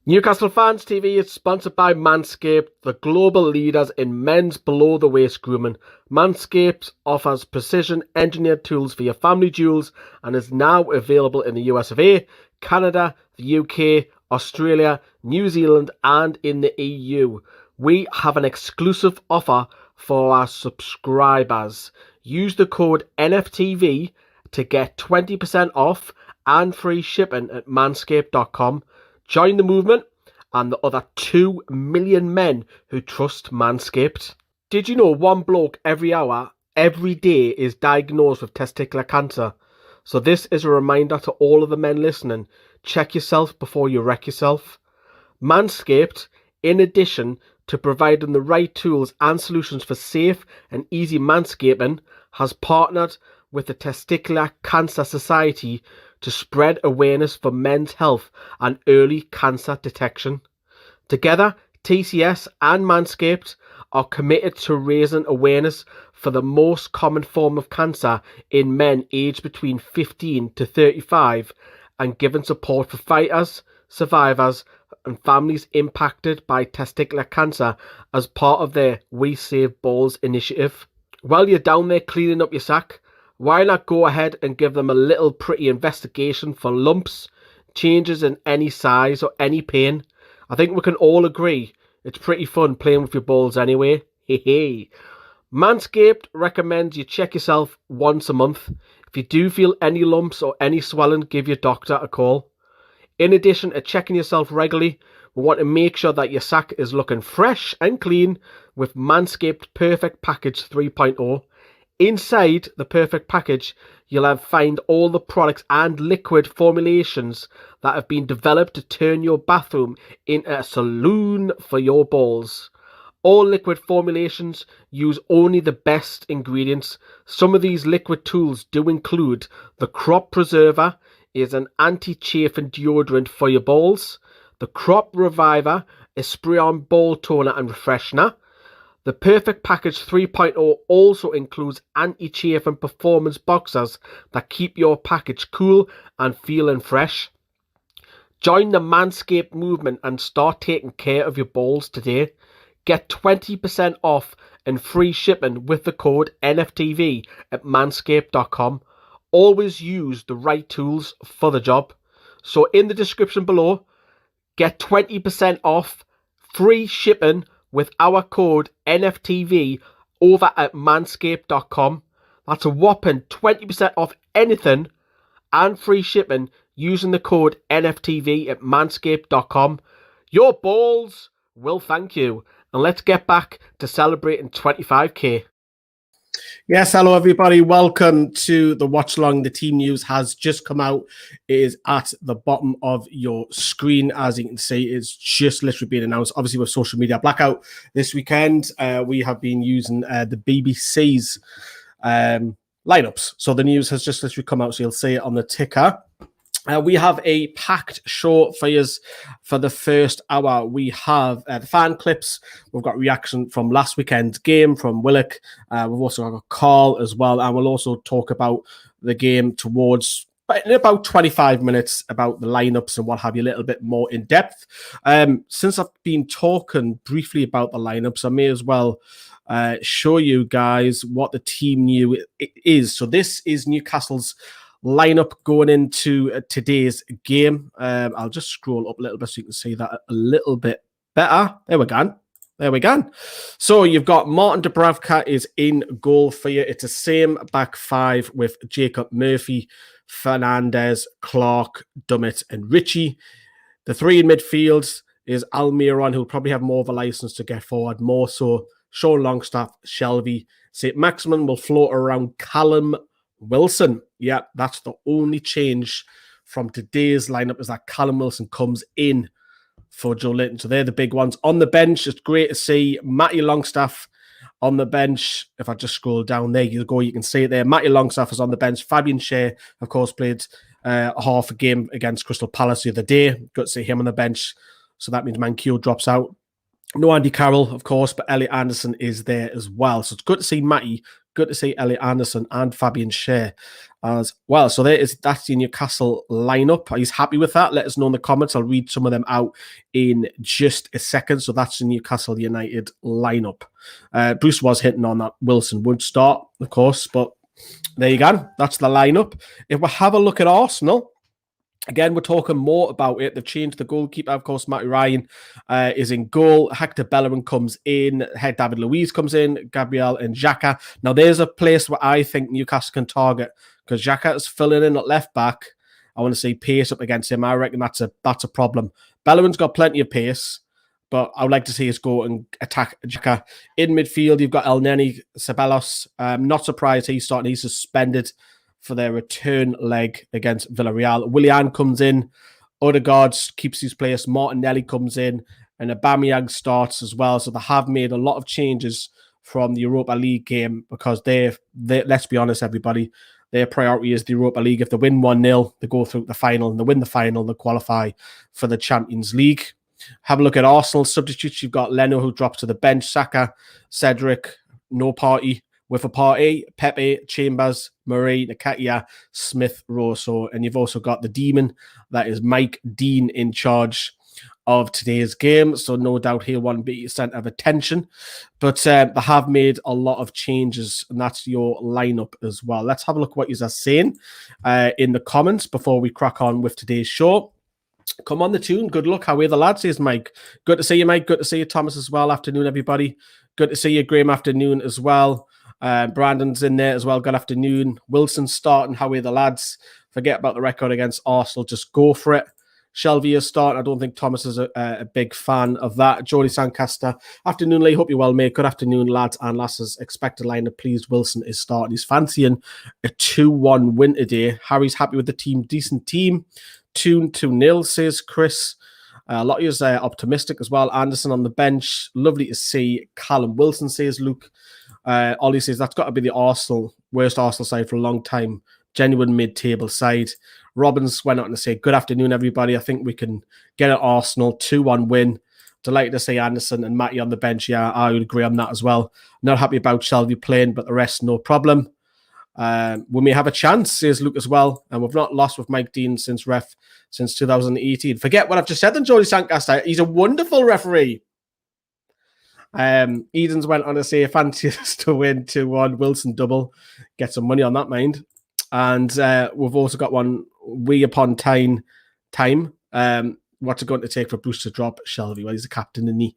Newcastle Fans TV is sponsored by Manscaped, the global leaders in men's below-the-waist grooming. Manscaped offers precision-engineered tools for your family jewels and is now available in the US of A, Canada, the UK, Australia, New Zealand and in the EU. We have an exclusive offer for our subscribers. Use the code NFTV to get 20% off and free shipping at manscaped.com. Join the movement and the other 2 million men who trust Manscaped. Did you know one bloke every hour, every day is diagnosed with testicular cancer? So this is a reminder to all of the men listening. Check yourself before you wreck yourself. Manscaped, in addition to providing the right tools and solutions for safe and easy manscaping, has partnered with the Testicular Cancer Society to spread awareness for men's health and early cancer detection. Together, TCS and Manscaped are committed to raising awareness for the most common form of cancer in men aged between 15 to 35 and giving support for fighters, survivors and families impacted by testicular cancer as part of their We Save Balls initiative. While you're down there cleaning up your sack, why not go ahead and give them a little pretty investigation for lumps, changes in any size or any pain? I think we can all agree it's pretty fun playing with your balls anyway. Hey. Manscaped recommends you check yourself once a month. If you do feel any lumps or any swelling, give your doctor a call. In addition to checking yourself regularly, we want to make sure that your sack is looking fresh and clean with Manscaped Perfect Package 3.0. Inside the Perfect Package, you'll find all the products and liquid formulations that have been developed to turn your bathroom into a saloon for your balls. All liquid formulations use only the best ingredients. Some of these liquid tools do include the Crop Preserver, is an anti-chafing deodorant for your balls. The Crop Reviver, a spray-on ball toner and refreshener. The Perfect Package 3.0 also includes anti-chafing performance boxers that keep your package cool and feeling fresh. Join the Manscaped movement and start taking care of your balls today. Get 20% off and free shipping with the code NFTV at manscaped.com. Always use the right tools for the job. So in the description below, get 20% off, free shipping with our code NFTV over at manscaped.com. That's a whopping 20% off anything and free shipping using the code NFTV at manscaped.com. Your balls will thank you. And let's get back to celebrating 25k. Yes, hello everybody. Welcome to the watch along. The team news has just come out. It is at the bottom of your screen. As you can see, it's just literally been announced. Obviously, with social media blackout this weekend, we have been using the BBC's lineups. So the news has just literally come out. So you'll see it on the ticker. We have a packed show for you for the first hour. We have the fan clips. We've got reaction from last weekend's game from Willock. We've also got a call as well. And we'll also talk about the game towards in about 25 minutes about the lineups and what have you, a little bit more in depth. Since I've been talking briefly about the lineups, I may as well show you guys what the team new is. So this is Newcastle's lineup going into today's game. I'll just scroll up a little bit so you can see that a little bit better. There we go. So you've got Martin Dubravka is in goal for you. It's the same back five with Jacob Murphy, Fernandez, Clark, Dummett and Ritchie. The three in midfield is Almiron, who'll probably have more of a license to get forward, more so Sean Longstaff, Shelby. Saint-Maximin will float around Callum Wilson. Yeah, that's the only change from today's lineup, is that Callum Wilson comes in for Joe Linton. So they're the big ones. On the bench, it's great to see Matty Longstaff on the bench. If I just scroll down, there you go, you can see it there. Matty Longstaff is on the bench. Fabian Schär, of course, played half a game against Crystal Palace the other day. Good to see him on the bench. So that means Mankiw drops out. No Andy Carroll, of course, but Elliot Anderson is there as well. So it's good to see Matty Good to see Elliot Anderson and Fabian Schär as well. So that's the Newcastle lineup. Are you happy with that? Let us know in the comments. I'll read some of them out in just a second. So that's the Newcastle United lineup. Bruce was hitting on that Wilson would start, of course, but there you go. That's the lineup. If we have a look at Arsenal, again, we're talking more about it. They've changed the goalkeeper. Of course, Matty Ryan is in goal. Hector Bellerin comes in. David Luiz comes in. Gabriel and Xhaka. Now, there's a place where I think Newcastle can target because Xhaka is filling in at left back. I want to see pace up against him. I reckon that's a problem. Bellerin's got plenty of pace, but I would like to see us go and attack Xhaka. In midfield, you've got Elneny Ceballos. Not surprised he's starting. He's suspended for their return leg against Villarreal. Willian comes in. Odegaard keeps his place. Martinelli comes in. And Aubameyang starts as well. So they have made a lot of changes from the Europa League game because they let's be honest, everybody, their priority is the Europa League. If they win 1-0, they go through the final. And they win the final, they qualify for the Champions League. Have a look at Arsenal substitutes. You've got Leno, who drops to the bench. Saka, Cedric, no party. With a party, Pepe, Chambers, Murray, Nketiah, Smith, Rosso. And you've also got the demon, that is Mike Dean, in charge of today's game. So no doubt he'll want to be centre of attention. But they have made a lot of changes, and that's your lineup as well. Let's have a look what you are saying in the comments before we crack on with today's show. Come on the tune. Good luck. How are the lads? Says Mike. Good to see you, Mike. Good to see you, Thomas, as well. Afternoon, everybody. Good to see you, Graham. Afternoon as well. Brandon's in there as well. Good afternoon. Wilson's starting. How are the lads? Forget about the record against Arsenal. Just go for it. Shelby is starting. I don't think Thomas is a big fan of that. Jody Sancaster. Afternoon, Lee. Hope you're well, mate. Good afternoon, lads and lasses. Expected lineup, please. Wilson is starting. He's fancying a 2-1 win today. Harry's happy with the team. Decent team. 2-0, says Chris. A lot of you are optimistic as well. Anderson on the bench. Lovely to see. Callum Wilson, says Luke. Ollie says that's got to be the worst Arsenal side for a long time. Genuine mid-table side. Robbins went on to say, good afternoon, everybody. I think we can get at Arsenal. 2-1 win. Delighted to see Anderson and Matty on the bench. Yeah, I would agree on that as well. Not happy about Shelby playing, but the rest, no problem. We may have a chance, says Luke as well. And we've not lost with Mike Dean since 2018. Forget what I've just said then, Jody Sancaster. He's a wonderful referee. Edens went on to say fancy us to win 2-1. Wilson double. Get some money on that, mind. And we've also got one we upon time. What's it going to take for Bruce to drop Shelby? Well, he's the captain, isn't he?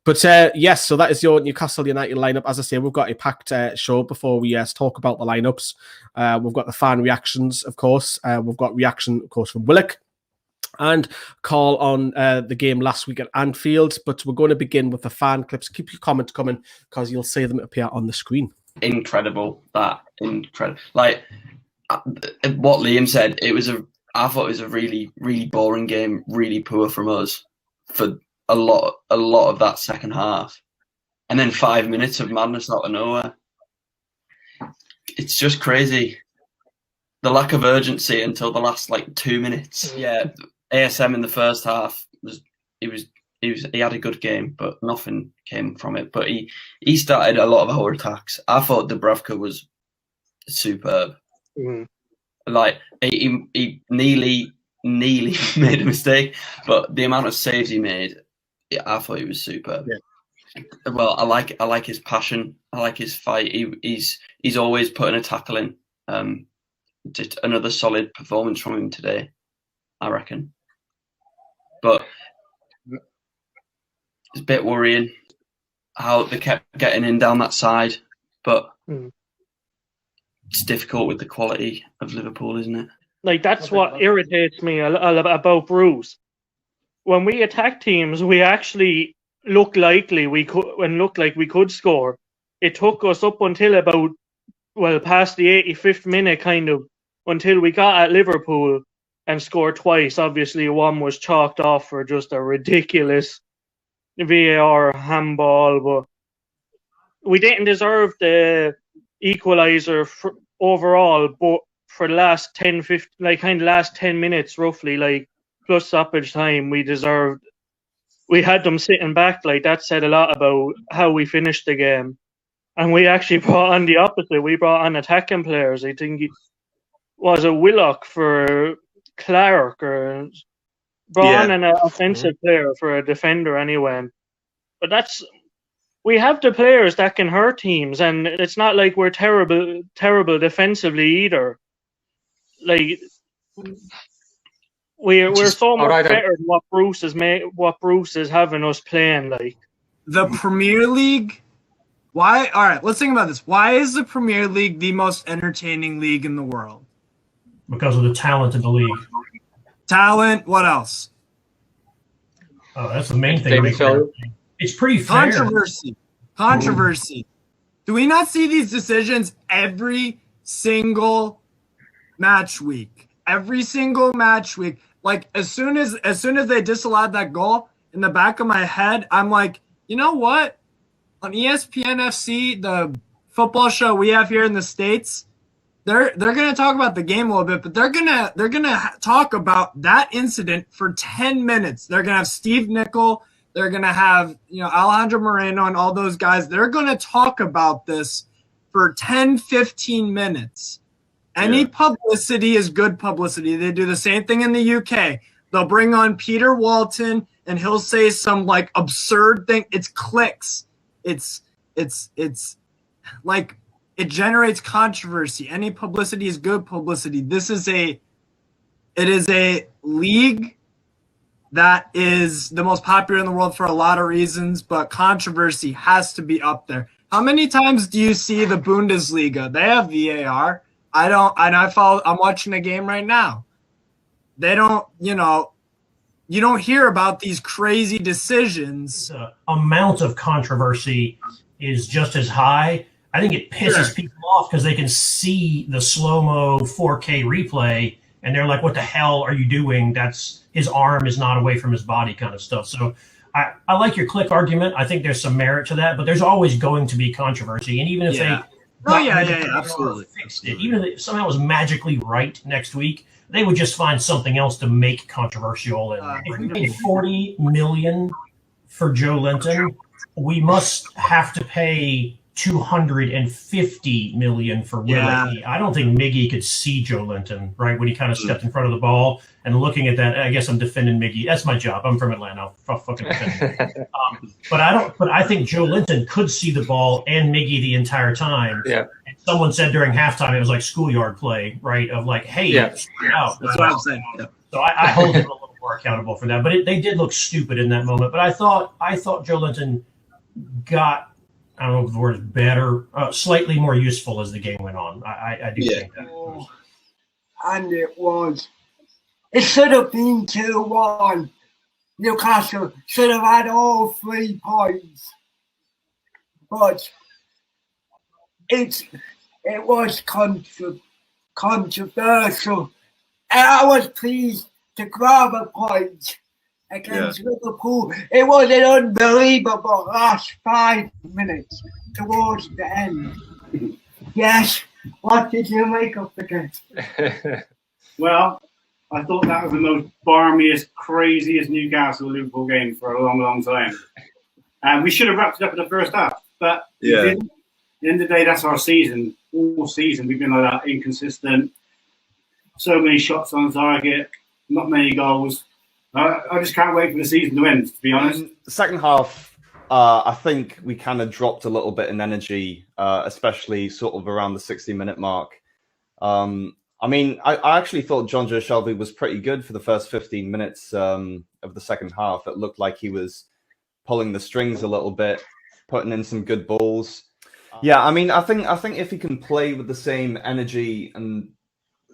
But yes, so that is your Newcastle United lineup. As I say, we've got a packed show before we talk about the lineups. We've got the fan reactions, of course. We've got reaction, of course, from Willock and call on the game last week at Anfield. But we're going to begin with the fan clips. Keep your comments coming because you'll see them appear on the screen. Incredible. Like what Liam said, I thought it was a really, really boring game, really poor from us for a lot of that second half. And then 5 minutes of madness out of nowhere. It's just crazy. The lack of urgency until the last 2 minutes. Yeah, ASM in the first half he had a good game, but nothing came from it. But he started a lot of our attacks. I thought Dubravka was superb. Mm. He nearly made a mistake, but the amount of saves he made, I thought he was superb. Yeah. Well, I like his passion. I like his fight. He's always putting a tackle in. Just another solid performance from him today, I reckon. But it's a bit worrying how they kept getting in down that side, but it's difficult with the quality of Liverpool, isn't it? That's what irritates me about Bruce. When we attack teams, we actually look like we could score. It took us up until about past the 85th minute, kind of, until we got at Liverpool and scored twice. Obviously, one was chalked off for just a ridiculous VAR handball, but we didn't deserve the equaliser overall, but for the last 10, 15, last 10 minutes roughly, plus stoppage time, we had them sitting back. That said a lot about how we finished the game. And we actually brought on the opposite. We brought on attacking players. I think it was a Willock for Clark, or brought on an offensive player for a defender anyway. But we have the players that can hurt teams, and it's not like we're terrible defensively either. Like we're so much better than what Bruce is having us playing like. The Premier League. Why? All right, let's think about this. Why is the Premier League the most entertaining league in the world? Because of the talent in the league. Talent. What else? Oh, that's the main thing. It's pretty fair. Controversy. Do we not see these decisions every single match week? Every single match week. Like as soon as they disallowed that goal, in the back of my head, I'm like, you know what? On ESPN FC, the football show we have here in the States, they're gonna talk about the game a little bit, but they're gonna talk about that incident for 10 minutes. They're gonna have Steve Nicol, they're gonna have Alejandro Moreno and all those guys. They're gonna talk about this for 10, 15 minutes. Any publicity is good publicity. They do the same thing in the UK. They'll bring on Peter Walton and he'll say some like absurd thing. It's clicks. It's like it generates controversy. Any publicity is good publicity. It is a league that is the most popular in the world for a lot of reasons, but controversy has to be up there. How many times do you see the Bundesliga? They have VAR. I'm watching a game right now. They don't, you don't hear about these crazy decisions. The amount of controversy is just as high. I think it pisses people off because they can see the slow-mo 4K replay and they're like, what the hell are you doing? That's his arm is not away from his body kind of stuff. So I like your click argument. I think there's some merit to that, but there's always going to be controversy. And even if absolutely. Fixed it, even if it somehow was magically right next week, they would just find something else to make controversial. And if we pay $40 million for Joe Linton, we must have to pay $250 million for Willix. I don't think Miggy could see Joe Linton, right, when he kind of stepped in front of the ball. And looking at that, I guess I'm defending Miggy. That's my job. I'm from Atlanta. I'll fucking defend him. But I think Joe Linton could see the ball and Miggy the entire time. Yeah. And someone said during halftime it was like schoolyard play, right? Of like, hey, out. That's what I'm saying. Yeah. So I hold him a little more accountable for that. But they did look stupid in that moment. But I thought Joe Linton got, I don't know if the word is better, slightly more useful as the game went on. I do think that. And it should have been 2-1. Newcastle should have had all 3 points. But it was controversial. And I was pleased to grab a point against Liverpool. It was an unbelievable last 5 minutes towards the end. Yes, what did you make of the game? Well, I thought that was the most barmiest, craziest Newcastle-Liverpool game for a long, long time. And we should have wrapped it up in the first half. But at the end of the day, that's our season. All season, we've been like that, inconsistent. So many shots on target, not many goals. I just can't wait for the season to end, to be honest. The second half, I think we kind of dropped a little bit in energy, especially sort of around the 60-minute mark. I mean, I actually thought John Joe Shelby was pretty good for the first 15 minutes of the second half. It looked like he was pulling the strings a little bit, putting in some good balls. Yeah, I mean, I think if he can play with the same energy and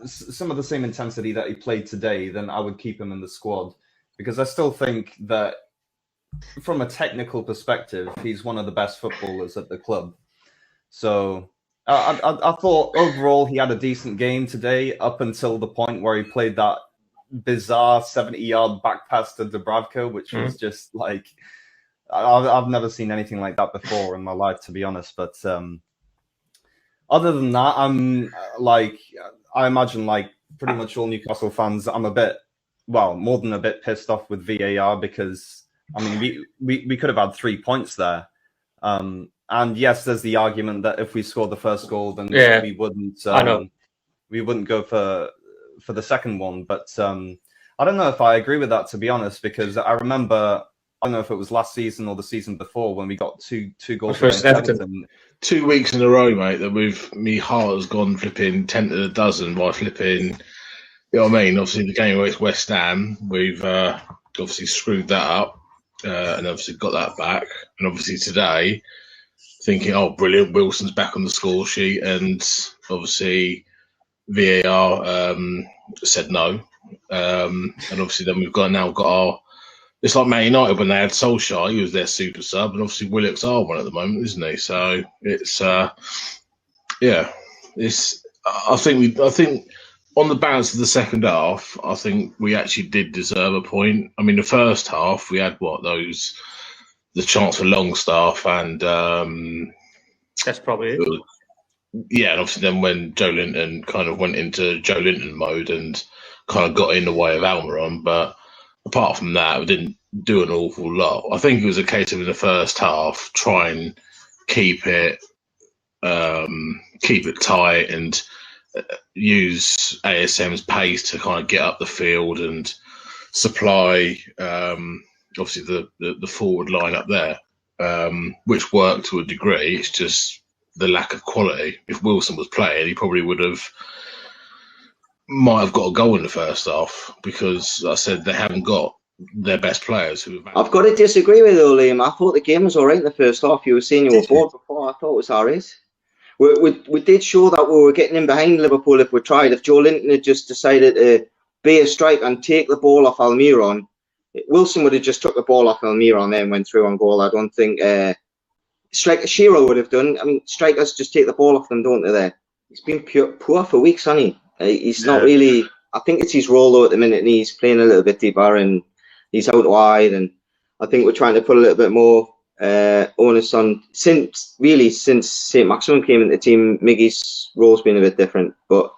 some of the same intensity that he played today, then I would keep him in the squad. Because I still think that from a technical perspective, he's one of the best footballers at the club. So I thought overall he had a decent game today up until the point where he played that bizarre 70-yard back pass to Dubravka, which was just like, I've never seen anything like that before in my life, to be honest. But other than that, I imagine like pretty much all Newcastle fans, I'm a bit, well, more than a bit pissed off with VAR because, I mean, we could have had 3 points there. And yes, there's the argument that if we scored the first goal, then we wouldn't. We wouldn't go for the second one. But I don't know if I agree with that, to be honest, because I remember, I don't know if it was last season or the season before when we got two goals against Everton. 2 weeks in a row, mate, that me heart has gone flipping 10 to the dozen by flipping. You know what I mean? Obviously, the game against West Ham, we've obviously screwed that up and obviously got that back. And obviously today, thinking, oh, brilliant, Wilson's back on the score sheet. And obviously VAR said no. And obviously then we've now got our... It's like Man United when they had Solskjaer, he was their super sub. And obviously Willix are one at the moment, isn't he? So it's, I think on the balance of the second half, I think we actually did deserve a point. I mean, the first half, we had the chance for Longstaff and... that's probably it. Yeah, and obviously then when Joe Linton kind of went into Joe Linton mode and kind of got in the way of Almiron, but apart from that, we didn't do an awful lot. I think it was a case of in the first half, try and keep it tight and use ASM's pace to kind of get up the field and supply obviously the forward line up there, which worked to a degree. It's just the lack of quality. If Wilson was playing, he probably might have got a goal in the first half because, like I said, they haven't got their best players. I've got to disagree with you, Liam. I thought the game was all right in the first half. You were saying you were bored before. I thought it was all right. We did show that we were getting in behind Liverpool if we tried. If Joe Linton had just decided to be a striker and take the ball off Almiron, Wilson would have just took the ball off Almiron there and went through on goal. I don't think striker Shiro would have done. I mean, strikers just take the ball off them, don't they? There, he's been poor for weeks, hasn't he? He's not really. I think it's his role though at the minute, and he's playing a little bit deeper and he's out wide. And I think we're trying to put a little bit more onus on since saint-maximin came into the team. Miggy's role's been a bit different, but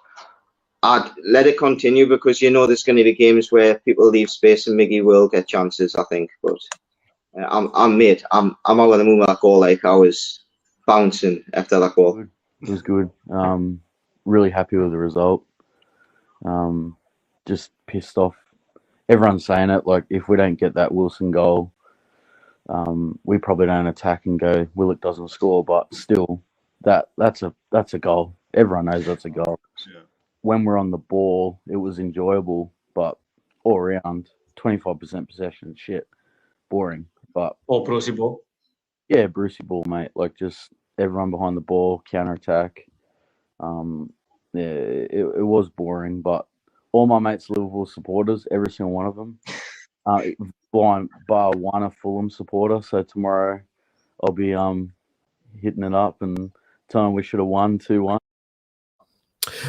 I'd let it continue because there's going to be games where people leave space and Miggy will get chances, I think. But I'm mid. I'm out of the moon with that goal. Like I was bouncing after that goal. It was good. Really happy with the result. Just pissed off. Everyone's saying it. Like if we don't get that Wilson goal, we probably don't attack and go. Willock doesn't score, but still, that's a goal. Everyone knows that's a goal. Yeah. When we're on the ball, it was enjoyable, but all around 25% possession, shit, boring. But all Brucey ball. Yeah, Brucey ball, mate. Like just everyone behind the ball, counter attack. Yeah, it was boring, but all my mates Liverpool supporters, every single one of them, bar one a Fulham supporter. So tomorrow I'll be hitting it up and telling them we should have won 2-1.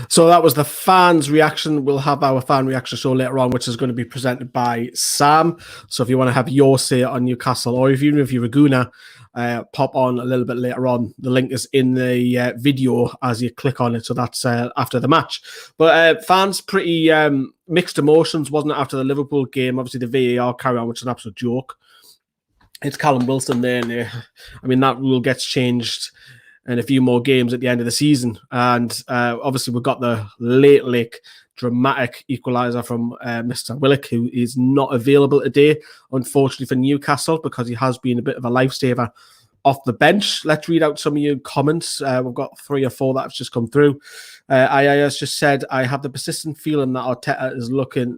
So that was the fans' reaction. We'll have our fan reaction show later on, which is going to be presented by Sam. So if you want to have your say on Newcastle, or if you're a Gooner, pop on a little bit later on. The link is in the video as you click on it. So that's after the match. But fans, pretty mixed emotions, wasn't it, after the Liverpool game? Obviously, the VAR carry on, which is an absolute joke. It's Callum Wilson there. And I mean, that rule gets changed in a few more games at the end of the season. And obviously we've got the late dramatic equaliser from Mr. Willock, who is not available today, unfortunately for Newcastle, because he has been a bit of a lifesaver off the bench. Let's read out some of your comments. We've got 3 or 4 that have just come through. IIS just said, I have the persistent feeling that Arteta is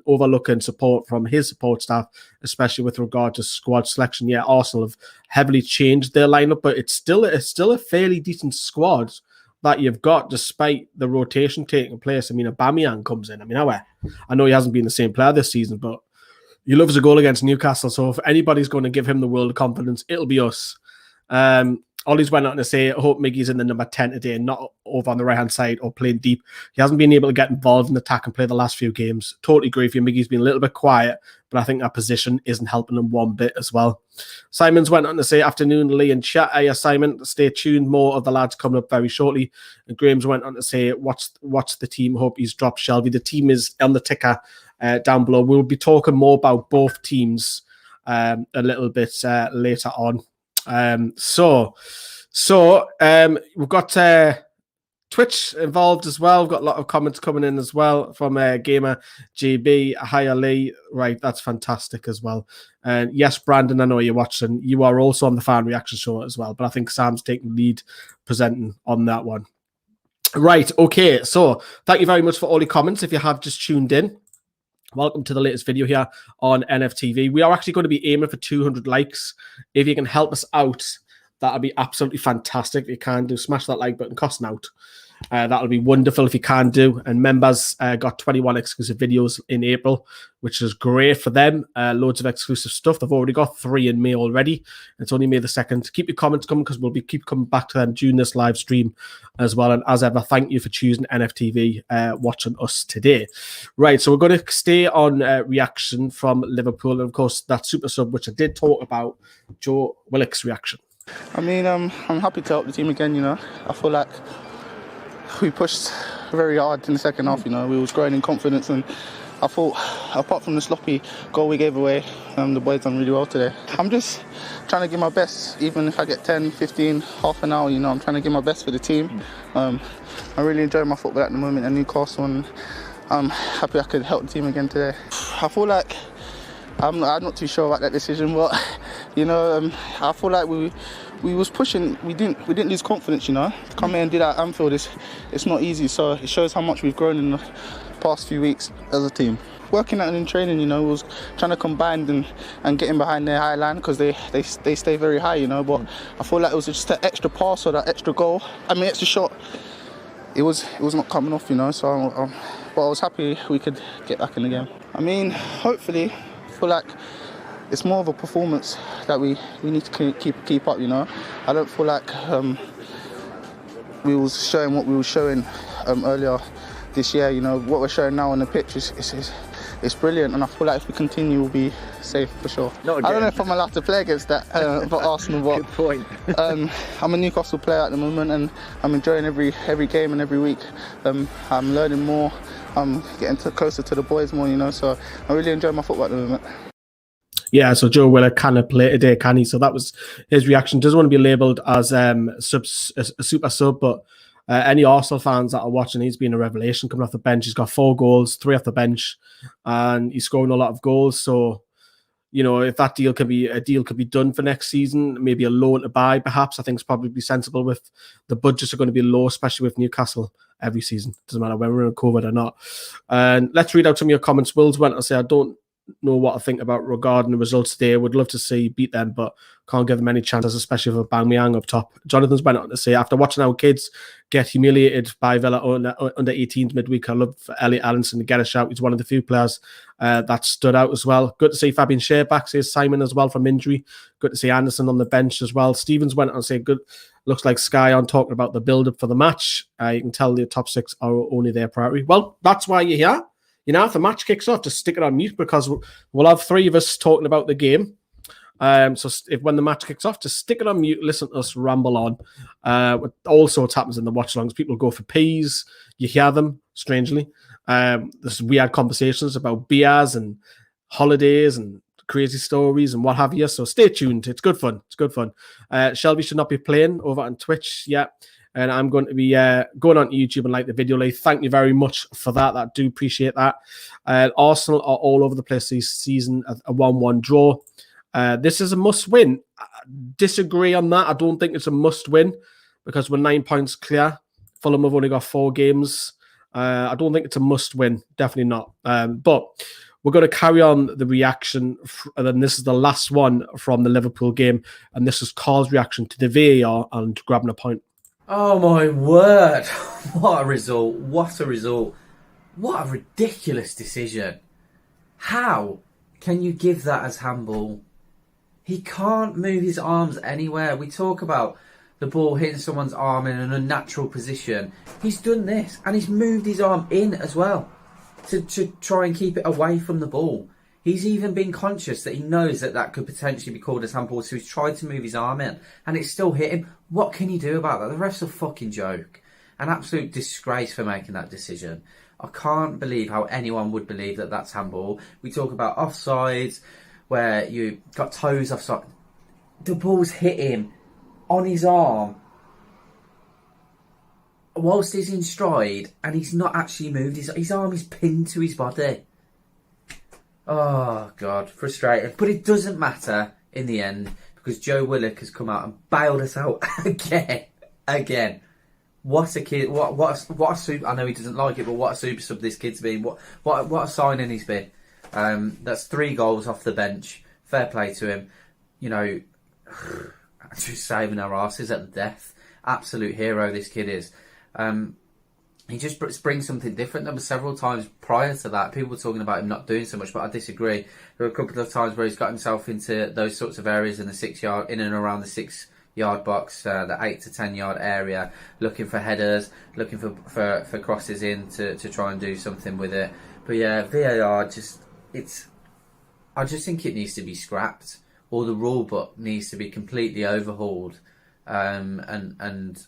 overlooking support from his support staff, especially with regard to squad selection. Yeah, Arsenal have heavily changed their lineup, but it's still a fairly decent squad that you've got, despite the rotation taking place. I mean, Aubameyang comes in. I mean, I know he hasn't been the same player this season, but he loves a goal against Newcastle. So if anybody's going to give him the world of confidence, it'll be us. Ollie's went on to say, I hope Miggy's in the number 10 today, not over on the right-hand side or playing deep. He hasn't been able to get involved in attack and play the last few games. Totally agree with you. Miggy's been a little bit quiet, but I think that position isn't helping him one bit as well. Simon's went on to say, afternoon, Lee and chat. Hey, Simon, stay tuned. More of the lads coming up very shortly. And Graham's went on to say, watch the team. Hope he's dropped Shelby. The team is on the ticker down below. We'll be talking more about both teams a little bit later on. So So we've got Twitch involved as well. We've got a lot of comments coming in as well from Gamer GB, Hi Lee. Right, that's fantastic as well. And yes, Brandon, I know you're watching. You are also on the fan reaction show as well, but I think Sam's taking lead presenting on that one. Right, okay. So thank you very much for all your comments. If you have just tuned in, welcome to the latest video here on NFTV. We are actually going to be aiming for 200 likes. If you can help us out, that'll be absolutely fantastic. If you can do, smash that like button, cost out. That'll be wonderful if you can do. And members got 21 exclusive videos in April, which is great for them. Loads of exclusive stuff. They've already got 3 in May already. It's only May the 2nd. Keep your comments coming because we'll keep coming back to them during this live stream as well. And as ever, thank you for choosing NFTV, watching us today. Right, so we're going to stay on reaction from Liverpool. And of course, that super sub, which I did talk about, Joe Willock's reaction. I mean, I'm happy to help the team again, you know. I feel like we pushed very hard in the second half, you know. We was growing in confidence, and I thought, apart from the sloppy goal we gave away, the boys done really well today. I'm just trying to give my best, even if I get 10, 15, half an hour, you know. I'm trying to give my best for the team. I really enjoy my football at the moment at Newcastle, and I'm happy I could help the team again today. I feel like I'm not too sure about that decision, but you know, I feel like we was pushing. We didn't lose confidence, you know. To come here and do that at Anfield, it's not easy. So it shows how much we've grown in the past few weeks as a team. Working out and in training, you know, was trying to combine and getting behind their high line because they stay very high, you know. But I feel like it was just that extra pass or that extra goal. I mean, extra shot. It was not coming off, you know. So, but I was happy we could get back in the game. I mean, hopefully. I feel like it's more of a performance that we need to keep up, you know. I don't feel like we was showing what we were showing earlier this year, you know. What we're showing now on the pitch is brilliant, and I feel like if we continue, we'll be safe for sure. I don't know if I'm allowed to play against that for Arsenal, but good point. I'm a Newcastle player at the moment, and I'm enjoying every game and every week. I'm learning more. I'm getting closer to the boys more, you know, so I really enjoy my football at the moment. Yeah, so Joe Willock cannot play today, can he? So that was his reaction. Doesn't want to be labelled as a super sub, but any Arsenal fans that are watching, he's been a revelation coming off the bench. He's got 4 goals, 3 off the bench, and he's scoring a lot of goals. So, you know, if that deal could be done for next season, maybe a loan to buy, perhaps, I think it's probably sensible with the budgets are going to be low, especially with Newcastle every season. Doesn't matter when we're in COVID or not. And let's read out some of your comments. Wills went to say, I don't know what I think about regarding the results today. Would love to see beat them, but can't give them any chances, especially with Aubameyang up top. Jonathan's went on to say, after watching our kids get humiliated by Villa under 18s midweek, I love Elliot Allenson to get a shout. He's one of the few players that stood out as well. Good to see Fabian Schär back, says Simon as well from injury. Good to see Anderson on the bench as well. Stevens went on to say, good. Looks like Sky on talking about the build-up for the match. You can tell the top 6 are only their priority. Well, that's why you're here. You know, if the match kicks off, just stick it on mute because we'll have 3 of us talking about the game. So when the match kicks off, just stick it on mute, listen to us ramble on. All sorts happens in the watch-alongs. People go for peas. You hear them, strangely. There's weird conversations about beers and holidays and crazy stories and what have you. So stay tuned. It's good fun. It's good fun. Shelby should not be playing over on Twitch yet. And I'm going to be going on to YouTube and like the video. Thank you very much for that. I do appreciate that. Arsenal are all over the place this season. A 1-1 draw. This is a must-win. I disagree on that. I don't think it's a must-win because we're 9 points clear. Fulham have only got 4 games. I don't think it's a must-win. Definitely not. But we're going to carry on the reaction. And then this is the last one from the Liverpool game. And this is Carl's reaction to the VAR and grabbing a point. Oh my word. What a result. What a result. What a ridiculous decision. How can you give that as handball? He can't move his arms anywhere. We talk about the ball hitting someone's arm in an unnatural position. He's done this and he's moved his arm in as well to try and keep it away from the ball. He's even been conscious that he knows that could potentially be called as handball, so he's tried to move his arm in and it's still hit him. What can you do about that? The ref's a fucking joke. An absolute disgrace for making that decision. I can't believe how anyone would believe that that's handball. We talk about offsides where you got toes offside. The ball's hit him on his arm whilst he's in stride and he's not actually moved, his arm is pinned to his body. Oh, God, frustrating. But it doesn't matter in the end because Joe Willock has come out and bailed us out again. What a kid! What a super! I know he doesn't like it, but what a super sub this kid's been. What a signing he's been. That's 3 goals off the bench. Fair play to him. You know, just saving our asses at the death. Absolute hero this kid is. He just brings something different. There were several times prior to that people were talking about him not doing so much, but I disagree. There were a couple of times where he's got himself into those sorts of areas in the 6 yard, in and around the 6 yard box, the 8 to 10 yard area, looking for headers, looking for crosses in to try and do something with it. But yeah, VAR I just think it needs to be scrapped, or the rule book needs to be completely overhauled, and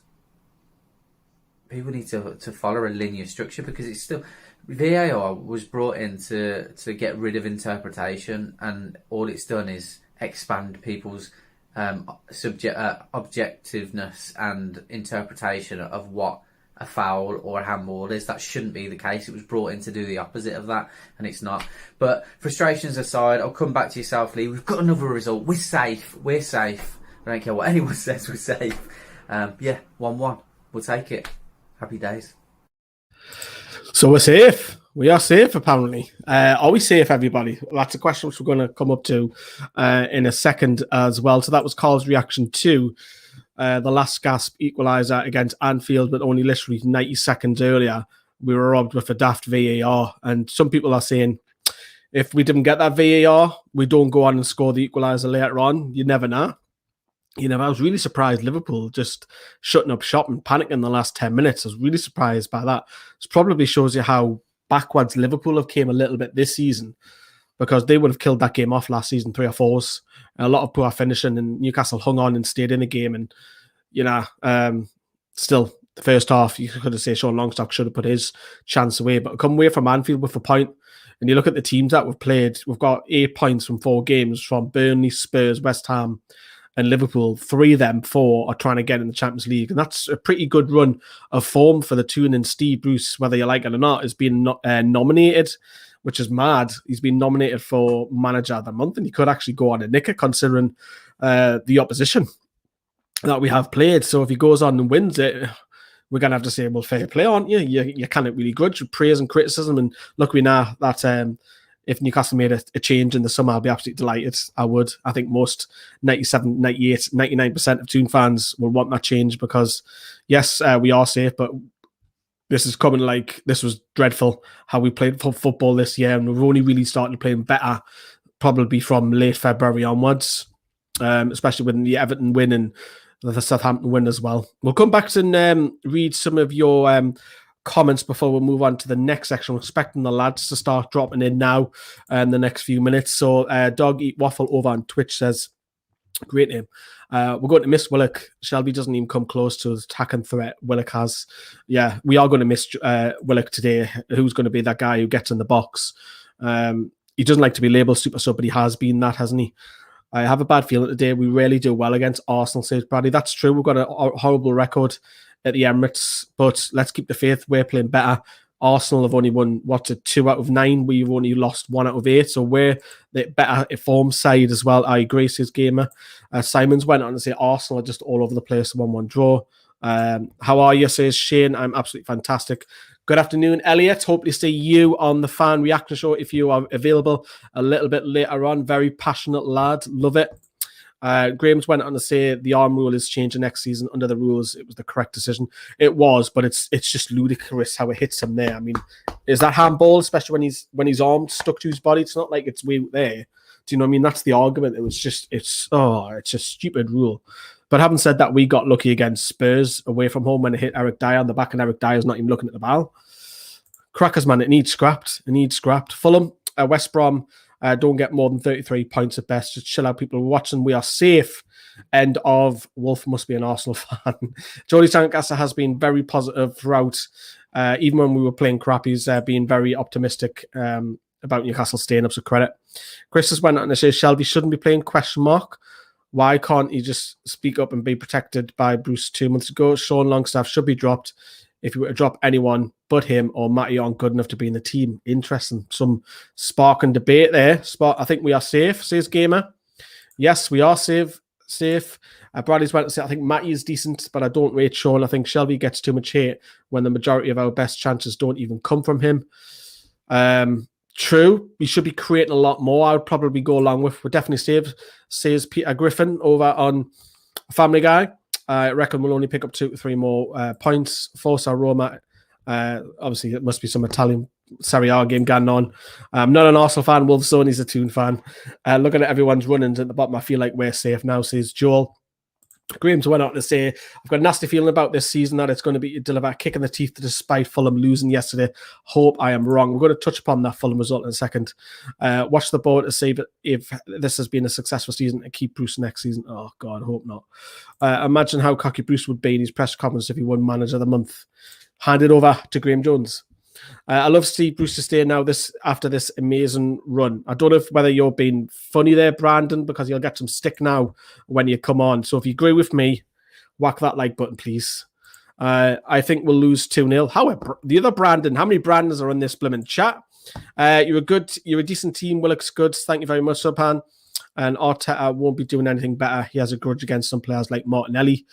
people need to follow a linear structure because it's still VAR was brought in to get rid of interpretation, and all it's done is expand people's objectiveness and interpretation of what a foul or a handball is. That shouldn't be the case. It was brought in to do the opposite of that, and it's not. But frustrations aside, I'll come back to yourself, Lee. We've got another result. We're safe. I don't care what anyone says, we're safe. 1-1. We'll take it. Happy days. So we're safe. We are safe, apparently. Are we safe, everybody? Well, that's a question which we're going to come up to in a second as well. So that was Carl's reaction to the last gasp equaliser against Anfield, but only literally 90 seconds earlier, we were robbed with a daft VAR. And some people are saying, if we didn't get that VAR, we don't go on and score the equaliser later on. You never know. I was really surprised Liverpool just shutting up shop and panicking in the last 10 minutes. I was really surprised by that. It probably shows you how backwards Liverpool have came a little bit this season, because they would have killed that game off last season, 3 or 4s. A lot of poor finishing, and Newcastle hung on and stayed in the game. And, still, the first half, you could have said Sean Longstock should have put his chance away. But come away from Anfield with a point, and you look at the teams that we've played, we've got 8 points from 4 games from Burnley, Spurs, West Ham, and Liverpool. 3 of them, 4 are trying to get in the Champions League. And that's a pretty good run of form for the Toon, and Steve Bruce, whether you like it or not, has been nominated, which is mad. He's been nominated for Manager of the Month, and he could actually go on a nicker considering the opposition that we have played. So if he goes on and wins it, we're going to have to say, well, fair play, aren't you? You can't really grudge praise and criticism. And look, we know that if Newcastle made a change in the summer, I'd be absolutely delighted. I would. I think most 97, 98, 99% of Toon fans will want that change because, yes, we are safe, but this is coming this was dreadful how we played football this year, and we've only really started playing better probably from late February onwards, especially with the Everton win and the Southampton win as well. We'll come back and read some of your comments before we move on to the next section. We're expecting the lads to start dropping in now in the next few minutes. So Dog Eat Waffle over on Twitch says, great name. We're going to miss Willock. Shelby doesn't even come close to his attacking threat Willock has. Yeah, we are going to miss Willock today. Who's going to be that guy who gets in the box? He doesn't like to be labelled super sub, but he has been that, hasn't he? I have a bad feeling today. We really do well against Arsenal, says Bradley. That's true. We've got a horrible record at the Emirates, but let's keep the faith. We're playing better. Arsenal have only won, 2 out of 9. We've only lost 1 out of 8, so we're the better form side as well. I agree, says Gamer. Simons went on to say Arsenal are just all over the place, 1-1 draw. How are you, says Shane. I'm absolutely fantastic. Good afternoon, Elliot. Hope to see you on the fan reaction show if you are available a little bit later on. Very passionate lad. Love it. Graham's went on to say the arm rule is changing next season. Under the rules, it was the correct decision. It was, but it's just ludicrous how it hits him there. I mean, is that handball, especially when his arm stuck to his body? It's not like it's way there. Do you know what I mean? That's the argument. It's a stupid rule. But having said that, we got lucky against Spurs away from home when it hit Eric Dyer on the back, and Eric Dyer's not even looking at the ball. Crackers, man, it needs scrapped. Fulham, West Brom, don't get more than 33 points at best. Just chill out, people watching. We are safe. End of. Wolf must be an Arsenal fan. Jody Sancaster has been very positive throughout. Even when we were playing crap, he's been very optimistic about Newcastle staying up, so credit. Chris has went on to say Shelby shouldn't be playing ? Why can't he just speak up and be protected by Bruce 2 months ago? Sean Longstaff should be dropped. if you were to drop anyone but him or Matty aren't good enough to be in the team. Interesting. Some spark and debate there. I think we are safe, says Gamer. Yes, we are safe. Bradley's went to say, I think Matty is decent, but I don't rate Sean. I think Shelby gets too much hate when the majority of our best chances don't even come from him. True. We should be creating a lot more. I would probably go along with. We're definitely safe, says Peter Griffin over on Family Guy. I reckon we'll only pick up 2 to 3 more points. Forza Roma. Obviously, it must be some Italian Serie A game going on. I'm not an Arsenal fan. Wolfsoni's a Toon fan. Looking at everyone's runnings at the bottom, I feel like we're safe now, says Joel. Graham's went out to say, I've got a nasty feeling about this season that it's going to be deliver a kick in the teeth despite Fulham losing yesterday. Hope I am wrong. We're going to touch upon that Fulham result in a second. Watch the board to see if this has been a successful season and keep Bruce next season. Oh, God, hope not. Imagine how cocky Bruce would be in his press conference if he won Manager of the Month. Hand it over to Graham Jones. I love to see Bruce to stay now after this amazing run. I don't know whether you're being funny there, Brandon, because you'll get some stick now when you come on. So if you agree with me, whack that like button, please. I think we'll lose 2-0. However, the other Brandon, how many Brandons are in this blooming chat? You're a decent team. Willix good. Thank you very much, Sopan. And Arteta won't be doing anything better. He has a grudge against some players like Martinelli.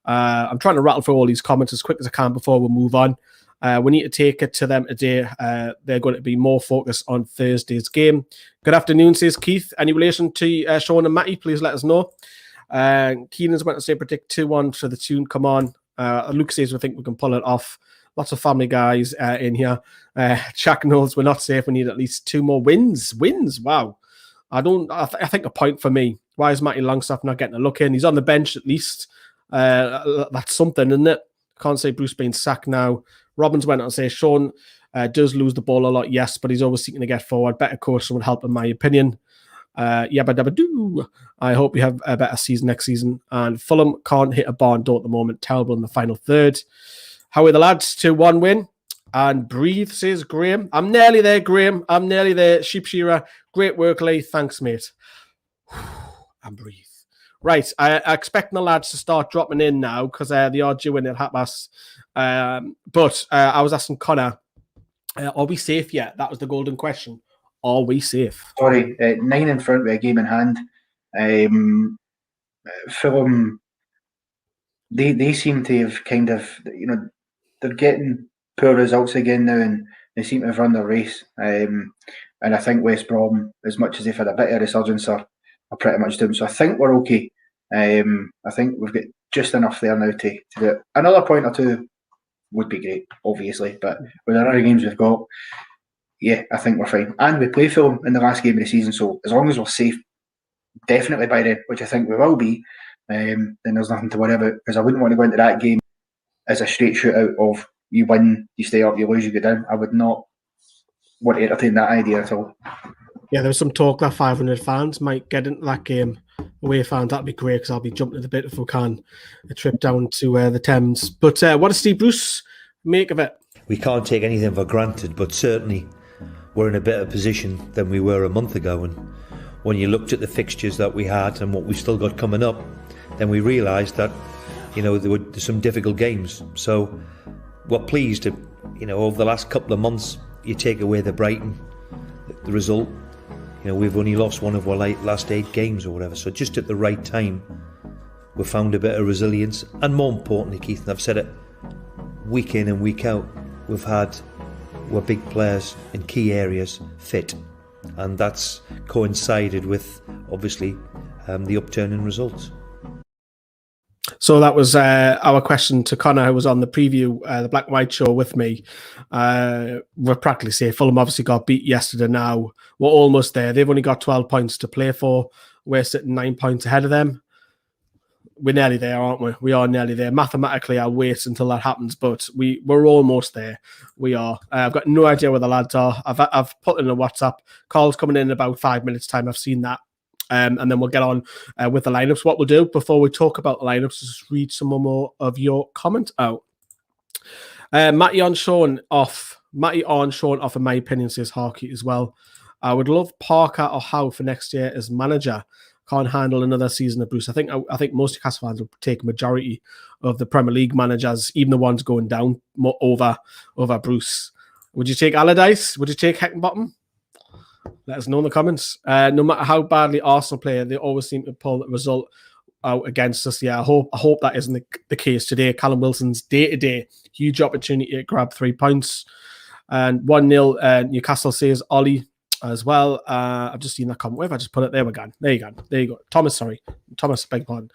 I'm trying to rattle through all these comments as quick as I can before we move on. We need to take it to them today. They're going to be more focused on Thursday's game. Good afternoon, says Keith. Any relation to Sean and Matty? Please let us know. Keenan's went to say predict 2-1 for the tune. Come on. Luke says we think we can pull it off. Lots of Family Guys in here. Jack knows we're not safe. We need at least 2 more wins. Wow. I think a point for me. Why is Matty Longstaff not getting a look in? He's on the bench at least. That's something, isn't it? Can't say Bruce being sacked now. Robbins went on to say Sean does lose the ball a lot, yes, but he's always seeking to get forward. Better coach would help, in my opinion. Yabba dabba doo. I hope we have a better season next season. And Fulham can't hit a bar and don't at the moment. Terrible in the final third. How are the lads? 2-1 win. And breathe, says Graham. I'm nearly there, Graham. I'm nearly there. Sheep shearer. Great work, Lee. Thanks, mate. And breathe. Right, I expect the lads to start dropping in now because they are due in at half-past. But I was asking Connor, are we safe yet? That was the golden question. Are we safe? Sorry, 9 in front with a game in hand. Fulham, they seem to have kind of, they're getting poor results again now and they seem to have run their race. And I think West Brom, as much as they've had a bit of resurgence, are pretty much doomed. So I think we're okay. I think we've got just enough there now to do it. Another point or 2 would be great, obviously, but with the other games we've got, yeah, I think we're fine. And we play Fulham in the last game of the season, so as long as we're safe, definitely by then, which I think we will be, then there's nothing to worry about, because I wouldn't want to go into that game as a straight shootout of you win, you stay up, you lose, you go down. I would not want to entertain that idea at all. Yeah, there was some talk that 500 fans might get into that game. Away fans, that'd be great because I'll be jumping at the bit if we can. A trip down to the Thames. But what does Steve Bruce make of it? We can't take anything for granted, but certainly we're in a better position than we were a month ago. And when you looked at the fixtures that we had and what we've still got coming up, then we realised that, there were some difficult games. So we're pleased that, over the last couple of months, you take away the Brighton, the result. We've only lost one of our last 8 games or whatever. So just at the right time, we found a bit of resilience. And more importantly, Keith, and I've said it week in and week out, we've had our big players in key areas fit. And that's coincided with, obviously, the upturn in results. So that was our question to Connor, who was on the preview, the Black and White show with me. We're practically safe. Fulham obviously got beat yesterday now. We're almost there. They've only got 12 points to play for. We're sitting 9 points ahead of them. We're nearly there, aren't we? We are nearly there. Mathematically, I'll wait until that happens, but we're almost there. We are. I've got no idea where the lads are. I've put in a WhatsApp. Call's coming in about 5 minutes' time. I've seen that. And then we'll get on with the lineups. What we'll do before we talk about the lineups is just read some more of your comment out. Matty on Sean off, in my opinion, says Harky as well. I would love Parker or Howe for next year as manager. can't handle another season of Bruce. I think most Newcastle fans will take a majority of the Premier League managers, even the ones going down, over Bruce. Would you take Allardyce? Would you take Heckingbottom? Let us know in the comments. No matter how badly Arsenal play, they always seem to pull the result out against us. Yeah, I hope that isn't the case today. Callum Wilson's day-to-day huge opportunity to grab 3 points. And 1-0 Newcastle says Ollie as well. I've just seen that comment. Where have I just put it? There we go. There you go. Thomas, beg pardon.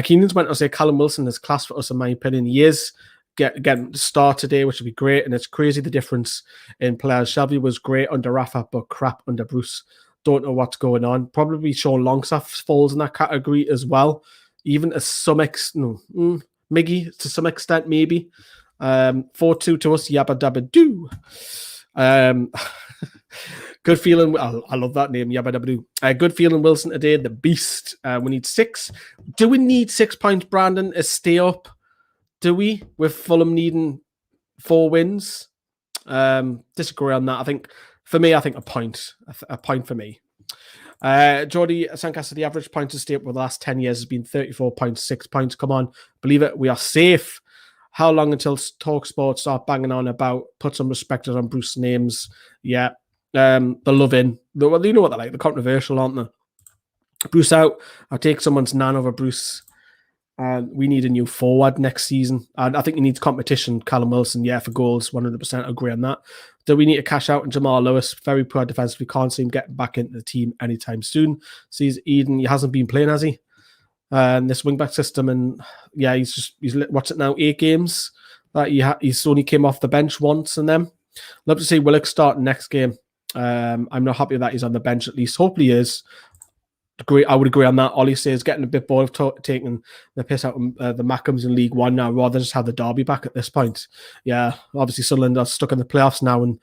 Keenan's went to say Callum Wilson is class for us, in my opinion. He is. Getting the start today, which would be great. And it's crazy the difference in players. Shelby was great under Rafa, but crap under Bruce. Don't know what's going on. Probably Sean Longstaff falls in that category as well. Even to some extent, Miggy to some extent, maybe. 4-2 to us, yabba dabba doo. Good feeling. I love that name, yabba dabba doo. Good feeling Wilson today, the beast. We need 6. Do we need 6 points, Brandon, to stay up? Do we? With Fulham needing 4 wins? Disagree on that. I think a point. A point for me. Jordy Sancaster, the average point to stay up with the last 10 years has been 34.6 points. Come on, believe it. We are safe. How long until TalkSport start banging on about put some respect on Bruce's names? Yeah. The loving. Well, you know what they're like. They're controversial, aren't they? Bruce out. I'll take someone's nan over Bruce. We need a new forward next season. And I think he needs competition. Callum Wilson, for goals, 100% agree on that. Do we need to cash out on Jamal Lewis? Very poor defense. We can't see him getting back into the team anytime soon. Sees Eden. He hasn't been playing, has he? This wing-back system. And he's what's it now? 8 games. He's only came off the bench once in them. Love to see Willix start next game. I'm not happy that he's on the bench at least. Hopefully he is. I would agree on that. Ollie says getting a bit bored of taking the piss out of the Mackhams in League One now, rather just have the derby back at this point. Yeah, obviously Sunderland are stuck in the playoffs now, and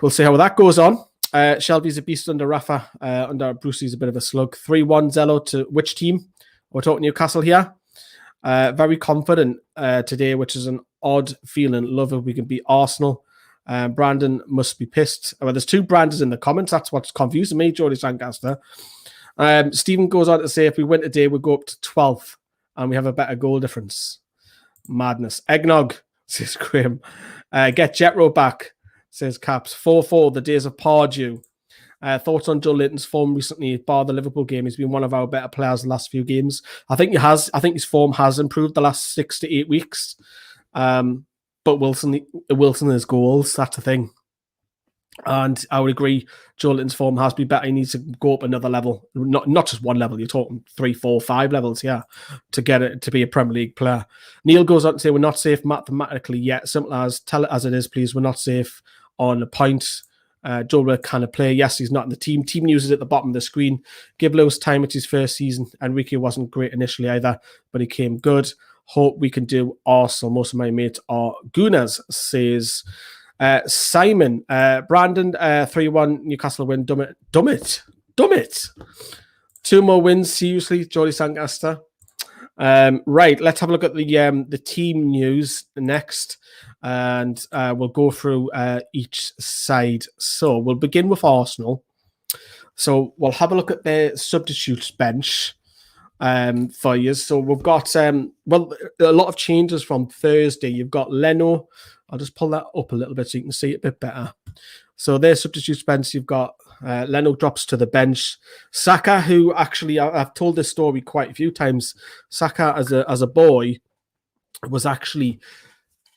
we'll see how that goes on. Shelby's a beast under Rafa. Under Bruce, he's a bit of a slug. 3-1 Zello to which team? We're talking Newcastle here. Very confident today, which is an odd feeling. Love if we can beat Arsenal. Brandon must be pissed. Well, there's 2 Brandons in the comments. That's what's confusing me, Jordy Sancaster. Stephen goes on to say if we win today, we'll go up to 12th and we have a better goal difference. Madness. Eggnog, says Graham. Get Jetro back, says Caps. 4-4, the days of Pardew. Thoughts on Joe Linton's form recently, bar the Liverpool game. He's been one of our better players the last few games. I think he has. I think his form has improved the last 6 to 8 weeks. But Wilson is goals. That's the thing. And I would agree, Joe Linton's form has been better. He needs to go up another level, not just one level. You're talking 3, 4, 5 levels, to get it to be a Premier League player. Neil goes on to say we're not safe mathematically yet. Simple as tell it as it is, please. We're not safe on a point. Joe Willock kind of play. Yes, he's not in the team. Team news is at the bottom of the screen. Give Lewis time. It's his first season. Enrique wasn't great initially either, but he came good. Hope we can do Arsenal. Most of my mates are Gunas, says Simon. Brandon, 3-1 Newcastle win. Dumb it. 2 more wins, seriously, Jordy Sancaster. Right, let's have a look at the team news next, and we'll go through each side. So we'll begin with Arsenal. So we'll have a look at their substitutes bench for you. So we've got a lot of changes from Thursday. You've got Leno. I'll just pull that up a little bit so you can see it a bit better. So their substitutes bench, you've got Leno drops to the bench. Saka, who actually, I've told this story quite a few times. Saka, as a boy, was actually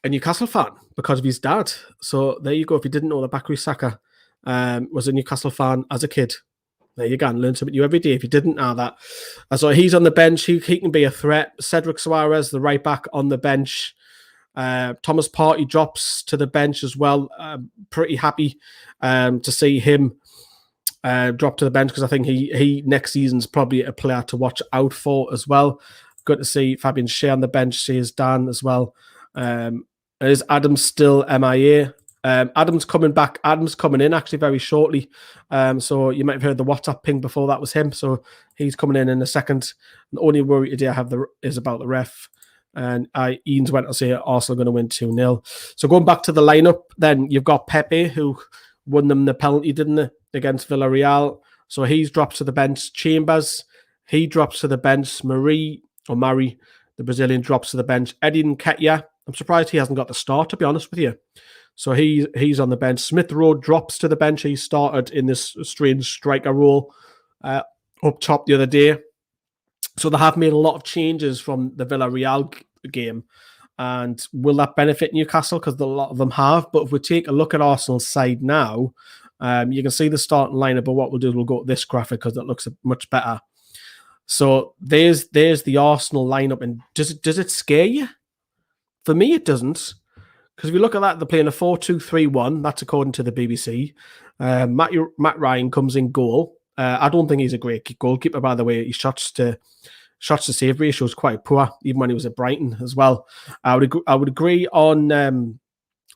a Newcastle fan because of his dad. So there you go. If you didn't know, the Bakary Saka was a Newcastle fan as a kid. There you go, and learn something new every day if you didn't know that. So he's on the bench. He can be a threat. Cedric Suarez, the right back, on the bench. Thomas Partey drops to the bench as well. Pretty happy to see him drop to the bench because I think he next season's probably a player to watch out for as well. Good to see Fabian Shea on the bench, says Dan as well. Is Adams still MIA? Adams coming back. Adams coming in actually very shortly. So you might have heard the WhatsApp ping before that was him. So he's coming in a second. The only worry today I have is about the ref. And Ian's went to say Arsenal going to win 2-0. So going back to the lineup, then you've got Pepe, who won them the penalty, didn't they, against Villarreal. So he's dropped to the bench. Chambers, he drops to the bench. Mari, the Brazilian, drops to the bench. Eddie Nketiah, I'm surprised he hasn't got the start, to be honest with you. So he's on the bench. Smith Rowe drops to the bench. He started in this strange striker role up top the other day. So they have made a lot of changes from the Villarreal game. And will that benefit Newcastle? Because a lot of them have. But if we take a look at Arsenal's side now, you can see the starting lineup. But what we'll do is we'll go to this graphic because it looks much better. So there's the Arsenal lineup. And does it scare you? For me, it doesn't. Because if you look at that, they're playing a 4-2-3-1. That's according to the BBC. Matt Ryan comes in goal. I don't think he's a great goalkeeper, by the way. His shots to save ratio is quite poor, even when he was at Brighton as well. I would agree on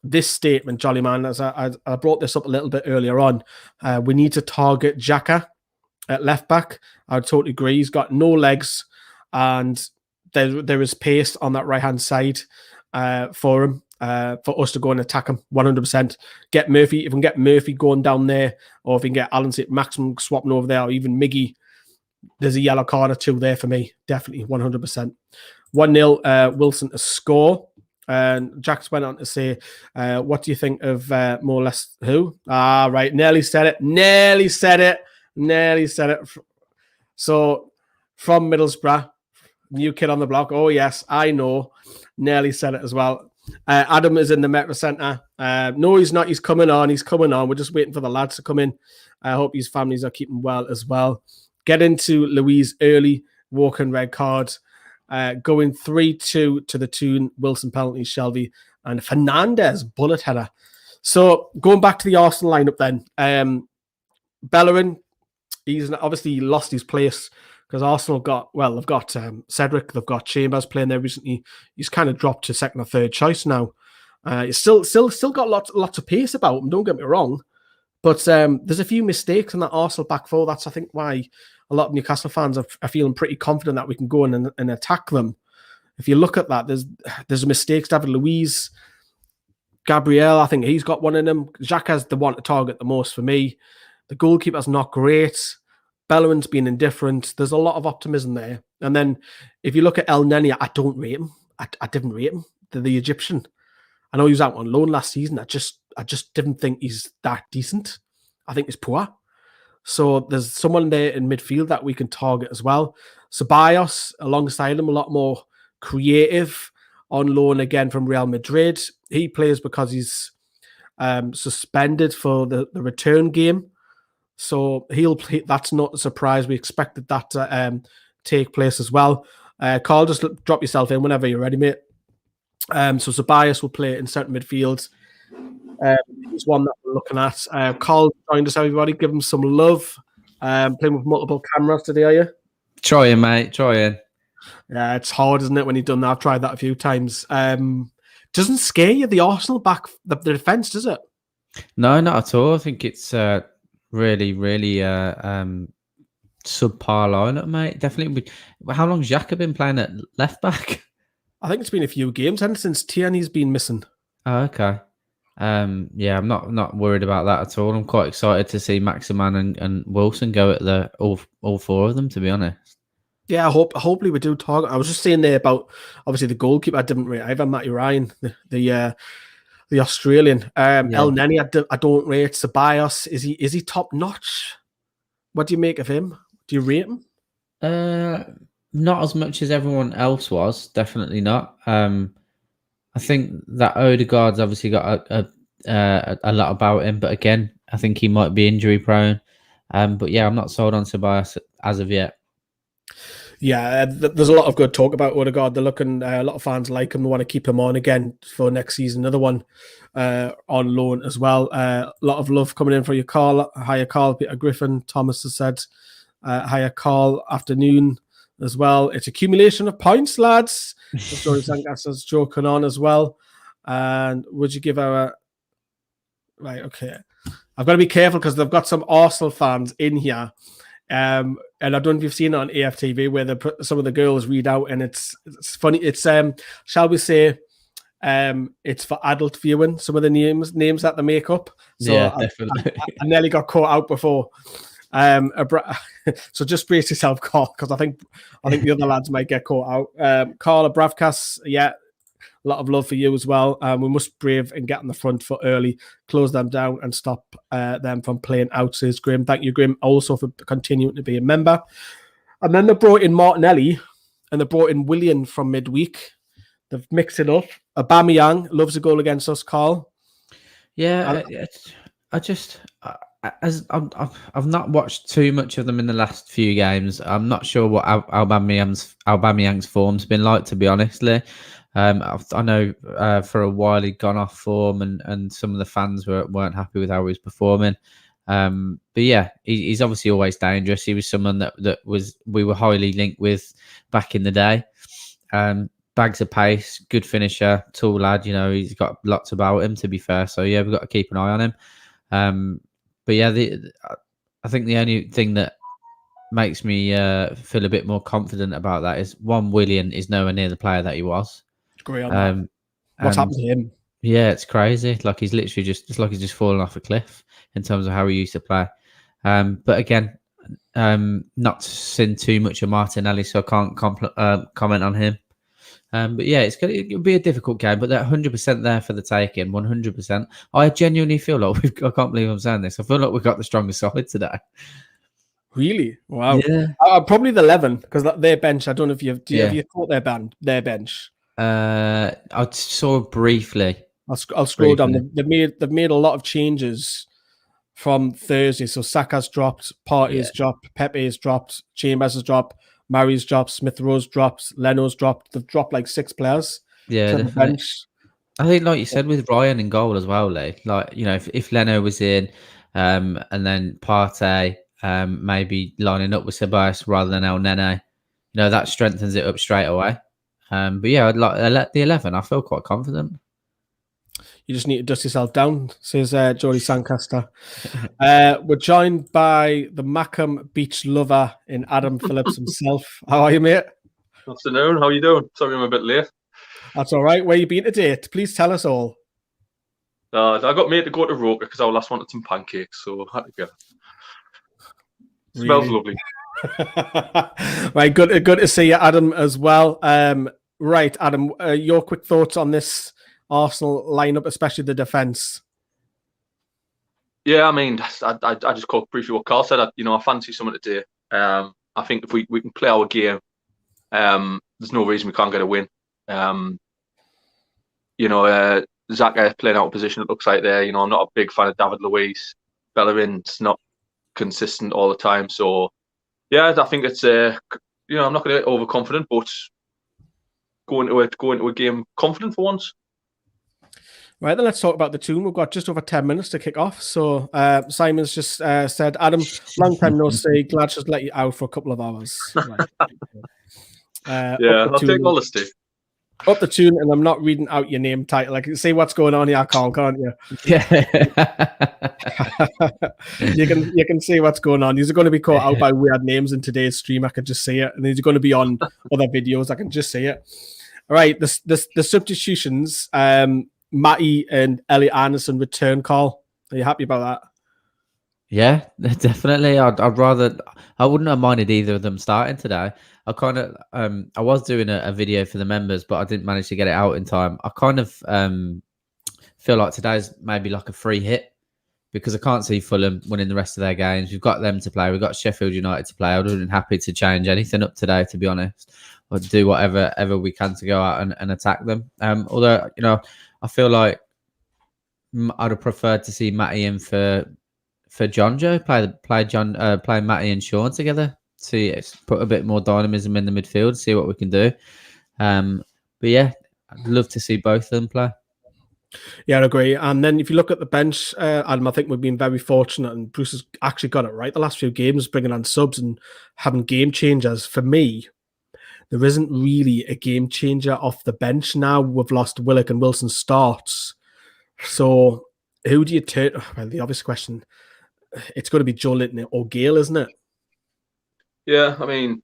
this statement, Jolly Man, as I brought this up a little bit earlier on. We need to target Xhaka at left back. I would totally agree. He's got no legs, and there is pace on that right hand side for him. For us to go and attack him 100%. Get Murphy, if we can get Murphy going down there, or if we can get Alan Saint-Maximin swapping over there, or even Miggy, there's a yellow card or two there for me. Definitely 100%. 1-0 Wilson to score. And Jax went on to say, what do you think of more or less who? Right. Nearly said it. So from Middlesbrough, new kid on the block. Oh, yes, I know. Nearly said it as well. Adam is in the Metro Centre. No, he's not. He's coming on. We're just waiting for the lads to come in. I hope his families are keeping well as well. Get into Louise early. Walking red card. Going 3-2 to the tune. Wilson penalty, Shelby, and Fernandez bullet header. So going back to the Arsenal lineup then. Bellerin, he's obviously lost his place. Because Arsenal they've got Cedric, they've got Chambers playing there recently. He's kind of dropped to second or third choice now. He's still got lots of pace about him, don't get me wrong. But there's a few mistakes in that Arsenal back four. That's, I think, why a lot of Newcastle fans are feeling pretty confident that we can go in and attack them. If you look at that, there's mistakes. David Luiz, Gabriel, I think he's got one in him. Xhaka's the one to target the most for me. The goalkeeper's not great. Bellerin's been indifferent. There's a lot of optimism there. And then if you look at El Neni, I don't rate him. I didn't rate him. The Egyptian. I know he was out on loan last season. I just didn't think he's that decent. I think he's poor. So there's someone there in midfield that we can target as well. Ceballos alongside him, a lot more creative, on loan again from Real Madrid. He plays because he's suspended for the return game. So he'll play. That's not a surprise. We expected that to take place as well. Carl, just drop yourself in whenever you're ready, mate. So Ceballos will play in centre midfield. He's one that we're looking at. Carl joined us, everybody. Give him some love. Playing with multiple cameras today, are you? Trying, mate. Trying. Yeah, it's hard, isn't it, when you've done that? I've tried that a few times. Doesn't scare you, the Arsenal back, the defence, does it? No, not at all. I think it's really subpar lineup, mate. Definitely. How long's Xhaka been playing at left back? I think it's been a few games, and since Tierney's been missing. Oh, okay. Yeah, I'm not worried about that at all. I'm quite excited to see Maximin and Wilson go at all four of them, to be honest. Yeah, hopefully we do target. I was just saying there about obviously the goalkeeper. I didn't rate either. Matty Ryan, the Australian. El Neni, I don't rate. Ceballos, is he top notch? What do you make of him? Do you rate him? Not as much as everyone else was. Definitely not. I think that Odegaard's obviously got a lot about him, but again, I think he might be injury prone. But yeah, I'm not sold on Ceballos as of yet. Yeah, there's a lot of good talk about Odegaard. They're looking, a lot of fans like him. They want to keep him on again for next season. Another one on loan as well. A lot of love coming in for you, Carl. Hiya, Carl. Peter Griffin, Thomas has said, hiya, Carl. Afternoon as well. It's accumulation of points, lads. Joey Zangas is joking on as well. And would you give our... Right, okay. I've got to be careful because they've got some Arsenal fans in here. And I don't know if you've seen it on AFTV where some of the girls read out, and it's funny. It's shall we say, it's for adult viewing. Some of the names that they make up. So yeah, definitely. I nearly got caught out before. So just brace yourself, Carl, because I think the other lads might get caught out. Carl Abravkas, yeah, a lot of love for you as well. We must brave and get on the front foot early, close them down and stop them from playing out, says Grim. Thank you, Grim, also for continuing to be a member. And then they brought in Martinelli and they brought in Willian from midweek. They've mixed it up. Aubameyang loves a goal against us, Carl. Yeah, I've not watched too much of them in the last few games. I'm not sure what Aubameyang's form's been like, to be honestly. I know for a while he'd gone off form, and some of the fans weren't happy with how he was performing. But yeah, he's obviously always dangerous. He was someone that we were highly linked with back in the day. Bags of pace, good finisher, tall lad. You know, he's got lots about him, to be fair. So yeah, we've got to keep an eye on him. But yeah, I think the only thing that makes me feel a bit more confident about that is Willian is nowhere near the player that he was. Agree on that. What's happened to him? Yeah, it's crazy. Like he's literally just fallen off a cliff in terms of how he used to play. But again, not seen too much of Martinelli, so I can't comment on him. But yeah, it'll be a difficult game, but they're 100% there for the taking. 100%. I genuinely feel like I can't believe I'm saying this. I feel like we've got the strongest side today. Really? Wow. Yeah. Probably the 11, because their bench. I don't know if have you caught their bench. I saw briefly. I'll scroll down. They've made a lot of changes from Thursday. So Saka's dropped, Partey's dropped, Pepe's dropped, Chambers has dropped, Murray's dropped, Smith Rowe's dropped, Leno's dropped. They've dropped like 6 players. Yeah, to the bench. I think, like you said, with Ryan in goal as well, Lee. Like, you know, if Leno was in, and then Partey, maybe lining up with Ceballos rather than El Nene, you know, that strengthens it up straight away. But yeah, I'd like the 11. I feel quite confident. You just need to dust yourself down, says Jody Sancaster. We're joined by the Mackham Beach lover in Adam Phillips himself. How are you, mate? Afternoon. How are you doing? Sorry I'm a bit late. That's all right. Where you been today? Please tell us all. I got made to go to Europa because I last wanted some pancakes, so I had to go. Smells lovely. Right, good to see you, Adam, as well. Right, Adam, your quick thoughts on this Arsenal lineup, especially the defence. Yeah, I mean, I just caught briefly what Carl said. I fancy something today. I think if we can play our game, there's no reason we can't get a win. Xhaka playing out of position, it looks like there. I'm not a big fan of David Luiz. Bellerin's not consistent all the time. So, yeah, I think it's, I'm not going to get overconfident, but go into a game confident for once. Right, then let's talk about the tune. We've got just over 10 minutes to kick off. So Simon's just said, Adam, long time no see. Glad just let you out for a couple of hours. Right. I'll take all the stick. Up the tune, and I'm not reading out your name title. I can see what's going on here, Carl, can't you? Yeah. you can see what's going on. These are going to be caught out by weird names in today's stream. I can just see it. And these are going to be on other videos. I can just see it. All right, the substitutions, Matty and Elliot Anderson return, Carl. Are you happy about that? Yeah, definitely. I wouldn't have minded either of them starting today. I kind of, I was doing a video for the members, but I didn't manage to get it out in time. I kind of feel like today's maybe like a free hit because I can't see Fulham winning the rest of their games. We've got them to play. We've got Sheffield United to play. I would have been happy to change anything up today, to be honest, or do whatever we can to go out and attack them. Although, I feel like I'd have preferred to see Matty in for John Joe, play Matty and Sean together. See, put a bit more dynamism in the midfield, see what we can do. But yeah, I'd love to see both of them play. Yeah, I agree. And then if you look at the bench, Adam, I think we've been very fortunate, and Bruce has actually got it right the last few games, bringing on subs and having game changers. For me, there isn't really a game changer off the bench now. We've lost Willock and Wilson starts. So who do you turn? Well, the obvious question, it's going to be Joe Linton or Gale, isn't it? Yeah, I mean,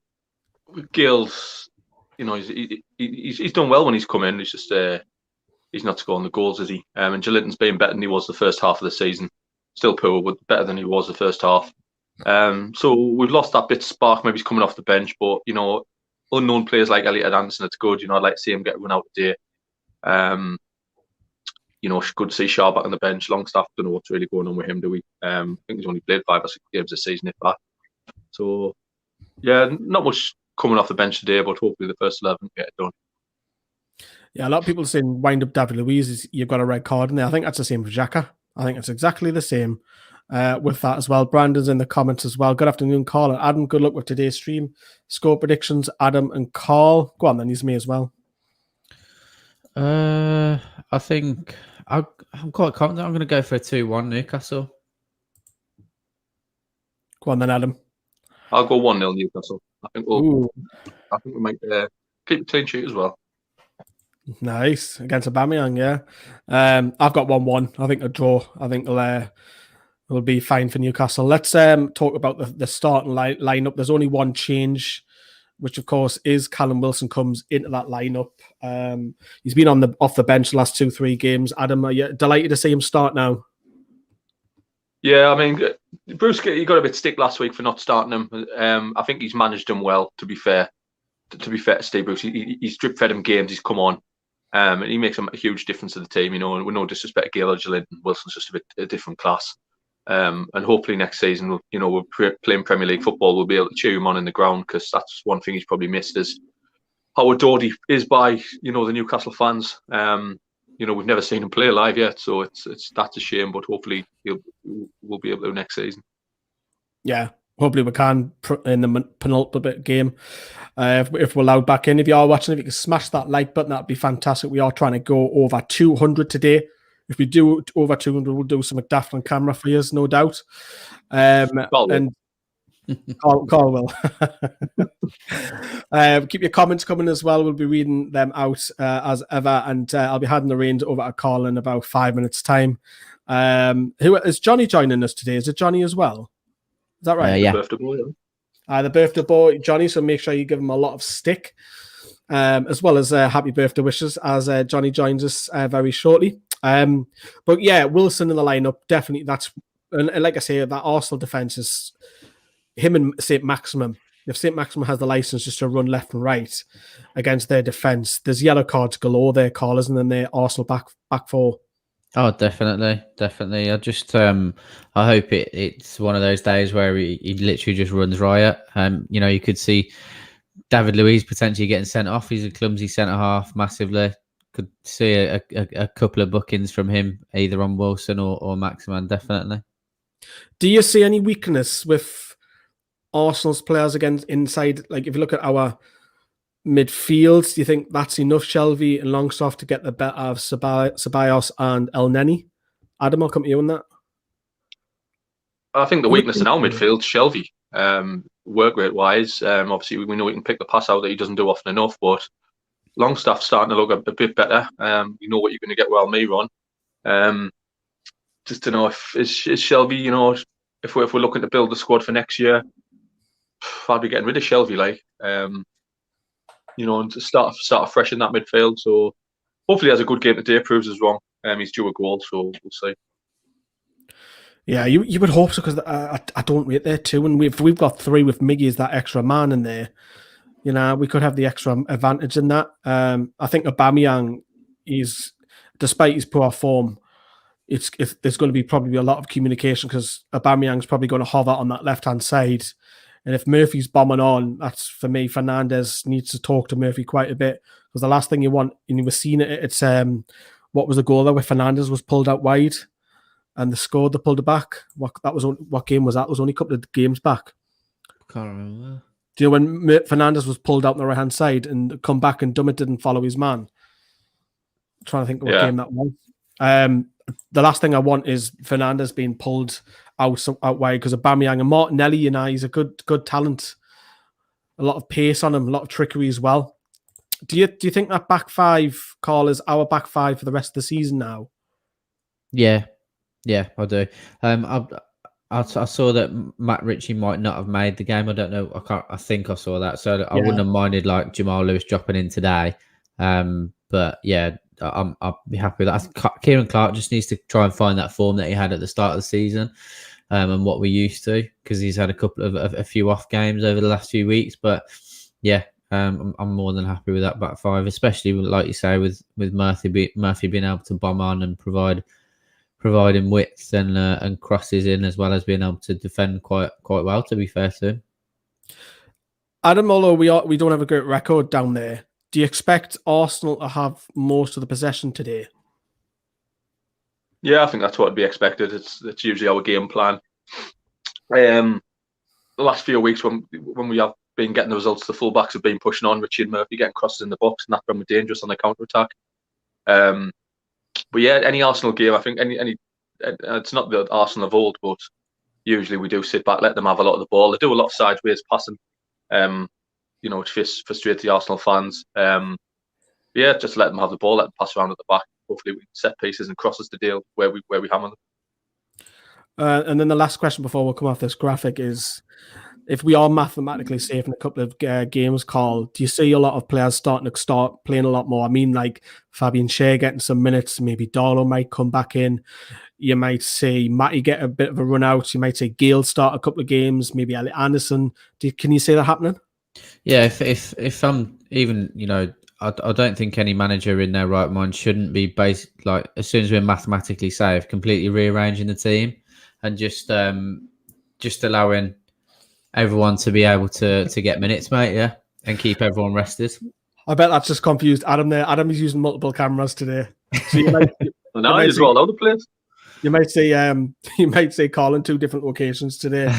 Gale's, he's done well when he's come in. It's just he's not scoring the goals, is he? And Joe Linton's been better than he was the first half of the season. Still poor, but better than he was the first half. So we've lost that bit of spark. Maybe he's coming off the bench, but unknown players like Elliot Anderson, it's good. I'd like to see him get run out today. It's good to see Shaw back on the bench. Longstaff, don't know what's really going on with him, do we? I think he's only played 5 or 6 games this season, if that. So, yeah, not much coming off the bench today, but hopefully the first 11 get it done. Yeah, a lot of people saying wind up David Luiz, you've got a red card in there. I think that's the same for Xhaka. I think it's exactly the same with that as well. Brandon's in the comments as well. Good afternoon, Carl and Adam. Good luck with today's stream. Score predictions, Adam and Carl. Go on then, he's me as well. I think I'm quite confident. I'm going to go for a 2-1 Newcastle. Go on then, Adam. I'll go 1-0 Newcastle. I think we might keep a clean sheet as well. Nice against Aubameyang, yeah. I've got 1-1. I think a draw. I think it'll be fine for Newcastle. Let's talk about the starting lineup. There's only one change, which of course is Callum Wilson comes into that lineup. He's been off the bench the last 2-3 games. Adam, are you delighted to see him start now? Yeah, I mean, Bruce, he got a bit stick last week for not starting him. I think he's managed him well. To be fair to Steve Bruce, he's drip fed him games. He's come on, and he makes a huge difference to the team. And with no disrespect to Gail Gillin, Wilson's just a different class. And hopefully next season, we're playing Premier League football, we'll be able to cheer him on in the ground, because that's one thing he's probably missed is how adored he is by the Newcastle fans. We've never seen him play live yet, so that's a shame. But hopefully we'll be able to next season. Yeah, hopefully we can in the penultimate game. If we're allowed back in, if you are watching, if you can smash that like button, that'd be fantastic. We are trying to go over 200 today. If we do over 200, we'll do some McDaft on camera for you, no doubt. And Carl will. Keep your comments coming as well. We'll be reading them out as ever, and I'll be handing the reins over to Carl in about 5 minutes' time. Who is Johnny joining us today? Is it Johnny as well? Is that right? Yeah. The birthday boy, the birthday boy, Johnny. So make sure you give him a lot of stick, as well as happy birthday wishes as Johnny joins us very shortly. But yeah, Wilson in the lineup, definitely. And like I say, that Arsenal defense is him and Saint-Maximin. If Saint-Maximin has the license just to run left and right against their defense, there's yellow cards galore there, Carl, isn't there? And their Arsenal back four. Oh, definitely. I just I hope it's one of those days where he literally just runs riot. You could see David Luiz potentially getting sent off. He's a clumsy centre half, massively. Could see a couple of bookings from him, either on Wilson or Maximin, definitely. Do you see any weakness with Arsenal's players against inside? Like, if you look at our midfield, do you think that's enough, Shelvey and Longstaff, to get the better of Ceballos and El Neni? Adam, I'll come to you on that. I think the weakness in our midfield, Shelvey, work rate wise. Obviously, we know we can pick the pass out that he doesn't do often enough, but Longstaff's starting to look a bit better. You know what you're going to get with Almiron. Just to know if is Shelvey, if we're looking to build the squad for next year, I'll be getting rid of Shelvey, and to start afresh in that midfield. So hopefully he has a good game today, proves us wrong. He's due a goal, so we'll see. Yeah, you would hope so, because I don't rate there too. And we've got 3 with Miggy as that extra man in there. We could have the extra advantage in that. I think Aubameyang despite his poor form, there's going to be probably a lot of communication, because Aubameyang's probably going to hover on that left-hand side. And if Murphy's bombing on, that's, for me, Fernandes needs to talk to Murphy quite a bit, because the last thing you want, and you were seeing it's what was the goal there where Fernandes was pulled out wide and they scored, they pulled it back. What game was that? It was only a couple of games back. Can't remember. Do you know when Fernandes was pulled out on the right-hand side and come back and Dummett didn't follow his man? I'm trying to think of what game that was. The last thing I want is Fernandes being pulled out wide, because Aubameyang and Martinelli, he's a good talent. A lot of pace on him, a lot of trickery as well. Do you think that back five, Carl, is our back five for the rest of the season now? Yeah, I do. I saw that Matt Ritchie might not have made the game. I don't know. I think I saw that. So I wouldn't have minded Jamal Lewis dropping in today. But yeah, I'll be happy with that. Kieran Clark just needs to try and find that form that he had at the start of the season. and what we're used to, because he's had a couple of a few off games over the last few weeks. But yeah, I'm more than happy with that back five, especially like you say with Murphy being able to bomb on and providing width and crosses in, as well as being able to defend quite well, to be fair to him. Adam, although we don't have a great record down there, do you expect Arsenal to have most of the possession today? Yeah, I think that's what would be expected. It's usually our game plan. The last few weeks when we have been getting the results, the fullbacks have been pushing on, Ritchie and Murphy getting crosses in the box, and that's been dangerous on the counter attack. But yeah, any Arsenal game, I think any it's not the Arsenal of old, but usually we do sit back, let them have a lot of the ball. They do a lot of sideways passing, which frustrates the Arsenal fans. Yeah, just let them have the ball, let them pass around at the back. Hopefully we can set pieces and crosses to deal where we hammer them. And then the last question before we come off this graphic is, if we are mathematically safe in a couple of games, Carl, do you see a lot of players starting to start playing a lot more? I mean, like Fabian Schär getting some minutes, maybe Darlow might come back in. You might see Matty get a bit of a run out. You might see Gale start a couple of games, maybe Elliot Anderson. Can you see that happening? Yeah, if I'm even, I don't think any manager in their right mind shouldn't be based, like, as soon as we're mathematically safe, completely rearranging the team and just allowing everyone to be able to get minutes, mate, yeah, and keep everyone rested. I bet that's just confused Adam there. Adam is using multiple cameras today. So you might, now he's all over the place. You might say Carl in 2 different locations today.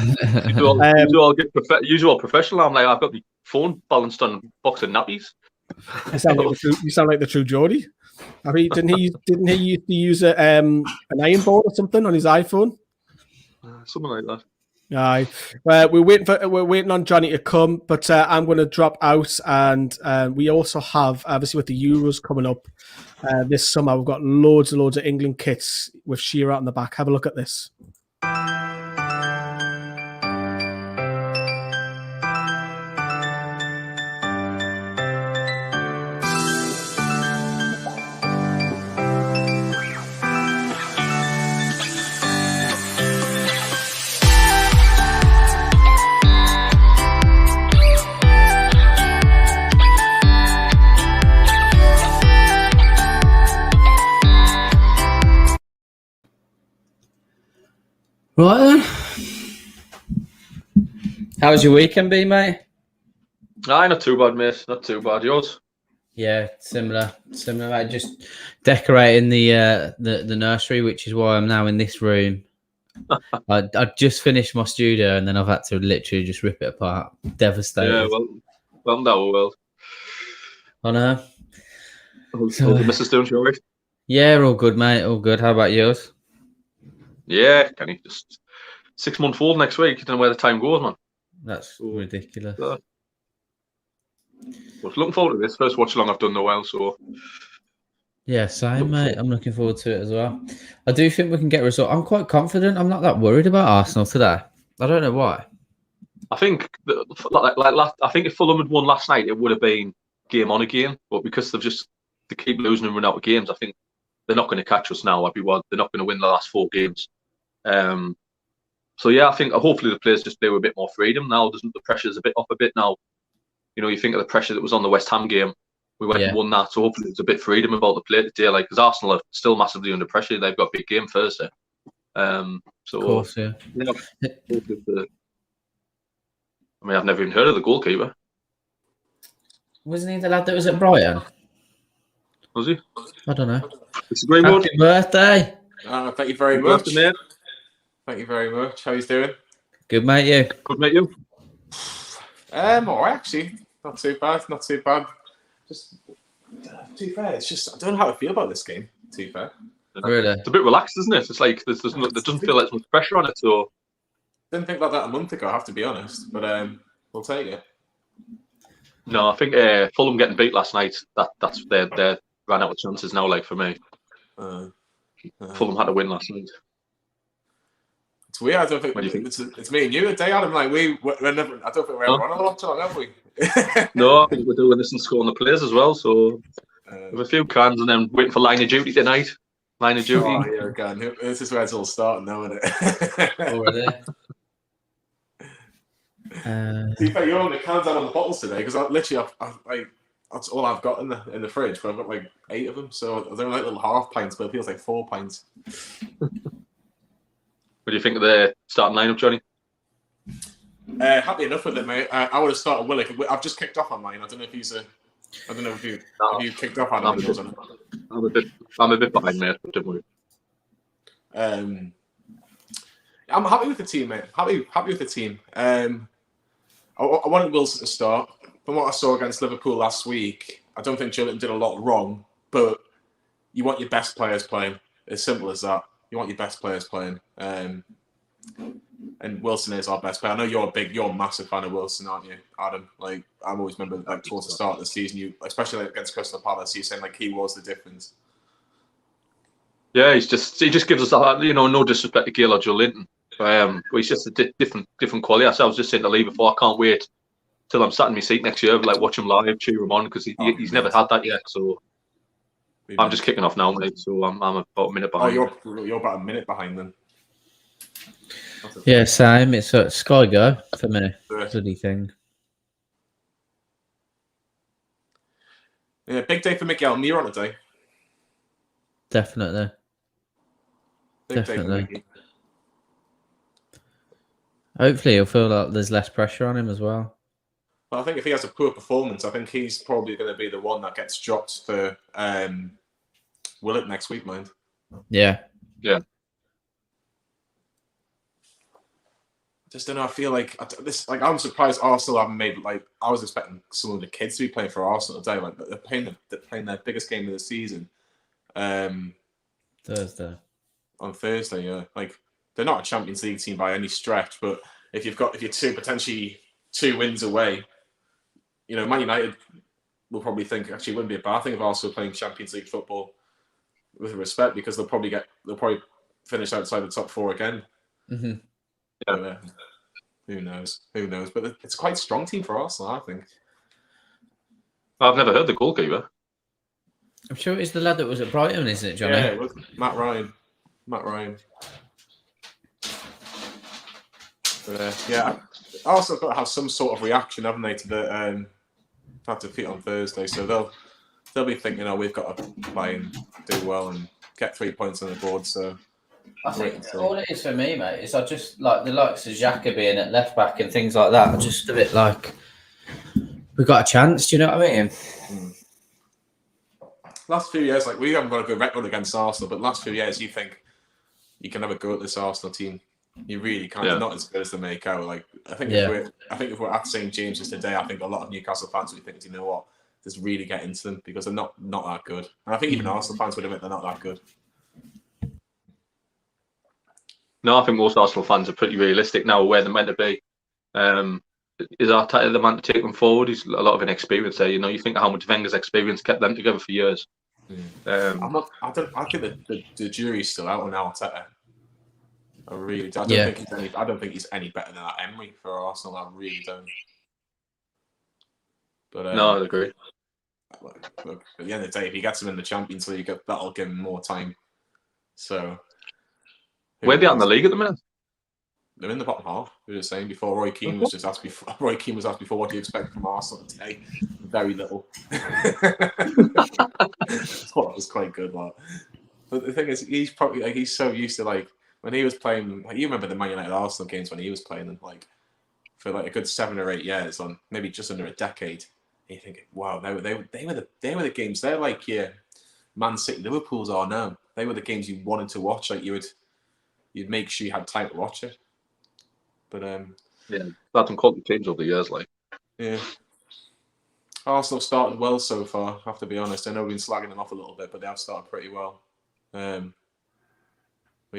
Usual professional. I'm like, I've got my phone balanced on a box of nappies. You sound like the true Geordie. I mean, didn't he used to use an iron board or something on his iPhone? Something like that. Aye. We're waiting on Johnny to come, but I'm going to drop out, and we also have, obviously, with the Euros coming up this summer, we've got loads and loads of England kits with Shearer on the back. Have a look at this. Right then. How's your weekend been, mate? Aye, not too bad, mate. Not too bad. Yours? Yeah, similar. Mate. Just decorating the nursery, which is why I'm now in this room. I just finished my studio, and then I've had to literally just rip it apart. Devastated. Yeah, well, that will. I know. How's the missus doing, all right? Yeah, all good, mate. All good. How about yours? Yeah, can he just 6-month-old next week? I don't know where the time goes, man. That's ridiculous. But looking forward to this. First watch along I've done in a while, so yeah, same, mate. I'm looking forward to it as well. I do think we can get a result. I'm quite confident. I'm not that worried about Arsenal today. I don't know why. I think I think if Fulham had won last night, it would have been game on again. But because they keep losing and run out of games, I think they're not going to catch us now. They're not going to win the last 4 games. So yeah, I think hopefully the players just play with a bit more freedom now. The pressure's a bit off a bit now. You think of the pressure that was on the West Ham game. We went and won that, so hopefully there's a bit of freedom about the play today. Like, because Arsenal are still massively under pressure. They've got a big game Thursday. So of course, yeah. I mean, I've never even heard of the goalkeeper. Wasn't he the lad that was at Brighton? Was he? I don't know. It's a great word. Happy birthday. Thank you very much. Mate. Thank you very much. How he's doing? Good, mate. You? Good, mate. You? All right, actually. Not too bad. Just, to be fair, it's just, I don't know how I feel about this game, to be fair. Really? It's a bit relaxed, isn't it? It's like there doesn't feel like as much pressure on it. So didn't think like that a month ago, I have to be honest. But we'll take it. No, I think Fulham getting beat last night, that's they ran out of chances now, like, for me. Fulham had to win last night. It's weird. I don't think it's me and you a day, Adam. Like we're never. I don't think we're ever on a lot too long, have we? No, I think we're doing this and scoring the players as well. So with a few cans and then waiting for line of duty tonight. Line of duty. Oh, here again. This is where it's all starting now, isn't it? Already. To be fair, you're on the countdown on the bottles today because that's all I've got in the fridge, but I've got like 8 of them, so they're like little half pints, but it feels like 4 pints. What do you think of the starting lineup, Johnny? Happy enough with it, mate. I would have started Willock. I've just kicked off on mine. I don't know if you kicked off on him. I'm a bit behind, mate. Don't worry. I'm happy with the team, mate. Happy with the team. I wanted Wilson to start. From what I saw against Liverpool last week, I don't think Joe Willock did a lot wrong, but you want your best players playing. As simple as that. You want your best players playing. And Wilson is our best player. I know you're a massive fan of Wilson, aren't you, Adam? Like, I always remember towards the start of the season, especially against Crystal Palace, you saying he was the difference. Yeah, he just gives us that, no disrespect to Gayle or Joe Linton. But he's just a different quality. I was just saying to Lee before, I can't wait till I'm sat in my seat next year, watch him live, cheer him on, because he's never had that yet. So I'm just kicking off now, mate. So I'm about a minute behind. Oh, you're about a minute behind then. Yeah, same. It's a Sky Go for me. Bloody thing. Yeah, big day for Miguel. You're on a day. Definitely. Big day for Mickey. Hopefully, he'll feel like there's less pressure on him as well. Well, I think if he has a poor performance, I think he's probably going to be the one that gets dropped for Willock next week, mind. Yeah. Yeah. Just don't know. I feel like I'm surprised Arsenal haven't made I was expecting some of the kids to be playing for Arsenal today. Like they're playing their biggest game of the season. Thursday. On Thursday, yeah. Like they're not a Champions League team by any stretch, but if you're potentially 2 wins away, Man United will probably think actually it wouldn't be a bad thing if Arsenal playing Champions League football with respect because they'll probably finish outside the top 4 again. Mm-hmm. Yeah. Who knows? But it's quite a strong team for Arsenal, I think. I've never heard the goalkeeper. I'm sure it's the lad that was at Brighton, isn't it, Johnny? Yeah, it was Matt Ryan. But Arsenal got to have some sort of reaction, haven't they, to the defeat on Thursday? So they'll be thinking, we've got to play and do well and get 3 points on the board. So I think all it is for me, mate, is I just like the likes of Xhaka being at left back and things like that. Just a bit like we got a chance. Do you know what I mean? Last few years, we haven't got a good record against Arsenal, but last few years, you think you can have a go at this Arsenal team. You really can't. Yeah. They're not as good as they make out. I think if we're at St James's today, I think a lot of Newcastle fans would think, you know what, just really get into them because they're not that good. And I think even Arsenal fans would admit they're not that good. No, I think most Arsenal fans are pretty realistic now where they're meant to be. Is Arteta the man to take them forward? He's a lot of inexperience there. You think of how much Wenger's experience kept them together for years. I think the jury's still out on Arteta. I really don't. I don't think he's any better than that Emery for Arsenal. I really don't. But no, I agree. Look, at the end of the day, if he gets them in the Champions League, that'll give him more time. So, where are they at in the league at the minute? They're in the bottom half. We were saying before. Roy Keane was asked before, what do you expect from Arsenal today? Very little. I thought it was quite good, but the thing is, he's probably he's so used to when he was playing. You remember the Man United Arsenal games when he was playing them for a good 7 or 8 years, on maybe just under a decade. And you think, wow, they were the games. They're like Man City, Liverpool's are now. They were the games you wanted to watch. You'd make sure you had time to watch it. But yeah, had some quality teams over the years, yeah. Arsenal started well so far. I have to be honest. I know we've been slagging them off a little bit, but they have started pretty well. We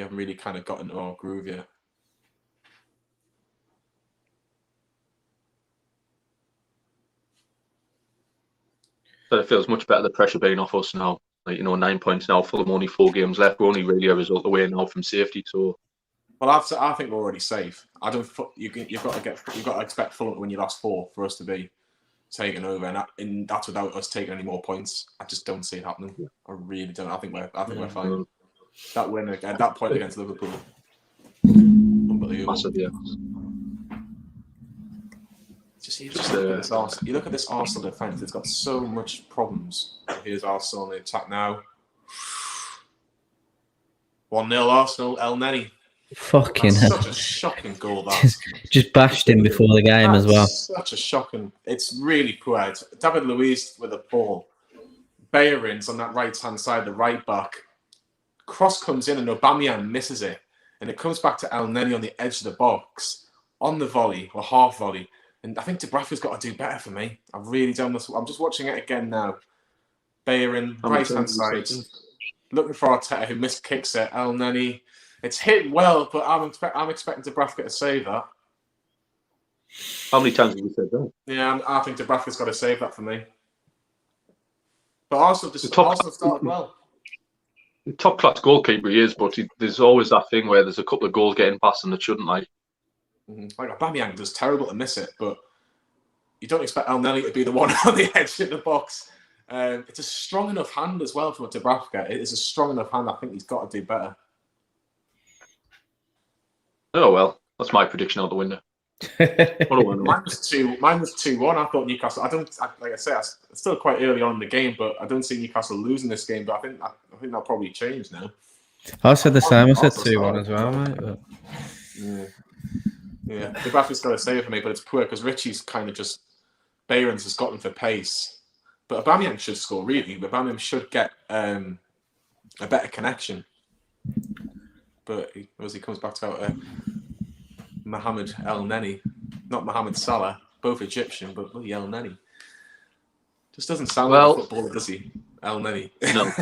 haven't really kind of got into our groove yet. But it feels much better, the pressure being off us now. 9 points now, Fulham only 4 games left. We're only really a result away now from safety. So, well, I think we're already safe. You've got to expect Fulham to win your last 4 for us to be taken over, and that's without us taking any more points. I just don't see it happening. I really don't. I think we're fine. that win at that point against Liverpool. Unbelievable. Massive, yeah. You look at this Arsenal defence, it's got so much problems. Here's Arsenal in the attack now. 1-0 Arsenal, El Neni. Fucking That's hell. such a shocking goal, that. Just bashed him before the game as well. Such a shocking. It's really poor. It's David Luiz with a ball. Bayern's on that right-hand side, the right back. Cross comes in and Aubameyang misses it. And it comes back to El Neni on the edge of the box, on the volley, or half volley. And I think Dubravka's got to do better for me. I really don't know. I'm just watching it again now. Bayern, right-hand side. Looking for Arteta, who miskicks it. El Neni. It's hit well, but I'm expecting Dubravka to save that. How many times have you said that? Yeah, I think Dubravka's got to save that for me. But Arsenal started well. Top class goalkeeper he is, but there's always that thing where there's a couple of goals getting past and it shouldn't, like. Like Aubameyang does terrible to miss it, but you don't expect El Neni to be the one on the edge of the box. It's a strong enough hand as well from Dubravka. It is a strong enough hand. I think he's got to do better. Oh well, that's my prediction out the window. Mine was 2-1. I thought Newcastle. Like I say, it's still quite early on in the game, but I don't see Newcastle losing this game. But I think that'll probably change now. I said the same. I said 2-1 as well, mate. But... Yeah. Dubravka's got to save for me, but it's poor because Ritchie's kind of just Bayern's has got him for pace, but Aubameyang should score really. Aubameyang should get a better connection, but he comes back to Mohamed El Neni, not Mohamed Salah, both Egyptian, but bloody El Neni. Just doesn't sound like a footballer, does he? El Neni. No.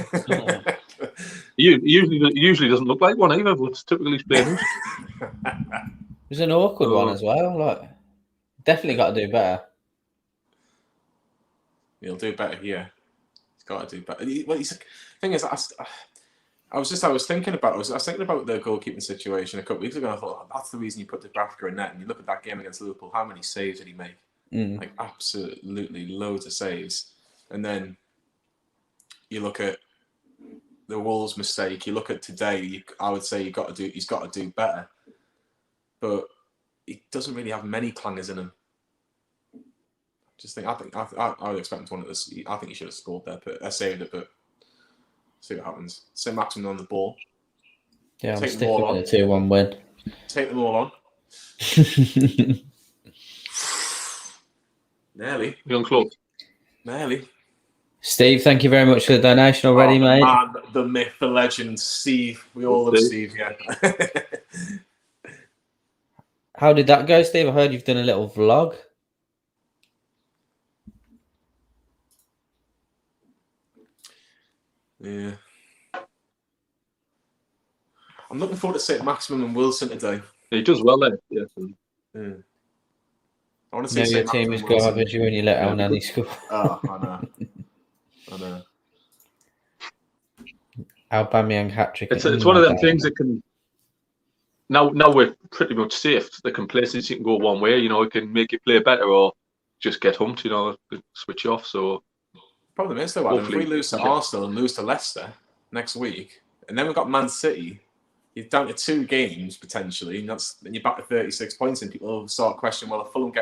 He usually doesn't look like one either, but it's typically Spanish. It was an awkward one as well. Like, definitely got to do better. He'll do better here. He's got to do better. Thing is, I was thinking about the goalkeeping situation a couple of weeks ago. And I thought, that's the reason you put Dubravka in net. And you look at that game against Liverpool. How many saves did he make? Like absolutely loads of saves. And then you look at the Wolves mistake. You look at today. I would say he's got to do better. But he doesn't really have many clangers in him. I would expect him to win this. I think he should have scored there, but saved it. But see what happens. Saint-Maximin on the ball. Yeah, I'm sticking with a 2-1 win. Take them all on. Nearly. Young club. Nearly. Steve, thank you very much for the donation already, mate. Man, the myth, the legend, Steve. We all love Steve, yeah. How did that go, Steve? I heard you've done a little vlog. Yeah. I'm looking forward to Saint-Maximin and Wilson today. He does well there. Yeah. I want to see your team is garbage when you let El Neni score. Oh, I know. Aubameyang hat-trick. It's one of them things that can... Now we're pretty much safe. The complacency can go one way. You know, it can make you play better or just get humped, you know, switch off. So... Problem is, though, Adam, if we lose to Arsenal and lose to Leicester next week, and then we've got Man City, you're down to 2 games potentially, and then you're back to 36 points, and people will start questioning, well, if Fulham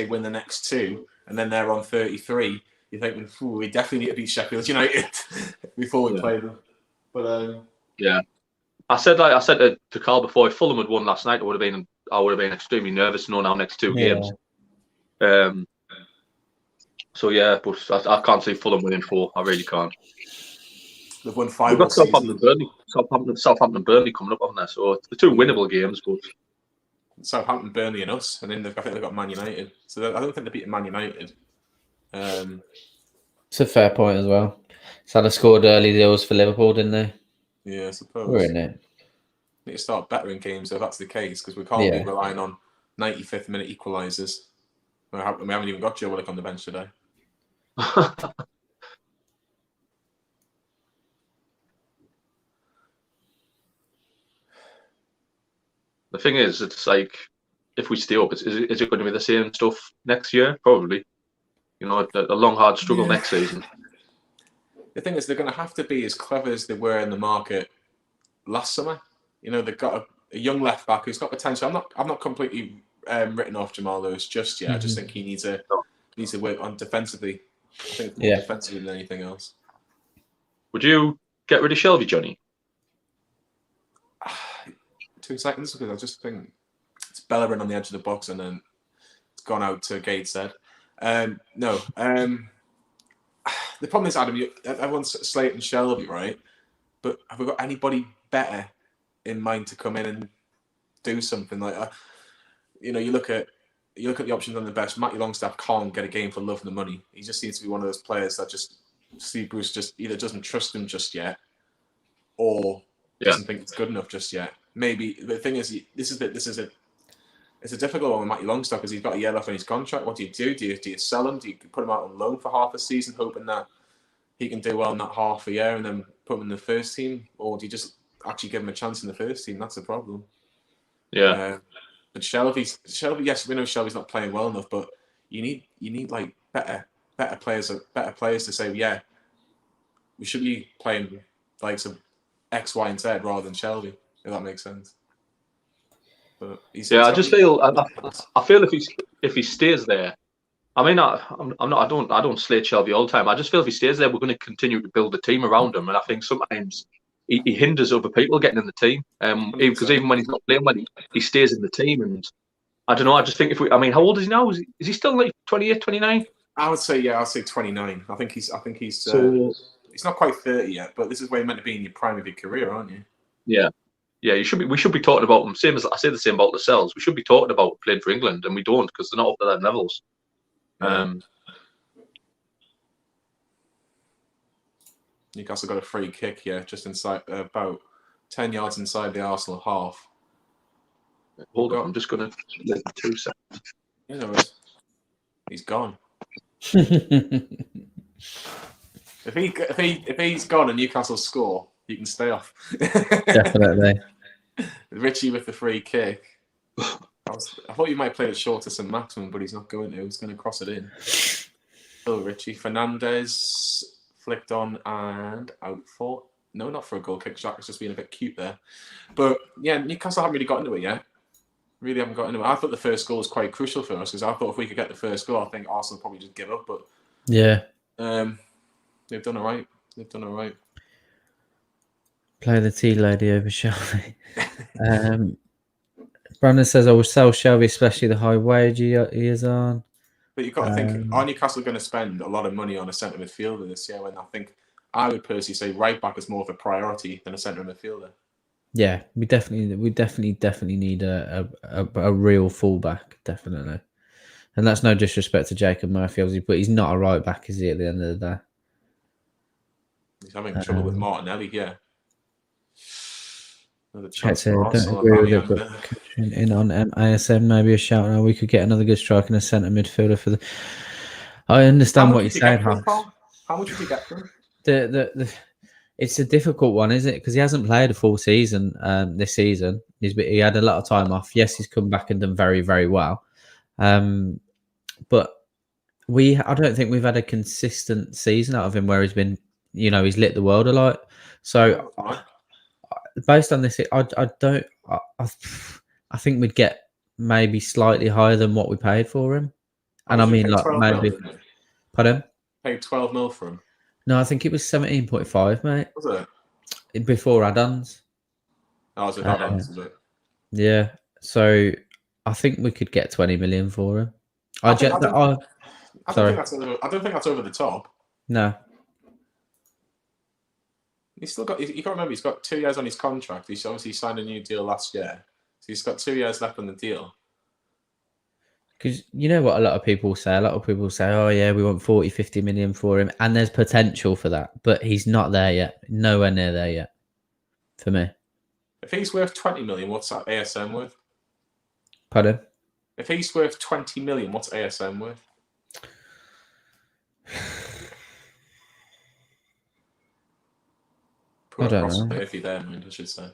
win the next 2, and then they're on 33, you're thinking, we definitely need to beat Sheffield United before we play them. But yeah, I said to Carl before, if Fulham had won last night, I would have been extremely nervous knowing our next 2 games. So yeah, but I can't see Fulham winning 4. I really can't. They've won 5. We've got Southampton, Burnley coming up on there, so the 2 winnable games. But Southampton, Burnley, and us, and then I think they've got Man United. So I don't think they're beating Man United. It's a fair point as well. Salah scored early deals for Liverpool, didn't they? Yeah, I suppose. We're in it. Need to start bettering games if that's the case, because we can't be relying on 95th minute equalisers. We haven't even got Joe Willock on the bench today. The thing is, it's like, if we stay up, is it going to be the same stuff next year? Probably. You know, a long, hard struggle next season. the thing is, they're going to have to be as clever as they were in the market last summer. They've got a young left back who's got potential. I'm not completely written off Jamal Lewis just yet. I just think he needs to work on defensively. I think more defensively than anything else. Would you get rid of Shelby, Johnny? 2 seconds, because I just think it's Bellerin on the edge of the box and then it's gone out to Gateshead. No. The problem is, Adam, everyone's slating Shelby, right? But have we got anybody better in mind to come in and do something like? You look at the options on the bench. Matty Longstaff can't get a game for love and the money. He just seems to be one of those players that just Steve Bruce just either doesn't trust him just yet, or doesn't think it's good enough just yet. Maybe the thing is, it's a difficult one with Matty Longstaff because he's got a year left on his contract. What do you do? Do you sell him? Do you put him out on loan for half a season, hoping that he can do well in that half a year and then put him in the first team, or do you just actually give him a chance in the first team? That's the problem. Yeah. But Shelby, yes, we know Shelby's not playing well enough, but you need like better players to say, yeah, we should be playing like some X, Y, and Z rather than Shelby, if that makes sense. But I just feel I feel if he stays there, I mean, I don't slate Shelby all the time. I just feel if he stays there, we're going to continue to build the team around him, and I think sometimes he hinders other people getting in the team. Because even when he's not playing well, he stays in the team, and I don't know. I just think how old is he now? Is he still like 28, 29? I would say 29. I think he's he's not quite 30 yet, but this is where you're meant to be in your prime of your career, aren't you? Yeah. Yeah, we should be talking about them. Same as I say the same about Lascelles. We should be talking about playing for England, and we don't because they're not up to them levels. Newcastle got a free kick here, just inside about 10 yards inside the Arsenal half. Hold on, I'm just going to 2 seconds. He's gone. if he's gone and Newcastle score, you can stay off. Definitely. Ritchie with the free kick. I thought you might play it short to saint-maximin, but he's not going to. He's going to cross it in. Oh, Ritchie. Fernandez flicked on and out for... No, not for a goal kick. Jack was just being a bit cute there. But, yeah, Newcastle haven't really got into it yet. Really haven't got into it. I thought the first goal was quite crucial for us because I thought if we could get the first goal, I think Arsenal would probably just give up. But yeah, they've done all right. Play the tea lady over Shelby. Brandon says, I will sell Shelby, especially the high wage he is on. But you've got to think, are Newcastle going to spend a lot of money on a centre midfielder this year? When I think I would personally say right back is more of a priority than a centre midfielder. Yeah, we definitely need a real fullback, definitely. And that's no disrespect to Jacob Murphy, obviously, but he's not a right back, is he? At the end of the day, he's having trouble with Martinelli. Yeah. Don't agree with it, but in on ASM, maybe a shout out. We could get another good striker and a centre midfielder for the. I understand what you're saying, Hans. How much would you get for him? It's a difficult one, isn't it? Because he hasn't played a full season this season. He had a lot of time off. Yes, he's come back and done very, very well. But I don't think we've had a consistent season out of him where he's been, he's lit the world a lot. So based on this, I think we'd get maybe slightly higher than what we paid for him. And I mean, like maybe. Pardon? Paid 12 mil for him. No, I think it was 17.5, mate. Was it? Before add-ons. Oh, was it add-ons, is it? Yeah. So I think we could get 20 million for him. I don't think that's over the top. No. You can't remember, he's got 2 years on his contract. He's obviously signed a new deal last year. So he's got 2 years left on the deal. Because you know what a lot of people say? A lot of people say, oh, yeah, we want 40, 50 million for him. And there's potential for that. But he's not there yet. Nowhere near there yet. For me. If he's worth 20 million, what's that ASM worth? Pardon? If he's worth 20 million, what's ASM worth? I don't know. If you're there, I should say.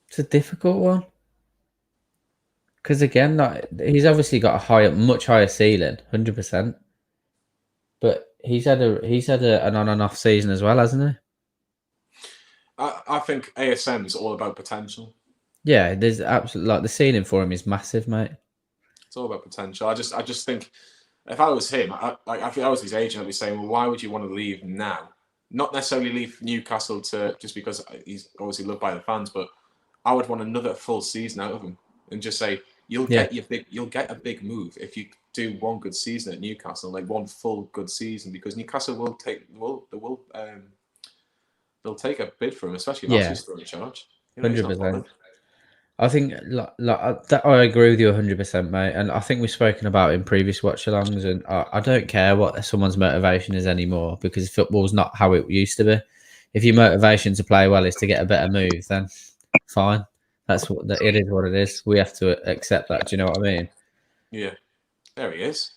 It's a difficult one. Because again, like, he's obviously got a much higher ceiling, 100%. But he's had an on and off season as well, hasn't he? I think ASM is all about potential. Yeah, there's absolutely like the ceiling for him is massive, mate. It's all about potential. I just think if I was him, if I was his agent, I'd be saying, well, why would you want to leave now? Not necessarily leave Newcastle just because he's obviously loved by the fans, but I would want another full season out of him and just say you'll get a big move if you do one good season at Newcastle, like one full good season, because Newcastle they'll take a bid for him, especially if that's still in charge. 100%. I think that I agree with you 100%, mate. And I think we've spoken about in previous watch-alongs, and I don't care what someone's motivation is anymore, because football's not how it used to be. If your motivation to play well is to get a better move, then fine. It is what it is. We have to accept that. Do you know what I mean? Yeah. There he is.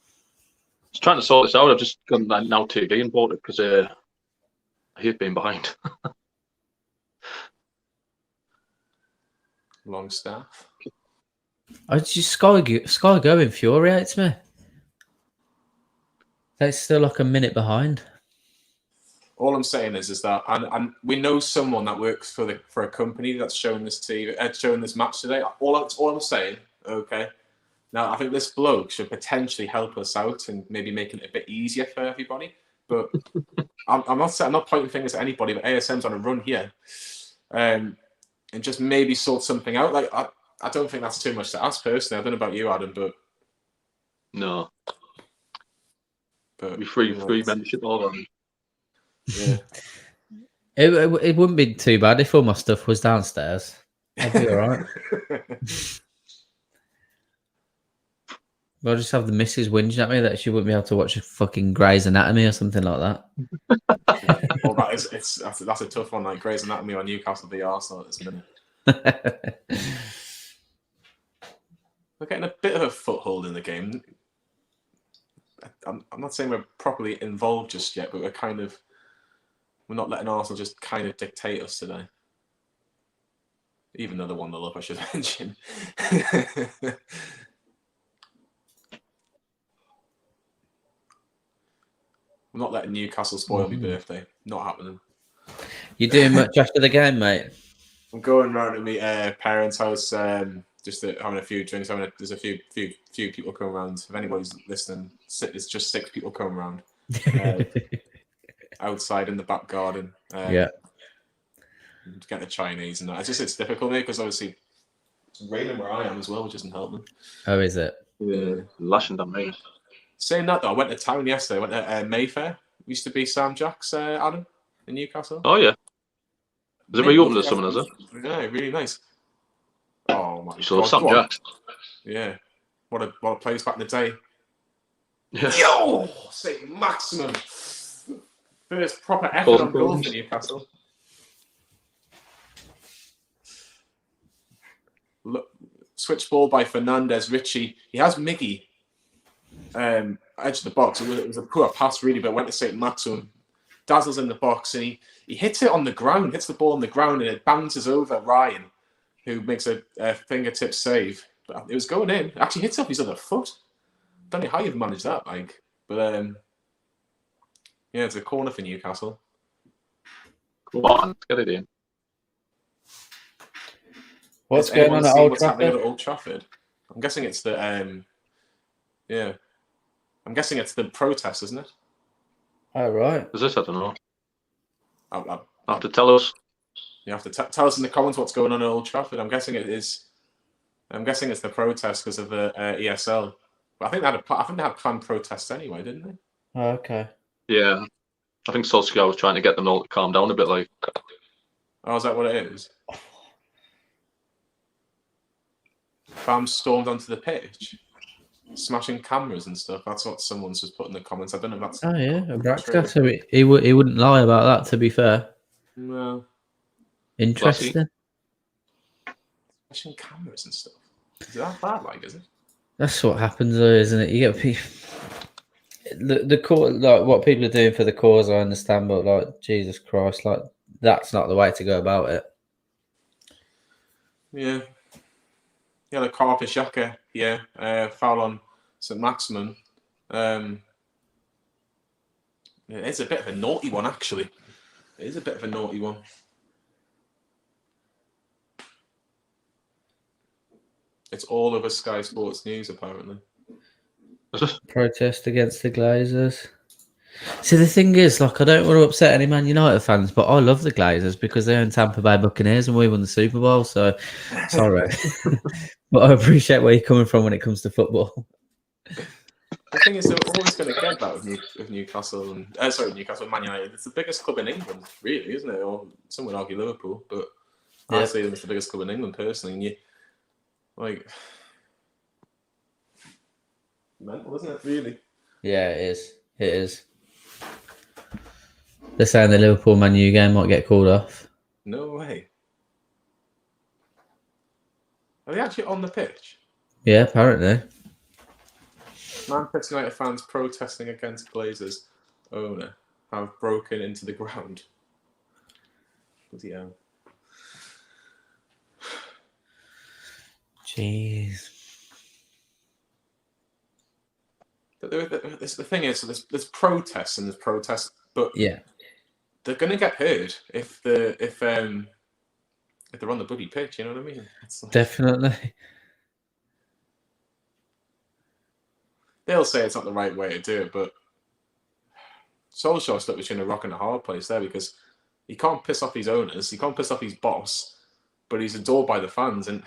I was trying to sort this out. I've just gone now TV and bought it because he's been behind. Long staff. Sky Go infuriates me. They're still like a minute behind. All I'm saying is that, and we know someone that works for a company that's showing this showing this match today. All I'm saying, okay. Now I think this bloke should potentially help us out and maybe making it a bit easier for everybody. But I'm not pointing fingers at anybody. But ASM's on a run here, and just maybe sort something out. Like I don't think that's too much to ask personally. I don't know about you, Adam, but no. But we free membership all on. Yeah. It wouldn't be too bad if all my stuff was downstairs. I'd be all right. I'll just have the missus whinging at me that she wouldn't be able to watch a fucking Grey's Anatomy or something like that. Well, that's a tough one, like Grey's Anatomy or Newcastle v Arsenal at this minute. We're getting a bit of a foothold in the game. I'm not saying we're properly involved just yet, but we're not letting Arsenal just kind of dictate us today. Even though they won the love, I should mention. I'm not letting Newcastle spoil my birthday. Not happening. You doing much after the game, mate? I'm going round to my parents' house, just having a few drinks. There's a few people coming around. If anybody's listening, it's just 6 people coming around. Outside in the back garden. Yeah. Get the Chinese and that. It's difficult, mate, because obviously it's raining where I am as well, which isn't helping. Oh, is it? Yeah, lashing down rain. Saying that though, I went to town yesterday. I went to Mayfair. Used to be Sam Jack's, Adam, in Newcastle. Oh yeah. Is it reopened this summer, is it? Yeah, really nice. Oh my You saw God, Sam what? Jack's. Yeah. What a place back in the day. Yeah. Yo! Saint-Maximin. First proper effort on goal for Newcastle. Look, switch ball by Fernandez. Ritchie. He has Miggy. Edge of the box. It was a poor pass, really, but went to Saint-Maximin. Dazzles in the box, and he hits it on the ground, hits the ball on the ground, and it bounces over Ryan, who makes a fingertip save. But it was going in. Actually hits off his other foot. Don't know how you've managed that, Mike. But yeah, it's a corner for Newcastle. Come on, get it in. What's going on at Old Old Trafford? I'm guessing it's the yeah. I'm guessing it's the protest, isn't it? Oh, right. Is this? I don't know. I'll have to tell us. You have to tell us in the comments what's going on at Old Trafford. I'm guessing it is. I'm guessing it's the protest because of the ESL. But I think they had planned protests anyway, didn't they? Oh, okay. Yeah, I think Solskjaer was trying to get them all to calm down a bit. Like, oh, is that what it is? Fans stormed onto the pitch, smashing cameras and stuff. That's what someone's just put in the comments. I don't know if that's. Oh yeah, Abraxka. So he wouldn't lie about that. To be fair. No. Interesting. Smashing cameras and stuff. Is that bad? Like, is it? That's what happens, though, isn't it? You get people. The cause, like what people are doing for the cause, I understand, but like Jesus Christ, like that's not the way to go about it. Yeah. Yellow card for Xhaka here. Foul on Saint-Maximin. It's a bit of a naughty one, actually. It is a bit of a naughty one. It's all over Sky Sports News, apparently. Protest against the Glazers. See, the thing is, like, I don't want to upset any Man United fans, but I love the Glazers because they own Tampa Bay Buccaneers and we won the Super Bowl. So, sorry, but I appreciate where you're coming from when it comes to football. The thing is, they're always going to get that with Newcastle and Newcastle and Man United. It's the biggest club in England, really, isn't it? Or some would argue Liverpool, but I say them it's the biggest club in England personally. And you, like, mental, isn't it? Really? Yeah, it is. It is. They're saying the Liverpool Man U game might get called off. No way. Are they actually on the pitch? Yeah, apparently. Manchester United fans protesting against Glazers owner have broken into the ground. Bloody hell. Jeez. But the thing is, there's protests and there's protests, but yeah, they're going to get heard if they're on the bloody pitch. You know what I mean? Definitely. They'll say it's not the right way to do it, but Solskjaer's stuck between a rock and a hard place there because he can't piss off his owners, he can't piss off his boss, but he's adored by the fans, and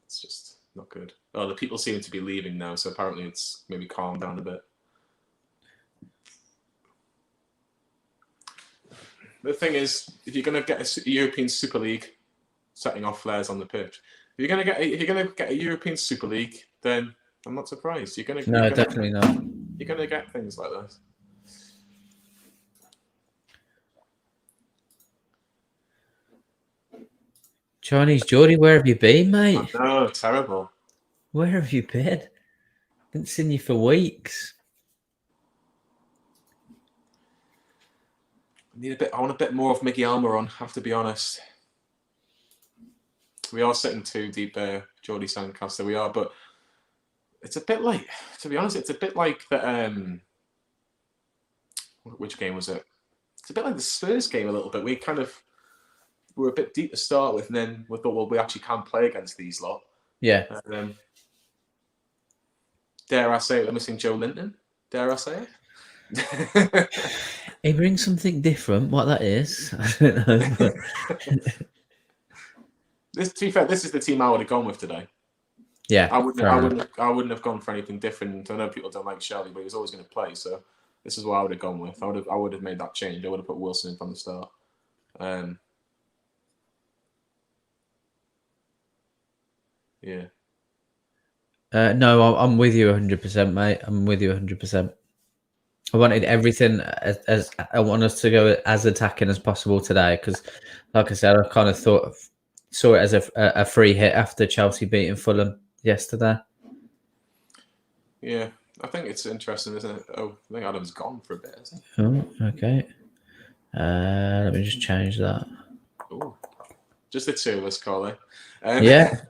it's just not good. Oh, the people seem to be leaving now, so apparently it's maybe calmed down a bit. The thing is, if you're going to get a European Super League, setting off flares on the pitch, if you're going to get a European Super League, then I'm not surprised. Definitely not. You're going to get things like that. Chinese Geordie, where have you been, mate? Oh, terrible. Where have you been? Haven't seen you for weeks. I want a bit more of Mickey Almer on, I have to be honest. We are sitting too deep there, Geordie Sandcaster, we are, but it's a bit like, to be honest, it's a bit like the which game was it? It's a bit like the Spurs game a little bit. We were a bit deep to start with, and then we thought, well, we actually can play against these lot. Yeah. Dare I say it, we're missing Joe Linton? Dare I say it? He brings something different. What that is, I don't know. But... to be fair, this is the team I would have gone with today. Yeah, I wouldn't have gone for anything different. I know people don't like Shelley, but he was always going to play, so this is what I would have gone with. I would have made that change. I would have put Wilson in from the start. Yeah. No, I'm with you 100%, mate. I'm with you 100%. I wanted everything as I want us to go as attacking as possible today because, like I said, I kind of saw it as a free hit after Chelsea beating Fulham yesterday. Yeah, I think it's interesting, isn't it? Oh, I think Adam's gone for a bit, isn't he? Oh, okay. Let me just change that. Oh, just the two of us, Carly. Yeah.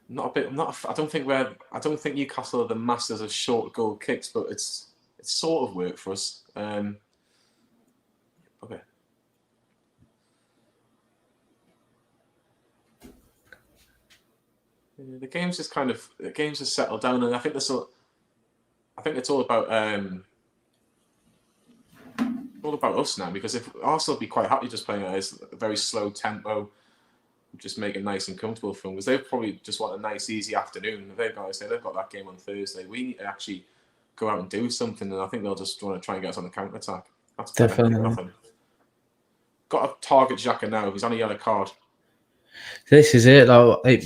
I don't think Newcastle are the masters of short goal kicks, but it's sort of worked for us. Okay. The game's just settled down, and I think it's all about us now. Because if Arsenal would be quite happy just playing at a very slow tempo, just make it nice and comfortable for them, because they probably just want a nice, easy afternoon. They've got that game on Thursday. We need to actually go out and do something, and I think they'll just want to try and get us on the counter attack. That's definitely nothing. Got to target Xhaka now. He's on a yellow card. This is it. Like,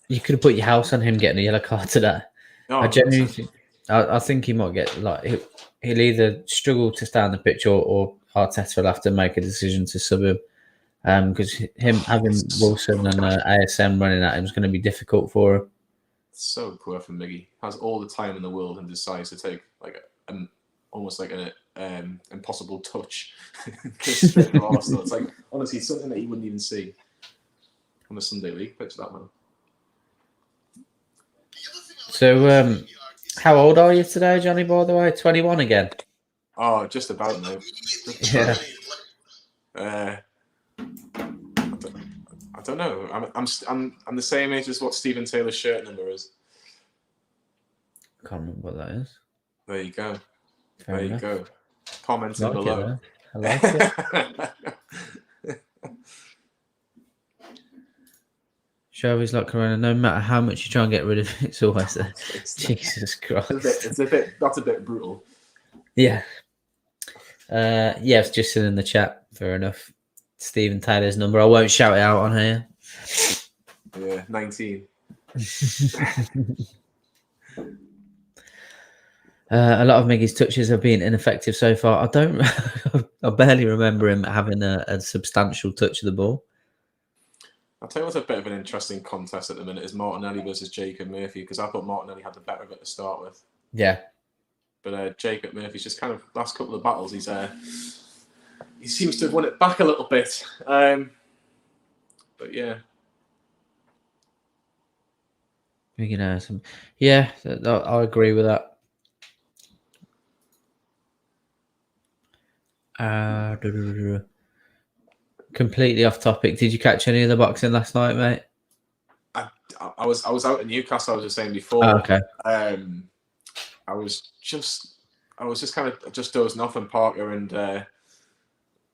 you could have put your house on him getting a yellow card today. Oh, I genuinely think, I think he might get he'll either struggle to stay on the pitch or Arteta will have to make a decision to sub him. Because him having Wilson and ASM running at him is going to be difficult for him. So poor from Miggy. Has all the time in the world and decides to take almost like a impossible touch. Straight for Arsenal. It's like, honestly, something that you wouldn't even see on a Sunday league pitch, that man. So, how old are you today, Johnny, by the way? 21 again? Oh, just about, mate. Just Yeah. about. I don't know. I'm the same age as what Stephen Taylor's shirt number is. Can't remember what that is. There you go. Fair enough. You go. Commenting Like it, below. though. I like it. Shelby's like Corona. No matter how much you try and get rid of it, it's always there. Jesus Christ. That's a bit brutal. Yeah. It's just in the chat. Fair enough. Stephen Taylor's number. I won't shout it out on here. Yeah, 19. A lot of Miggy's touches have been ineffective so far. I barely remember him having a substantial touch of the ball. I'll tell you what's a bit of an interesting contest at the minute is Martinelli versus Jacob Murphy, because I thought Martinelli had the better of it to start with. Yeah. But Jacob Murphy's just kind of, last couple of battles, he seems to have won it back a little bit. But yeah. Yeah, I agree with that. Completely off topic. Did you catch any of the boxing last night, mate? I was out in Newcastle. I was just saying before. Oh, okay. I was just kind of just dozing off when Parker and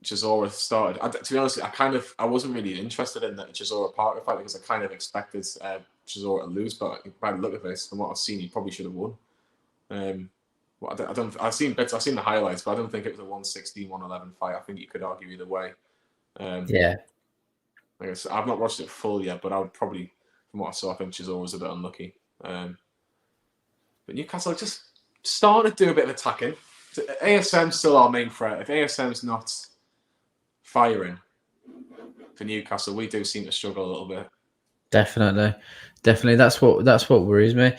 Chisora started. To be honest, I wasn't really interested in that Chisora Parker fight because I kind of expected Chisora to lose, but by the look of this, from what I've seen, he probably should have won. I've seen bits. I've seen the highlights, but I don't think it was a 116, 111 fight. I think you could argue either way. Yeah. Like I said, I've not watched it full yet, but I would probably, from what I saw, I think Chisora was a bit unlucky. But Newcastle just started to do a bit of attacking. ASM's still our main threat. If ASM's not firing for Newcastle, we do seem to struggle a little bit. Definitely. That's what worries me.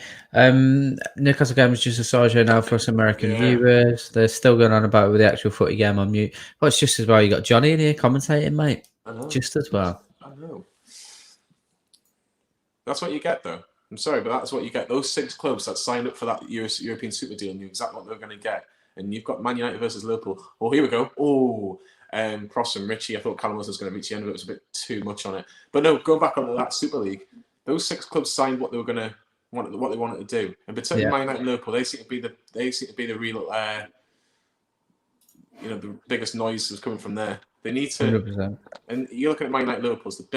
Newcastle game is just a sideshow now for us American viewers. They're still going on about it with the actual footy game on mute. But it's just as well you got Johnny in here commentating, mate. I know. Just as well. I know. That's what you get, though. I'm sorry, but that's what you get. Those 6 clubs that signed up for that European Super deal knew exactly what they were going to get. And you've got Man United versus Liverpool. Oh, here we go. Oh, cross from Ritchie. I thought Callum Wilson was going to reach the end of it. It was a bit too much on it. But no, going back on that Super League, those 6 clubs signed what they were going to what they wanted to do. And particularly Man United and Liverpool, they seem to be the real the biggest noise was coming from there. They need to 100%. And you're looking at Man United Liverpool, it's the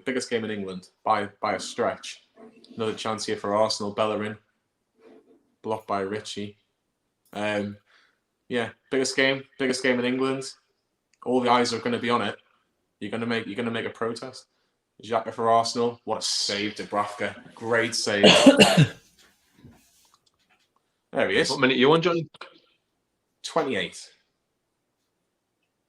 biggest game in England by a stretch. Another chance here for Arsenal. Bellerin blocked by Ritchie. Biggest game in England. All the eyes are going to be on it. You're going to make a protest. Xhaka for Arsenal. What a save, Dubravka. Great save. There he is. What minute are you on, Johnny? 28.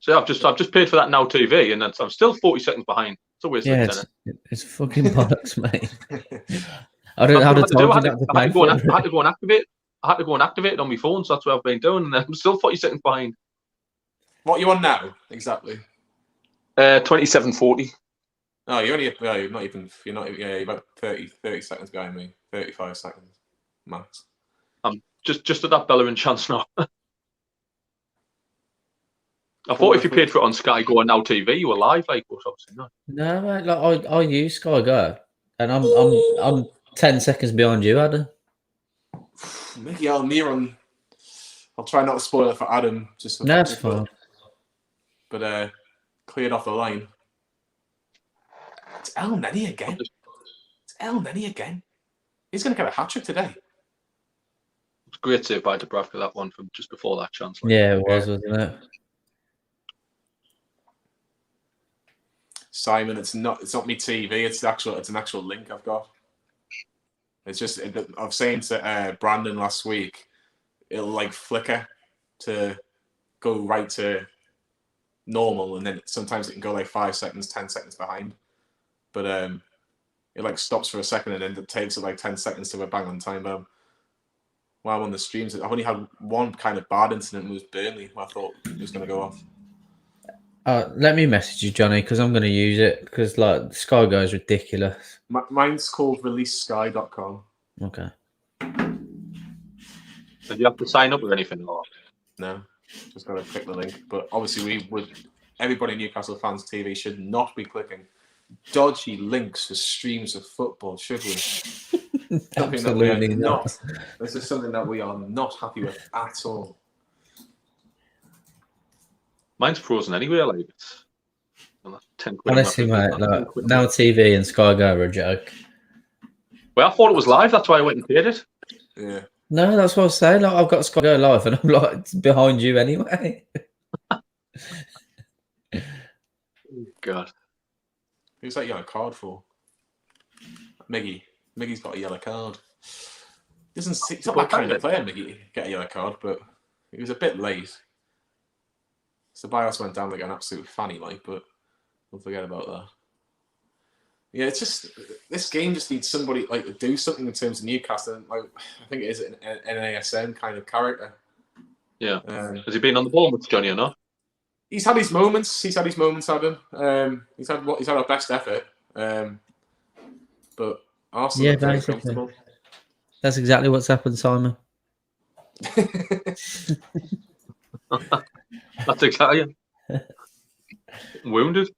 So I've just paid for that Now TV, and I'm still 40 seconds behind. It's a waste of tenner. It's fucking bollocks, mate. I had to go and activate. I had to go and activate it on my phone, so that's what I've been doing, and I'm still 40 seconds behind. What are you on now, exactly? 27:40. No, you're about 30 seconds behind me. 35 seconds max. I'm just at that Bellerin chance now. I thought if you paid for it on Sky Go and Now TV, you were live, like, or something. No, mate. Like I use Sky Go, and I'm 10 seconds behind you, Adam. Mickey Almiron. I'll try not to spoil it for Adam. That's fine. But cleared off the line. It's El Neni again. He's going to get a hat-trick today. It's great save by Dubravka, that one from just before that chance. Yeah, it was, wasn't it? Simon, it's not me TV. It's an actual link I've got. It's just I was saying to Brandon last week, it'll like flicker to go right to normal, and then sometimes it can go like 5 seconds, 10 seconds behind. But it like stops for a second, and then it takes it like 10 seconds to a bang on time bomb. while I'm on the streams. I've only had one kind of bad incident was Burnley. I thought it was going to go off. Let me message you, Johnny, because I'm going to use it because like Sky Go is ridiculous. Mine's called releasesky.com. Okay. So do you have to sign up with anything? Or? No, just got to click the link. But obviously, everybody in Newcastle Fans TV should not be clicking dodgy links for streams of football, should we? Absolutely not. This is something that we are not happy with at all. Mine's frozen anyway. Like it's 10 quid. Honestly, mate, like, Now TV and Sky Go are a joke. Well, I thought it was live. That's why I went and paid it. Yeah. No, that's what I was saying. Like, I've got Sky Go live, and I'm like behind you anyway. God. Who's that yellow card for? Miggy. Miggy's got a yellow card. He's not my kind of player, Miggy, get a yellow card, but he was a bit late. So Bios went down like an absolute fanny, like, but we'll forget about that. Yeah, it's just this game just needs somebody like to do something in terms of Newcastle. Like, I think it is an NASM kind of character. Yeah. Has he been on the ball much, Johnny, or not? He's had his moments. He's had his moments, Adam. He's had our best effort. But Arsenal Yeah, are very basically. comfortable. That's exactly what's happened, Simon. That's exactly it. Wounded.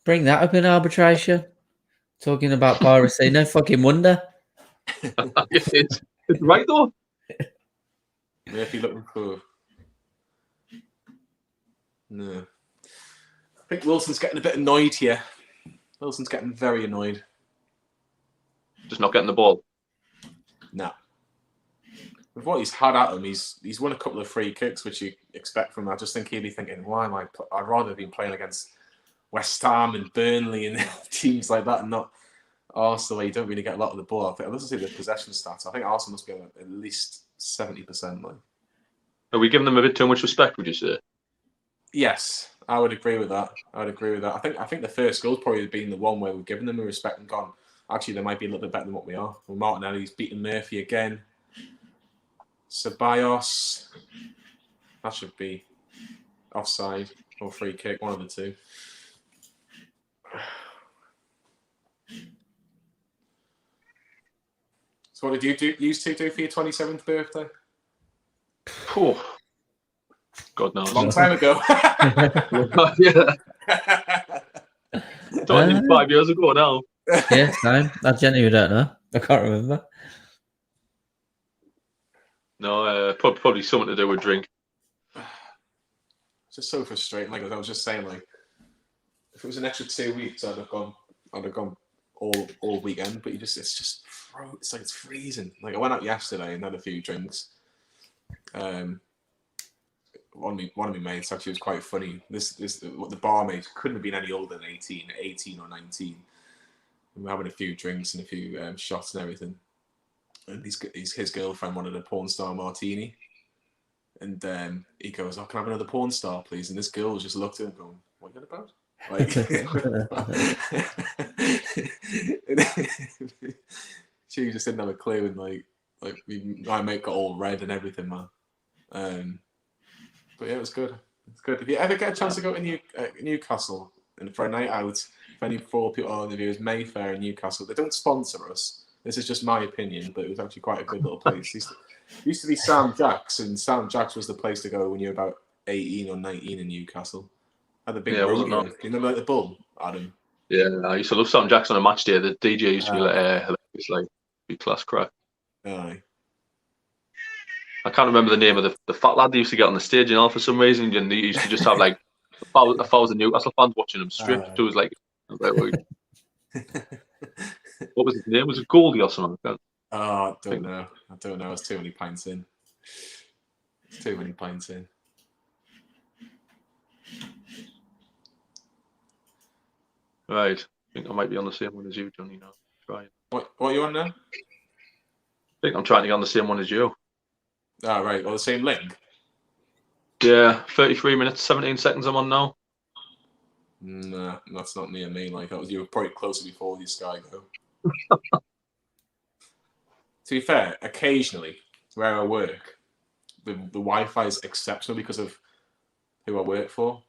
Bring that up in arbitration. Talking about piracy, no fucking wonder. It's right though. Yeah, if you're looking for no, I think Wilson's getting a bit annoyed here. Wilson's getting very annoyed. Just not getting the ball. No. With what he's had at him, he's won a couple of free kicks, which you expect from him. I just think he'll be thinking, why am I'd rather have been playing against West Ham and Burnley and teams like that, and not Arsenal, where you don't really get a lot of the ball. I think let's see the possession stats. I think Arsenal must be on at least 70%. Like, are we giving them a bit too much respect? Would you say? Yes, I would agree with that. I think the first goal's probably been the one where we've given them a respect and gone, actually, they might be a little bit better than what we are. Well, Martinelli's beaten Murphy again. Ceballos, that should be offside or free kick, one of the two. So what did you used to do for your 27th birthday? Oh, God knows. A long time ago. Yeah. 5 years ago now. Yeah, same. I genuinely don't know. I can't remember. No, probably something to do with drink. It's just so frustrating. Like I was just saying, like if it was an extra 2 weeks, I'd have gone all weekend. But it's like it's freezing. Like I went out yesterday and had a few drinks. One of my mates actually was quite funny. The barmaid couldn't have been any older than 18 or 19. And we're having a few drinks and a few shots and everything. And his girlfriend wanted a porn star martini. And he goes, "Oh, can I have another porn star, please?" And this girl just looked at him going, "What are you about?" Like, she just didn't have a clue. And like my mate got all red and everything, man. But yeah, it was good. It's good. If you ever get a chance to go to Newcastle and for a night out, if any 4 people are on the viewers, Mayfair and Newcastle, they don't sponsor us. This is just my opinion, but it was actually quite a good little place. It used to be Sam Jack's, and Sam Jack's was the place to go when you were about 18 or 19 in Newcastle. Had the big rodeo. Do you remember the bull, Adam? Yeah, I used to love Sam Jackson on a match day. The DJ used to be it's like be class crack. Aye. I can't remember the name of the fat lad they used to get on the stage, for some reason, and they used to just have like 1,000 Newcastle fans watching him strip. So it was like, what was his name? Was it Goldie or something like that? Oh, I don't know. It's too many pints in. Right. I think I might be on the same one as you, Johnny, now. Try. What are you on now? I think I'm trying to get on the same one as you. Ah, right. Well, the same link? Yeah, 33 minutes, 17 seconds I'm on now. Nah, that's not near me. Like, you were probably closer before the Sky Go. To be fair, occasionally where I work, the Wi-Fi is exceptional because of who I work for.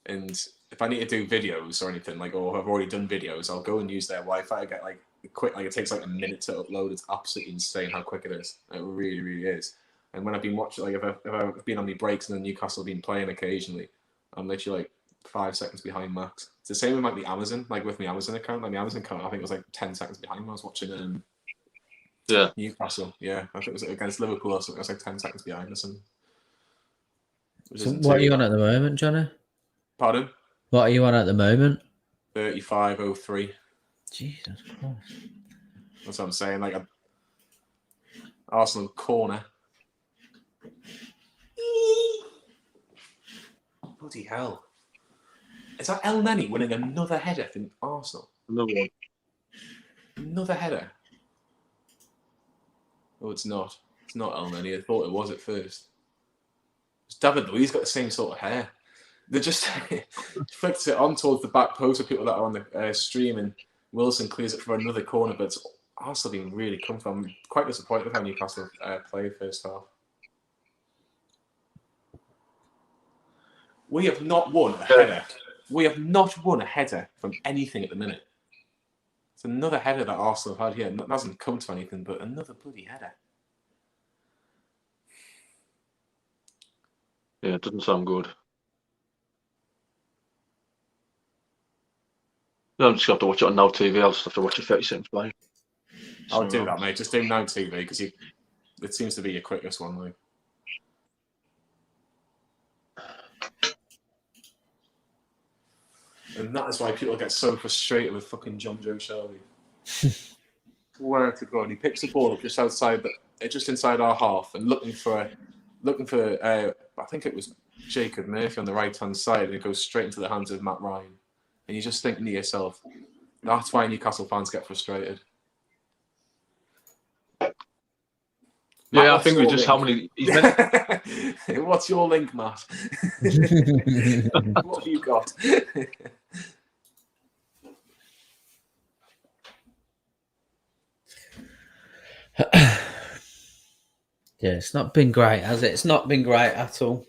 And if I need to do videos or anything, like, or I've already done videos, I'll go and use their Wi-Fi. I get like quick, like it takes like a minute to upload. It's absolutely insane how quick it is. It really, really is. And when I've been watching, like if I've been on my breaks and then Newcastle have been playing occasionally, I'm literally like 5 seconds behind max. It's the same with like the Amazon, like with my Amazon account. Like my Amazon account, I think it was like 10 seconds behind when I was watching Newcastle. Yeah, I think it was against Liverpool or something. I was like 10 seconds behind or something. So what are you on at the moment, Johnny? Pardon? What are you on at the moment? 35.03. Jesus Christ. That's what I'm saying. Like a Arsenal corner. Bloody hell. Is that El Neni winning another header from Arsenal? Another one. Another header. Oh, it's not. It's not El Neni. I thought it was at first. It's David Luiz got the same sort of hair. They just flicked it on towards the back post for people that are on the stream, and Wilson clears it for another corner, but it's also been really comfortable. I'm quite disappointed with how Newcastle played first half. We have not won a header. We have not won a header from anything at the minute. It's another header that Arsenal have had here. It hasn't come to anything, but another bloody header. Yeah, it doesn't sound good. No, I'm just going to have to watch it on Now TV. I'll just have to watch it 30 seconds play. I'll do that, mate. Just do Now TV because it seems to be your quickest one, like. And that is why people get so frustrated with fucking John Joe Shelby. Where to God, he picks the ball up just outside, just inside our half, and looking for, I think it was Jacob Murphy on the right hand side, and it goes straight into the hands of Matt Ryan. And you just think to yourself, that's why Newcastle fans get frustrated. Yeah, I think we just how many. What's your link, Matt? What have you got? Yeah, it's not been great, has it? It's not been great at all.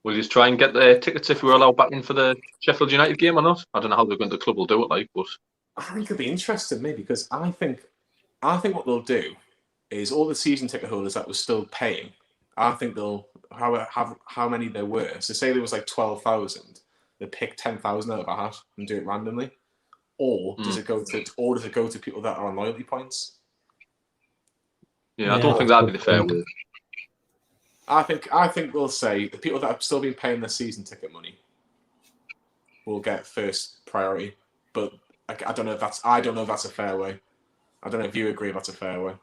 Will you just try and get the tickets if we're allowed back in for the Sheffield United game or not? I don't know how the club will do it, like, but I think it'll be interesting, maybe, because I think what they'll do is all the season ticket holders that were still paying. I think they'll how many there were. So say there was like 12,000, they pick 10,000 out of a hat and do it randomly, or does it go to people that are on loyalty points? Yeah, I don't think that'd be the fair way. I think we'll say the people that have still been paying their season ticket money will get first priority. But I don't know if that's a fair way. I don't know if you agree that's a fair way.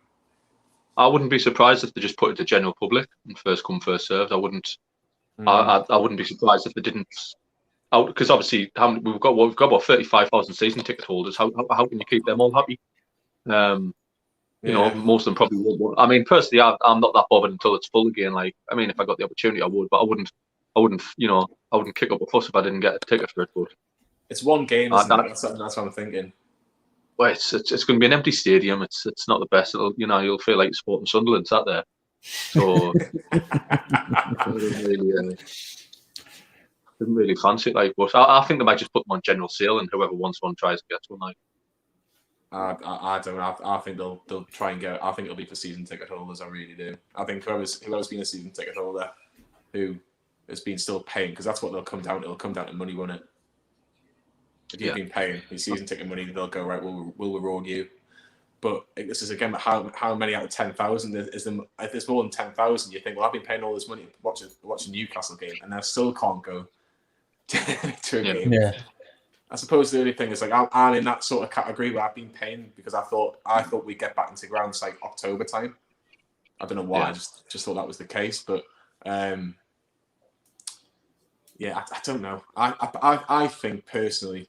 I wouldn't be surprised if they just put it to general public and first come first served. I wouldn't. I wouldn't be surprised if they didn't. Because obviously we've got about 35,000 season ticket holders. How can you keep them all happy? You know, most of them probably would. I mean, personally, I'm not that bothered until it's full again. Like, I mean, if I got the opportunity, I would, but I wouldn't. You know, I wouldn't kick up a fuss if I didn't get a ticket for it. But it's one game, isn't it? That's what I'm thinking. Well, it's going to be an empty stadium. It's not the best. You'll feel like supporting Sunderland sat there. So I didn't really fancy it. Like, but I think they might just put them on general sale, and whoever wants one tries to get one. Like. I don't know. I think they'll try and get. I think it'll be for season ticket holders. I really do. I think whoever's been a season ticket holder who has been still paying, because that's what they'll come down. It'll come down to money, won't it? If you've been paying your season ticket money, they'll go, right, we'll reward you. But this is again how many out of 10,000 is them? If there's more than 10,000, you think, well, I've been paying all this money to watch a Newcastle game, and I still can't go to a game. Yeah. I suppose the only thing is, like, I'm in that sort of category where I've been paying because I thought we'd get back into grounds like October time. I don't know why. I just thought that was the case, but I don't know. I think personally,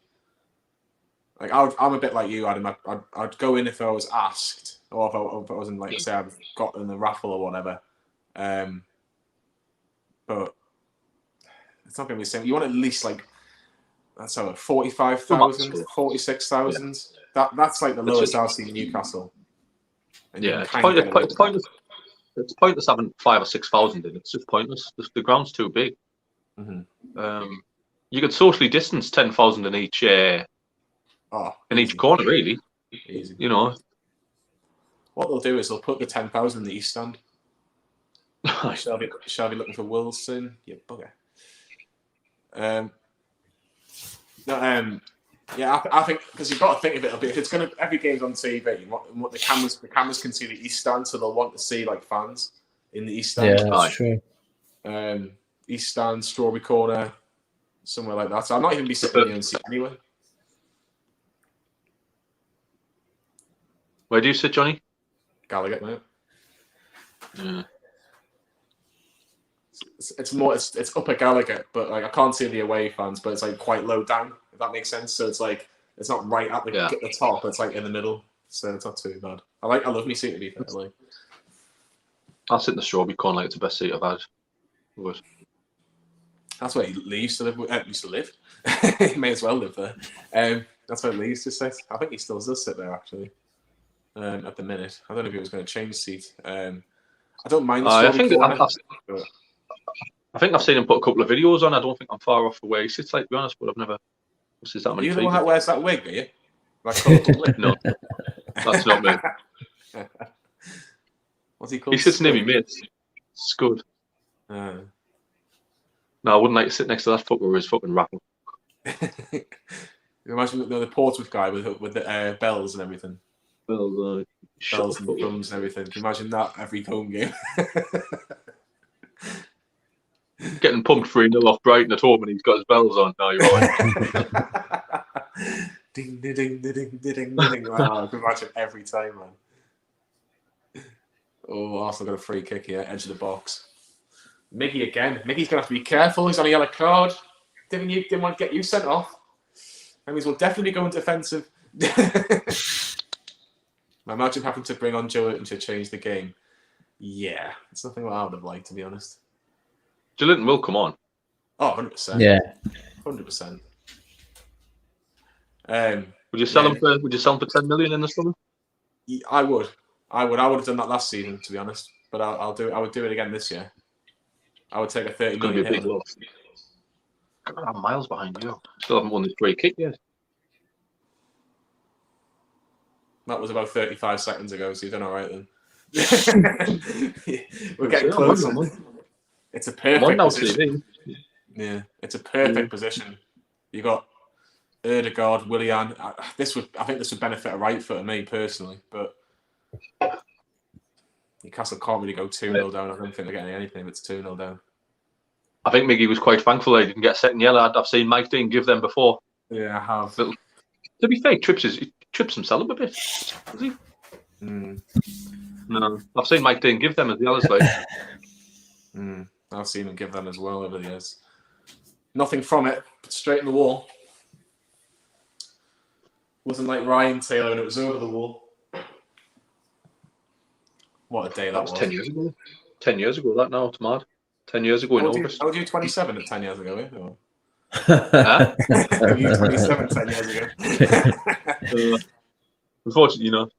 like, I'm a bit like you, Adam. I'd go in if I was asked, or if I wasn't, like, say I've got in the raffle or whatever. But it's not going to be the same. You want at least, like, That's how 45,000, 46,000. That's like the lowest I've seen in Newcastle. And yeah, it's pointless. It's pointless having 5,000 or 6,000 in. It's just pointless. The ground's too big. Mm-hmm. You could socially distance 10,000 in each each corner, really. Easy. You know. What they'll do is they'll put the 10,000 in the east stand. Shall be looking for Wilson. You bugger. Yeah, I think because you've got to think of it a bit. If it's gonna every game's on TV, what the cameras can see the east stand, so they'll want to see like fans in the east stand. Yeah, that's true. East stand, Strawberry Corner, somewhere like that. So I'm not even be sitting in the own seat anyway. Where do you sit, Johnny? Gallagher, mate. Yeah. It's upper Gallagher, but like I can't see the away fans, but it's like quite low down, if that makes sense. So it's like it's not right at the top, it's like in the middle. So it's not too bad. I love me seat to be fair. Like I'll sit in the Strawberry Corner, like it's the best seat I've had. But that's where Lee used to live. He may as well live there. That's where Lee used to sit. I think he still does sit there actually. At the minute, I don't know if he was going to change seat. I don't mind the I think I've seen him put a couple of videos on. I don't think I'm far off the way he sits, like, to be honest, but I've never seen that many. You the one that wears that wig, are you? No, that's not me. What's he called? He sits near me, mate. It's good. No, I wouldn't like to sit next to that fucker with his fucking raffle. Imagine the Portsmouth guy with the bells and everything. Bells and drums and everything. Can you imagine that every home game? Getting pumped 3-0 off Brighton at home and he's got his bells on. No, you're right. Ding, ding, ding, ding, ding, ding. Wow, I can imagine every time, man. Oh, Arsenal got a free kick here, edge of the box. Miggy again. Miggy's going to have to be careful. He's on a yellow card. Didn't want to get you sent off. That means we'll definitely go into defensive. Imagine having to bring on Joe Willock to change the game. Yeah, it's nothing what I would have liked, to be honest. Joe Willock will come on. Oh, 100%. Yeah. 100%. Would you sell him for 10 million in the summer? I would have done that last season, to be honest. But I would do it again this year. I would take a 30 million hit. I'm miles behind you. Still haven't won this free kick yet. That was about 35 seconds ago, so you've done all right then. We're getting close. It's a perfect position. Yeah, it's a perfect position. You got Ødegaard, Willian. I think this would benefit a right foot of me personally, but Newcastle can't really go 2-0 down. I don't think they're getting anything if it's 2-0 down. I think Miggy was quite thankful they didn't get a second yellow. I've seen Mike Dean give them before. Yeah, I have. To be fair, he trips himself a bit. Does he? No, I've seen Mike Dean give them as yellows. Like. I've seen him give them as well over the years. Nothing from it, but straight in the wall. Wasn't like Ryan Taylor and it was over the wall. What a day that was. 10 years ago. 10 years ago, that now, it's mad. 10 years ago in August. How old were you 27 at 10 years ago, eh? Huh? You were 27 10 years ago. Unfortunately,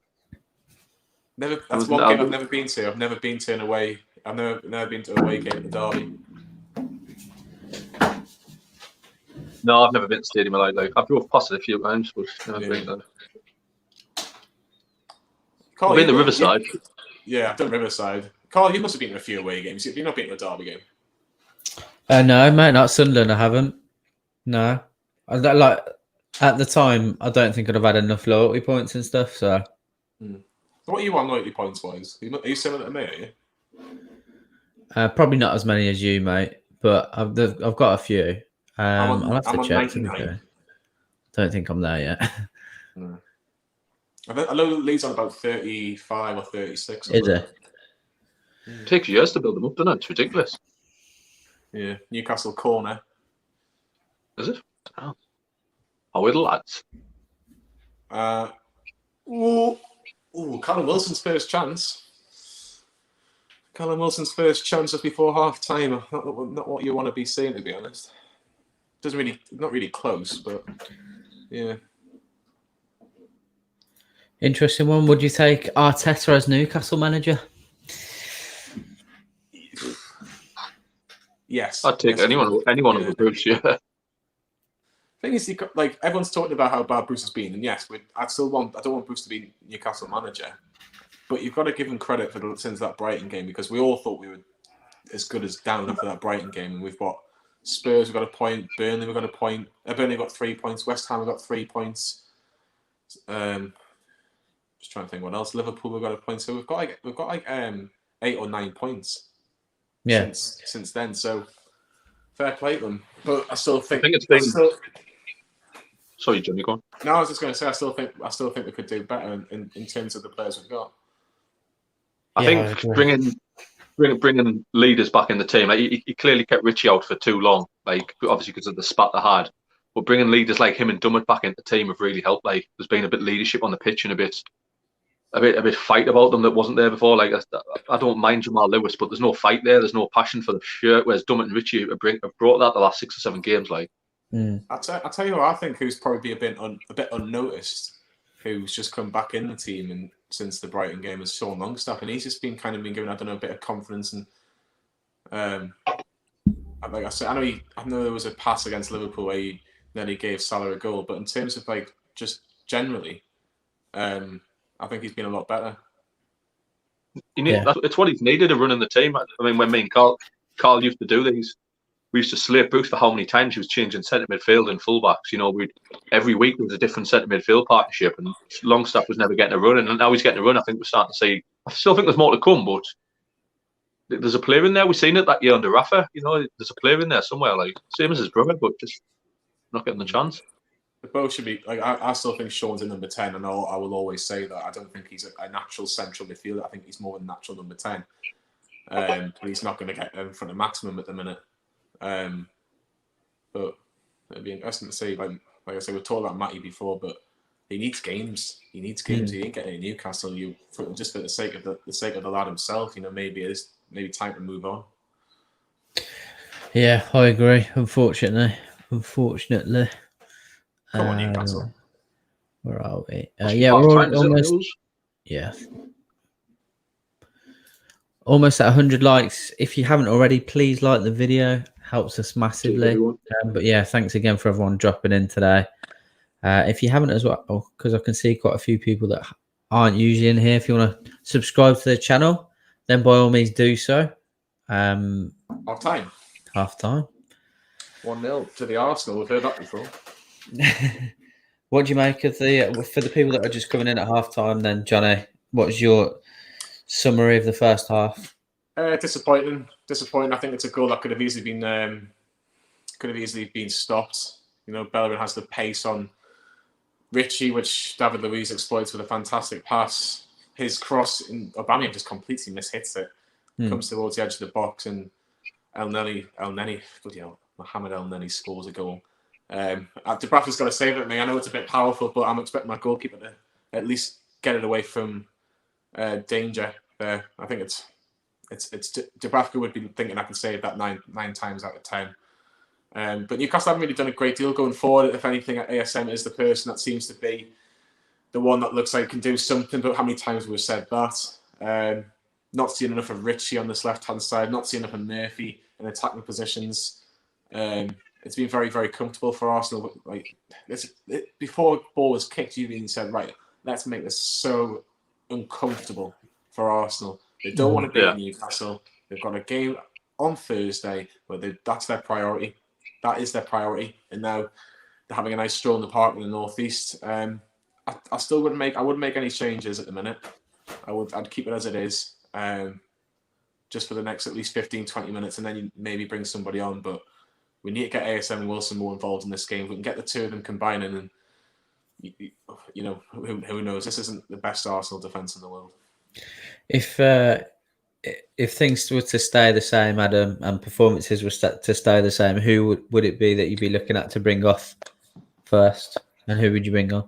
That's one game I've never been to. I've never been to an away. I've never been to an away game at the Derby. No, I've never been to stadium in my life. I've drove past it a few times, but never been there. Carl, I've been to Riverside. Yeah, I've done Riverside. Carl, you must have been to a few away games. You've not been to a Derby game. No, mate, not Sunderland. I haven't. No, at the time, I don't think I'd have had enough loyalty points and stuff. So, What are you on loyalty points wise? Are you similar to me? Are you? Probably not as many as you, mate. But I've got a few. I'll have to check. Don't think I'm there yet. No. I know Lee's on about 35 or 36. Is it? It takes years to build them up, doesn't it? It's ridiculous. Yeah, Newcastle corner. Is it? Oh. How are the lads? Callum Wilson's first chance. Callum Wilson's first chance just before half time. Not what you want to be seeing, to be honest. not really close, but yeah. Interesting one. Would you take Arteta as Newcastle manager? Yes. I'd take anyone over Bruce, yeah. Thing is, like everyone's talking about how bad Bruce has been, and yes, I don't want Bruce to be Newcastle manager, but you've got to give him credit since that Brighton game, because we all thought we were as good as down after that Brighton game, and we've got Spurs, we've got a point, Burnley, we've got a point, Burnley got 3 points, West Ham, we've got 3 points. Just trying to think what else. Liverpool, we've got a point, so we've got like 8 or 9 points. Yeah. Since then, so fair play to them. But I still think it's been. Sorry, Johnny, go on. No, I was just going to say I still think we could do better in terms of the players we've got. I think bringing leaders back in the team. Like he clearly kept Ritchie out for too long. Like obviously because of the spat they had. But bringing leaders like him and Dummett back into the team have really helped. Like there's been a bit of leadership on the pitch and a bit fight about them that wasn't there before. Like I don't mind Jamal Lewis, but there's no fight there. There's no passion for the shirt. Whereas Dummett and Ritchie have brought that the last 6 or 7 games. Like I'll tell you who I think who's probably a bit unnoticed, who's just come back in the team and since the Brighton game is Sean Longstaff, and he's just been given, I don't know, a bit of confidence and like I said, I know there was a pass against Liverpool where he nearly gave Salah a goal, but in terms of like just generally, I think he's been a lot better. It's what he's needed to run in the team. I mean, when me and Carl used to do these, we used to slate Bruce for how many times he was changing centre midfield and fullbacks. You know, every week there was a different centre midfield partnership, and Longstaff was never getting a run, and now he's getting a run. I think we're starting to see. I still think there's more to come, but there's a player in there. We've seen it that year under Rafa. You know, there's a player in there somewhere, like same as his brother, but just not getting the chance. The both should be like. I still think Sean's in number 10, and I will always say that. I don't think he's a natural central midfielder. I think he's more of a natural number 10. But he's not going to get in front of maximum at the minute. But it'd be interesting to see. Like I said, we've talked about Matty before, but he needs games. He didn't get any Newcastle. Just for the sake of the lad himself. You know, maybe it's time to move on. Yeah, I agree. Unfortunately. Come on, Newcastle. Where are we? Yeah, we're almost. Yeah. Almost at 100 likes. If you haven't already, please like the video. Helps us massively. But yeah, thanks again for everyone dropping in today. If you haven't as well, because I can see quite a few people that aren't usually in here. If you want to subscribe to the channel, then by all means do so. Half time. 1-0 to the Arsenal. We've heard that before. What do you make of for the people that are just coming in at half time then, Johnny? What's your summary of the first half? Disappointing. I think it's a goal that could have easily been stopped. You know, Bellerin has the pace on Ritchie, which David Luiz exploits with a fantastic pass. His cross, Aubameyang just completely mishits it. Comes towards the edge of the box, and Mohamed El Neni scores a goal. Dubrafi's got to save it at me. I know it's a bit powerful, but I'm expecting my goalkeeper to at least get it away from danger there. I think it's Dubravka would be thinking I can save that nine times out of 10. But Newcastle haven't really done a great deal going forward. If anything, ASM is the person that seems to be the one that looks like can do something. But how many times we've said that? Not seeing enough of Ritchie on this left-hand side. Not seeing enough of Murphy in attacking positions. It's been very, very comfortable for Arsenal. Before the ball was kicked, you even said, right, let's make this so uncomfortable for Arsenal. They don't want to beat Newcastle. They've got a game on Thursday where that's their priority. That is their priority. And now they're having a nice stroll in the park in the northeast. I wouldn't make any changes at the minute. I'd keep it as it is, just for the next at least 15-20 minutes, and then you maybe bring somebody on. But we need to get ASM and Wilson more involved in this game. If we can get the two of them combining, and you know, who knows? This isn't the best Arsenal defence in the world. If things were to stay the same, Adam, and performances were to stay the same, who would it be that you'd be looking at to bring off first, and who would you bring on?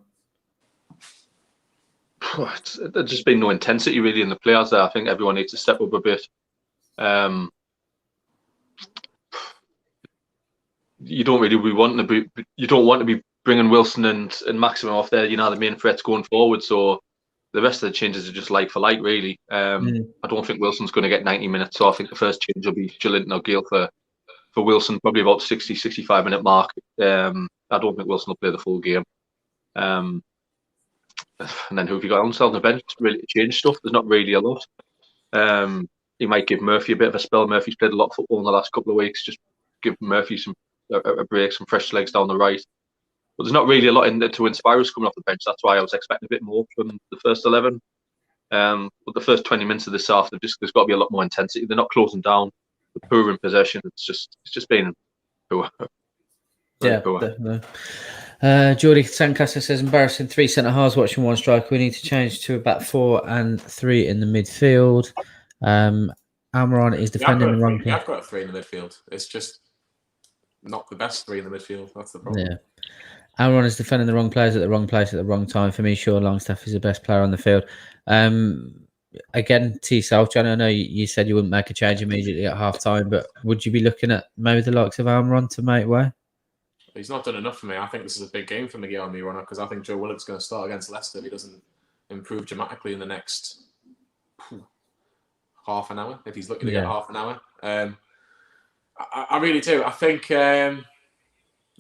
There's just been no intensity really in the players there. I think everyone needs to step up a bit. you don't really want to be bringing Wilson and Maximin off there. You know, the main threats going forward. So the rest of the changes are just like for like, really. I don't think Wilson's going to get 90 minutes. So I think the first change will be Joelinton or Gale for Wilson, probably about 60, 65 minute mark. I don't think Wilson will play the full game. And then who have you got on the bench really to change stuff? There's not really a lot. He might give Murphy a bit of a spell. Murphy's played a lot of football in the last couple of weeks. Just give Murphy a break, some fresh legs down the right. But there's not really a lot in there to inspire us coming off the bench. That's why I was expecting a bit more from the first 11. But the first 20 minutes of this half, there's got to be a lot more intensity. They're not closing down. They're poor in possession. It's just been poor. Yeah, poor. definitely. Geordie Sandcastle says, embarrassing 3 centre halves watching 1 striker. We need to change to about 4 and 3 in the midfield. Almiron is defending the wrong team. I've got a 3 in the midfield. It's just not the best 3 in the midfield. That's the problem. Yeah. Almiron is defending the wrong players at the wrong place at the wrong time. For me, sure, Longstaff is the best player on the field. Again, T-South, John, I know you said you wouldn't make a change immediately at half-time, but would you be looking at maybe the likes of Almiron to make way? He's not done enough for me. I think this is a big game for Mikel Arteta because I think Joe Willock's going to start against Leicester if he doesn't improve dramatically in the next half an hour, if he's looking to get half an hour. I really do. I think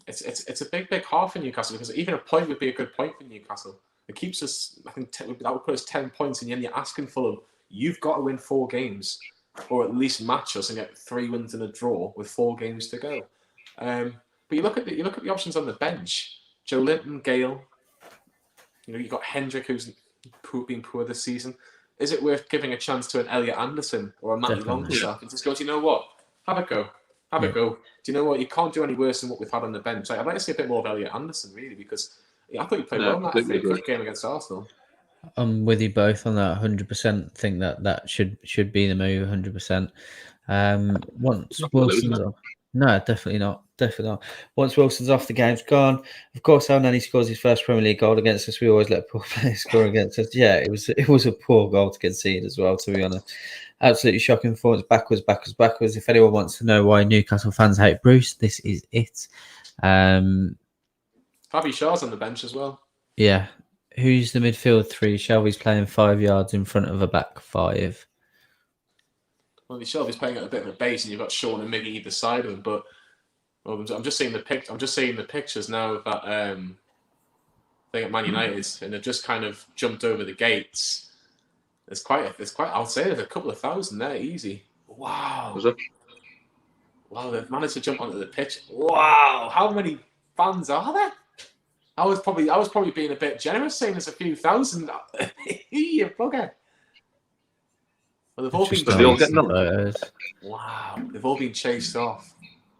it's a big half for Newcastle because even a point would be a good point for Newcastle. It keeps us, I think that would put us 10 points, and then you're asking Fulham, you've got to win 4 games or at least match us and get 3 wins and a draw with 4 games to go. But you look at the options on the bench. Joelinton, Gale. You've got Hendrick, who's been poor this season. Is it worth giving a chance to an Elliot Anderson or a Matty Longstaff and just go, do you know what? Have a go. Have a go. Do you know what? You can't do any worse than what we've had on the bench. I'd like to see a bit more of Elliot Anderson, really, because I thought you played well in that game against Arsenal. I'm with you both on that 100%. Think that should be the move 100%. Once Wilson's off, no, definitely not. Once Wilson's off, the game's gone. Of course, Al Nani scores his first Premier League goal against us. We always let poor players score against us. Yeah, it was a poor goal to concede as well, to be honest. Absolutely shocking performance. Backwards. If anyone wants to know why Newcastle fans hate Bruce, this is it. Fabi Shaw's on the bench as well. Yeah. Who's the midfield 3? Shelby's playing 5 yards in front of a back 5. Well, Shelby's playing at a bit of a base, and you've got Sean and Miggy either side of him. But I'm just seeing the pictures now of that thing at Man United, and they've just kind of jumped over the gates. It's quite. I would say there's a couple of thousand there, easy. Wow. Was it? Wow, they've managed to jump onto the pitch. Wow, how many fans are there? I was probably being a bit generous, saying there's a few thousand. You bugger. Well, they've all been chased off.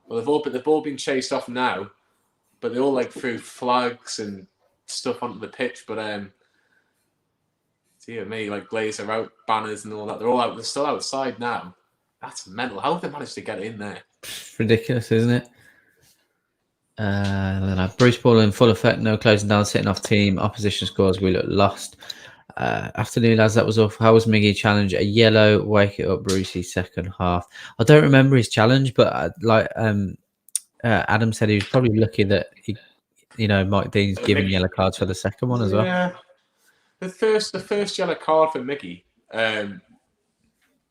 Well, they've all been chased off now, but they all threw flags and stuff onto the pitch. But dear me, Glazer out, banners and all that. They're all out. They're still outside now. That's mental. How have they managed to get in there? Ridiculous, isn't it? Bruce Ball in full effect, no closing down, sitting off team, opposition scores, we look lost. Afternoon, lads, that was off. How was Miggy challenge? A yellow, wake it up, Brucey, second half. I don't remember his challenge, but Adam said he was probably lucky that Mike Dean's giving yellow cards for the second one as well. Yeah, the first yellow card for Miggy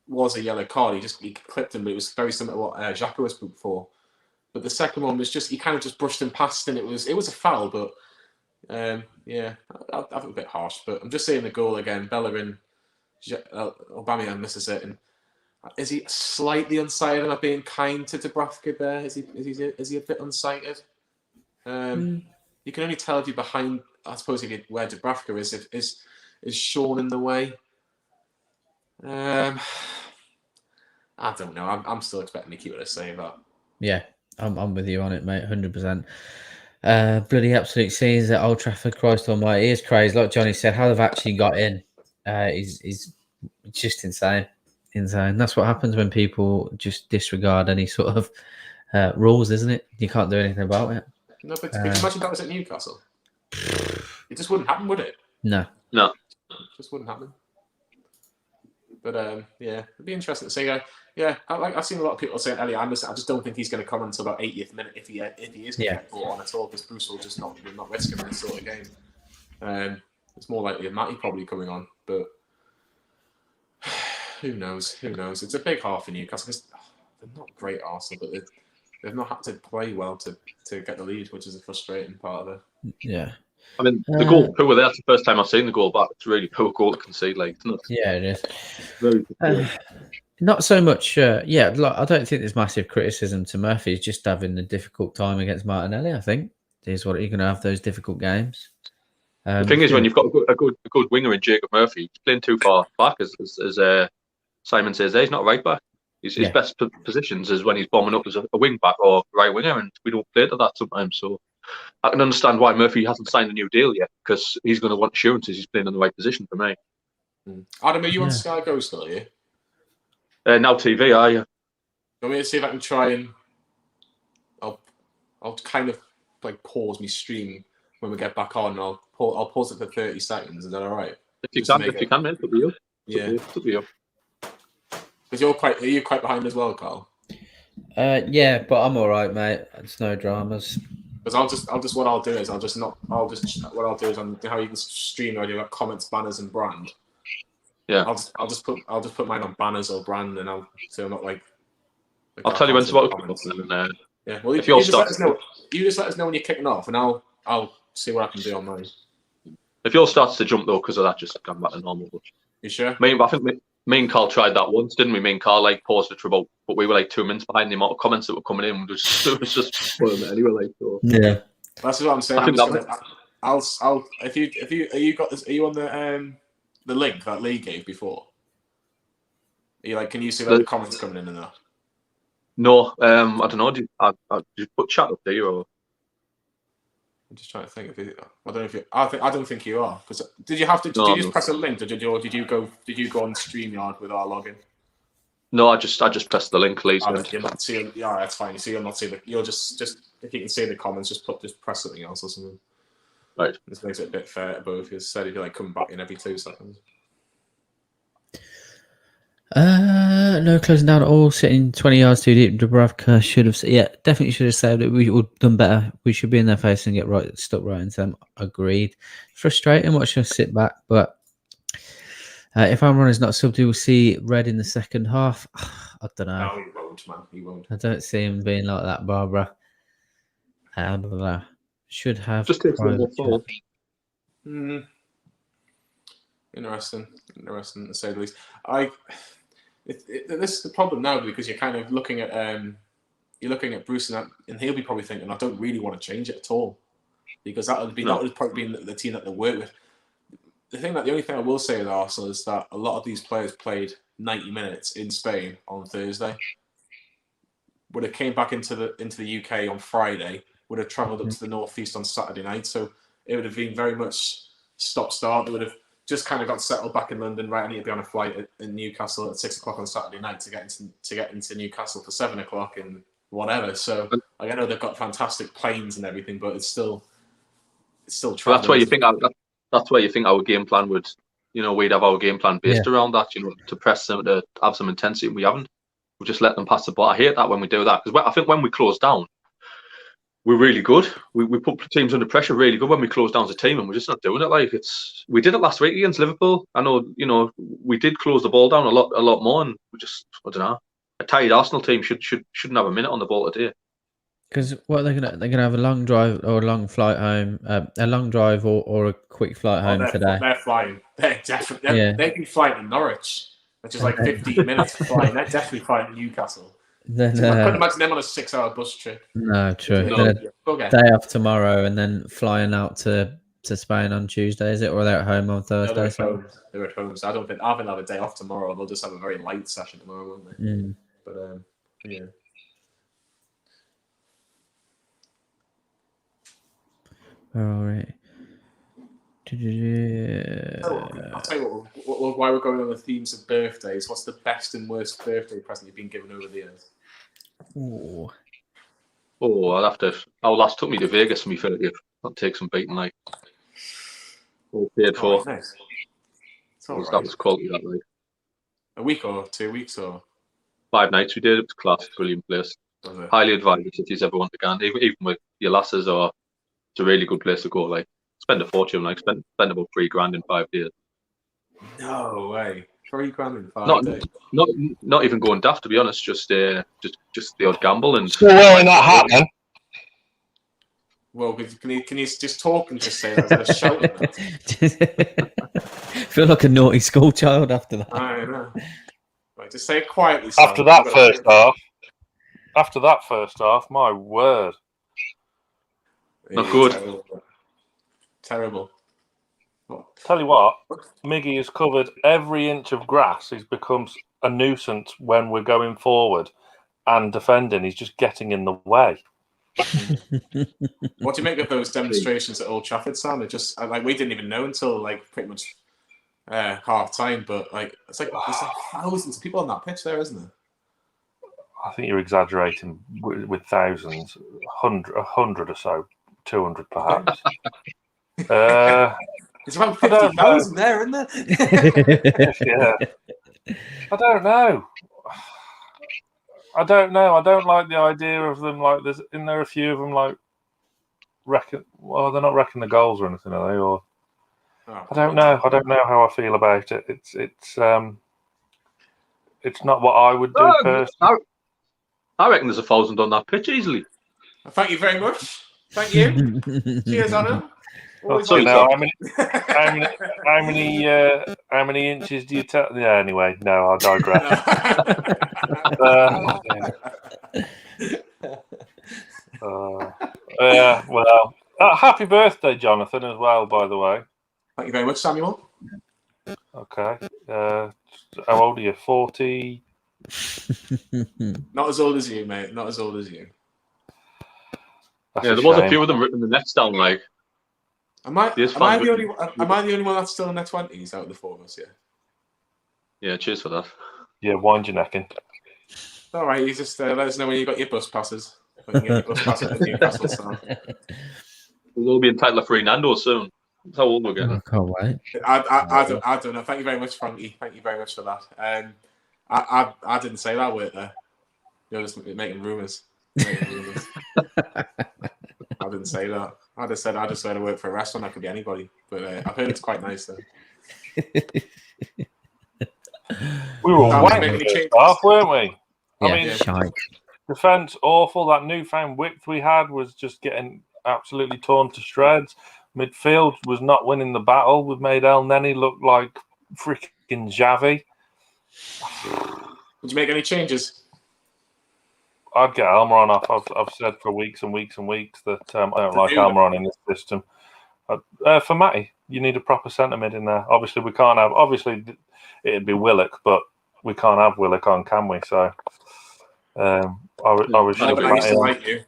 was a yellow card. He clipped him, but it was very similar to what Xhaka was booked for. But the second one was he kind of just brushed him past, and it was a foul. But yeah, I think a bit harsh. But I'm just saying the goal again. Bellerin, Aubameyang misses it, and is he slightly unsighted? Am I being kind to Dubravka there? Is he a bit unsighted? You can only tell if you're behind. I suppose where Dubravka is Sean in the way. I don't know. I'm still expecting the keeper to save that. Yeah. I'm with you on it, mate, 100%. Bloody absolute scenes at Old Trafford, Christ almighty. It is crazy. Like Johnny said, how they've actually got in is just insane. Insane. That's what happens when people just disregard any sort of rules, isn't it? You can't do anything about it. No, but could you imagine that was at Newcastle? It just wouldn't happen, would it? No. It just wouldn't happen. But yeah, it'd be interesting to see. I've seen a lot of people saying Elliot Anderson. I just don't think he's going to come until about 80th minute if he is going to get brought on at all, because Bruce will just not risk him in this sort of game. It's more likely Matty probably coming on, but who knows? It's a big half for Newcastle. They're not great Arsenal, but they've not had to play well to get the lead, which is a frustrating part of it. Yeah. I mean, the goal poor there. That's the first time I've seen the goal back. It's a really poor goal to concede, isn't it? Yeah, it is. Very not so much. I don't think there's massive criticism to Murphy. He's just having a difficult time against Martinelli. I think is what you're going to have those difficult games. The thing is, when you've got a good winger in Jacob Murphy, he's playing too far back, as Simon says. He's not a right back. His best positions is when he's bombing up as a wing back or right winger, and we don't play to that sometimes. So I can understand why Murphy hasn't signed a new deal yet, because he's going to want assurances he's playing in the right position for me. Adam, are you on Sky Go still? Are you? Now TV, are you? Let me see if I can try and I'll kind of pause my stream when we get back on. And I'll pause it for 30 seconds. Is that all right? If you can, mate, it'll be up. Yeah, it'll be up. Because are you quite behind as well, Carl? Yeah, but I'm all right, mate. It's no dramas. Because what I'll do is how you can stream audio, like comments, banners, and brand. Yeah. I'll just put mine on banners or brand, and I'll not I'll tell you when to vote. Yeah. Well, if you just let us know when you're kicking off, and I'll see what I can do on mine. If yours starts to jump though, because of that, just come back to normal. You sure? I think me and Carl tried that once, didn't we? Me and Carl paused it for about, but we were 2 minutes behind the amount of comments that were coming in. It was just spoiling it anyway. So. Yeah. That's what I'm saying. Are you on the link that Lee gave before? Are you can you see the comments coming in and that? No, I don't know. Do you put chat up there or? I'm just trying to think I don't think you are, because did you just press a link, or did you go on StreamYard with our login? No, I just pressed the link, Lee. You're not seeing. Yeah, that's fine. So you'll not see you'll just if you can see the comments, just press something else or something. Right. This makes it a bit fair to both. You said if you come back in every 2 seconds. No closing down at all. Sitting 20 yards too deep. Dubravka definitely should have saved it. We would have done better. We should be in their face and get stuck right into them. Agreed. Frustrating watching us sit back, but if Amron is not subbed, we'll see Red in the second half. I don't know. No, he won't, man. He won't. I don't see him being like that, Barbara. Should have just take some more forward. Interesting to say the least. This is the problem now, because you're kind of looking at Bruce and he'll be probably thinking, I don't really want to change it at all, because that would probably be the team that they work with. The only thing I will say with Arsenal is that a lot of these players played 90 minutes in Spain on Thursday. Would have came back into the UK on Friday. Would have travelled up to the northeast on Saturday night. So it would have been very much stop-start. They would have just kind of got settled back in London. Right, I need to be on a flight in Newcastle at 6 o'clock on Saturday night to get into Newcastle for 7 o'clock and whatever. So I know they've got fantastic planes and everything, but it's still travel. That's where you think our game plan would. We'd have our game plan based around that. To press them, to have some intensity, and we haven't. We just let them pass the ball. I hate that when we do that, because I think when we close down, we're really good. We put teams under pressure really good when we close down as a team, and we're just not doing it. We did it last week against Liverpool. I know, we did close the ball down a lot more, and we just, I don't know. A tired Arsenal team shouldn't have a minute on the ball today. Because what they're gonna have a long drive or a long flight home, a long drive or a quick flight home today. They're flying. They're definitely. They've been flying to Norwich, which is 15 minutes flying. They're definitely flying to Newcastle. I couldn't imagine them on a 6-hour bus trip. No, true. Day off tomorrow and then flying out to Spain on Tuesday, is it? Or they're at home on Thursday? No, they're at home. So I think they'll have a day off tomorrow. They'll just have a very light session tomorrow, won't they? Mm. But yeah. All right. I'll tell you what, why we're going on the themes of birthdays. What's the best and worst birthday present you've been given over the years? I'll have to. Our last took me to Vegas for my 30th. I'll take some beating, all paid for. Nice. That was quality, that night. a week or 2 weeks or 5 nights we did. It was class, brilliant place. Highly advised if you ever want to go, even with your lasses, or it's a really good place to go. Like, spend a fortune, like spend about $3,000 in 5 days. No way, $3,000 in 5 Not days. not even going daft, to be honest. Just the odd gamble and. So well, not happening. Well, can you just talk and just say that instead of shouting? Feel like a naughty school child after that. I know. Right, just say it quietly. After that first half, my word. Not good. Terrible. Tell you what, Miggy has covered every inch of grass. He's become a nuisance when we're going forward and defending. He's just getting in the way. What do you make of those demonstrations at Old Trafford, Sam? It just like we didn't even know until like pretty much half time, but like it's like there's like thousands of people on that pitch there, isn't there? I think you're exaggerating with thousands, 100 or so, 200 perhaps. There's about 50,000 there, isn't there? Yeah. I don't know. I don't like the idea of them. Like, isn't there a few of them like well, they're not wrecking the goals or anything, are they? Or I don't know. I don't know how I feel about it. It's not what I would do personally. I reckon there's 1,000 on that pitch easily. Thank you very much. Thank you. Cheers, Adam. So now, how many inches do you tell? Yeah. Anyway, no, I digress. Well, happy birthday, Jonathan, as well. By the way. Thank you very much, Samuel. Okay. How old are you? 40. Not as old as you, mate. Not as old as you. There was a few of them written the nets down. Like, am I the only one that's still in their 20s out of the four of us? Yeah. Yeah. Cheers for that. Yeah, wind your neck in. All right. You just let us know when you got your bus passes. When you get your bus passes to Newcastle, so. We'll all be entitled to free Nando's soon. That's how old we're getting. I can't wait. I don't know. Thank you very much, Frankie. Thank you very much for that. I didn't say that word there. You're just making rumours. I didn't say that. I just said I work for a restaurant. That could be anybody. But I've heard it's quite nice though. We were whacking the half, weren't we? Yeah, I mean, defence awful. That newfound width we had was just getting absolutely torn to shreds. Midfield was not winning the battle. We've made El Neni look like freaking Xavi. Did you make any changes? I'd get Almiron off. I've said for weeks and weeks and weeks that I don't like Almiron in this system. For Matty, you need a proper centre mid in there. Obviously, we can't have. Obviously, it'd be Willock, but we can't have Willock on, can we? So, I used to like you.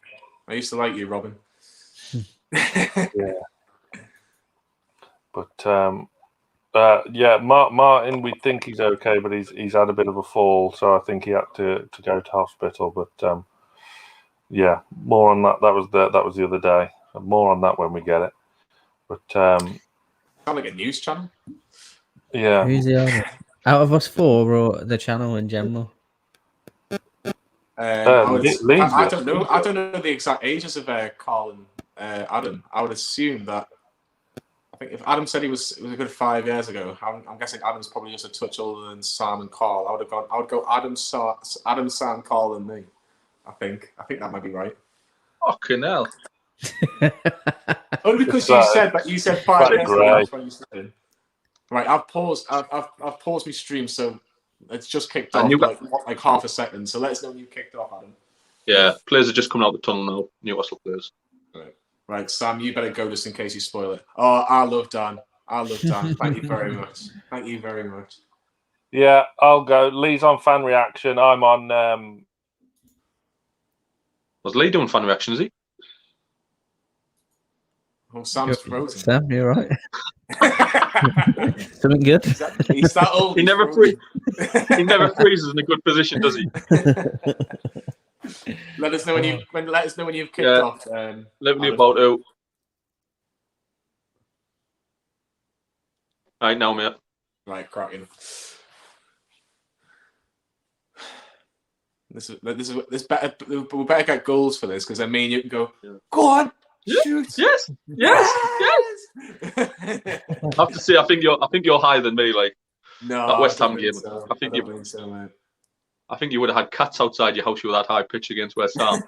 I used to like you, Robin. Yeah. But Martin, we think he's okay, but he's had a bit of a fall, so I think he had to go to hospital. But more on that. That was the other day. More on that when we get it. But sound like a news channel. Yeah. Who's the other? Out of us four, or the channel in general? I don't know. I don't know the exact ages of Carl and Adam. I would assume that. I think if Adam said it was a good 5 years ago, I'm guessing Adam's probably just a touch older than Sam and Carl. I would go Adam, Sam, Carl, and me. I think that might be right. Fucking hell. Only because you said 5 years ago. That's when you said. Right, I've paused my stream, so it's just kicked off like half a second. So let us know when you kicked off, Adam. Yeah, players are just coming out the tunnel now. Newcastle players. Right, Sam, you better go just in case you spoil it. Oh, I love Dan. Thank you very much. Thank you very much. Yeah, I'll go. Lee's on fan reaction. I'm on. Was Lee doing fan reaction? Is he? Oh, Sam's frozen. Sam, you're right. Something good? He's that old. He never freezes in a good position, does he? Let us know when you've kicked off. Let me about out. Right now, mate. Right, cracking. This better. We better get goals for this, because then me and you can go. Go on, shoot. Yes. I have to say, I think you're higher than me. Like No, that West I Ham don't game. think so. I think I don't think so, mate. I think you would have had cats outside your house with that high pitch against West Ham.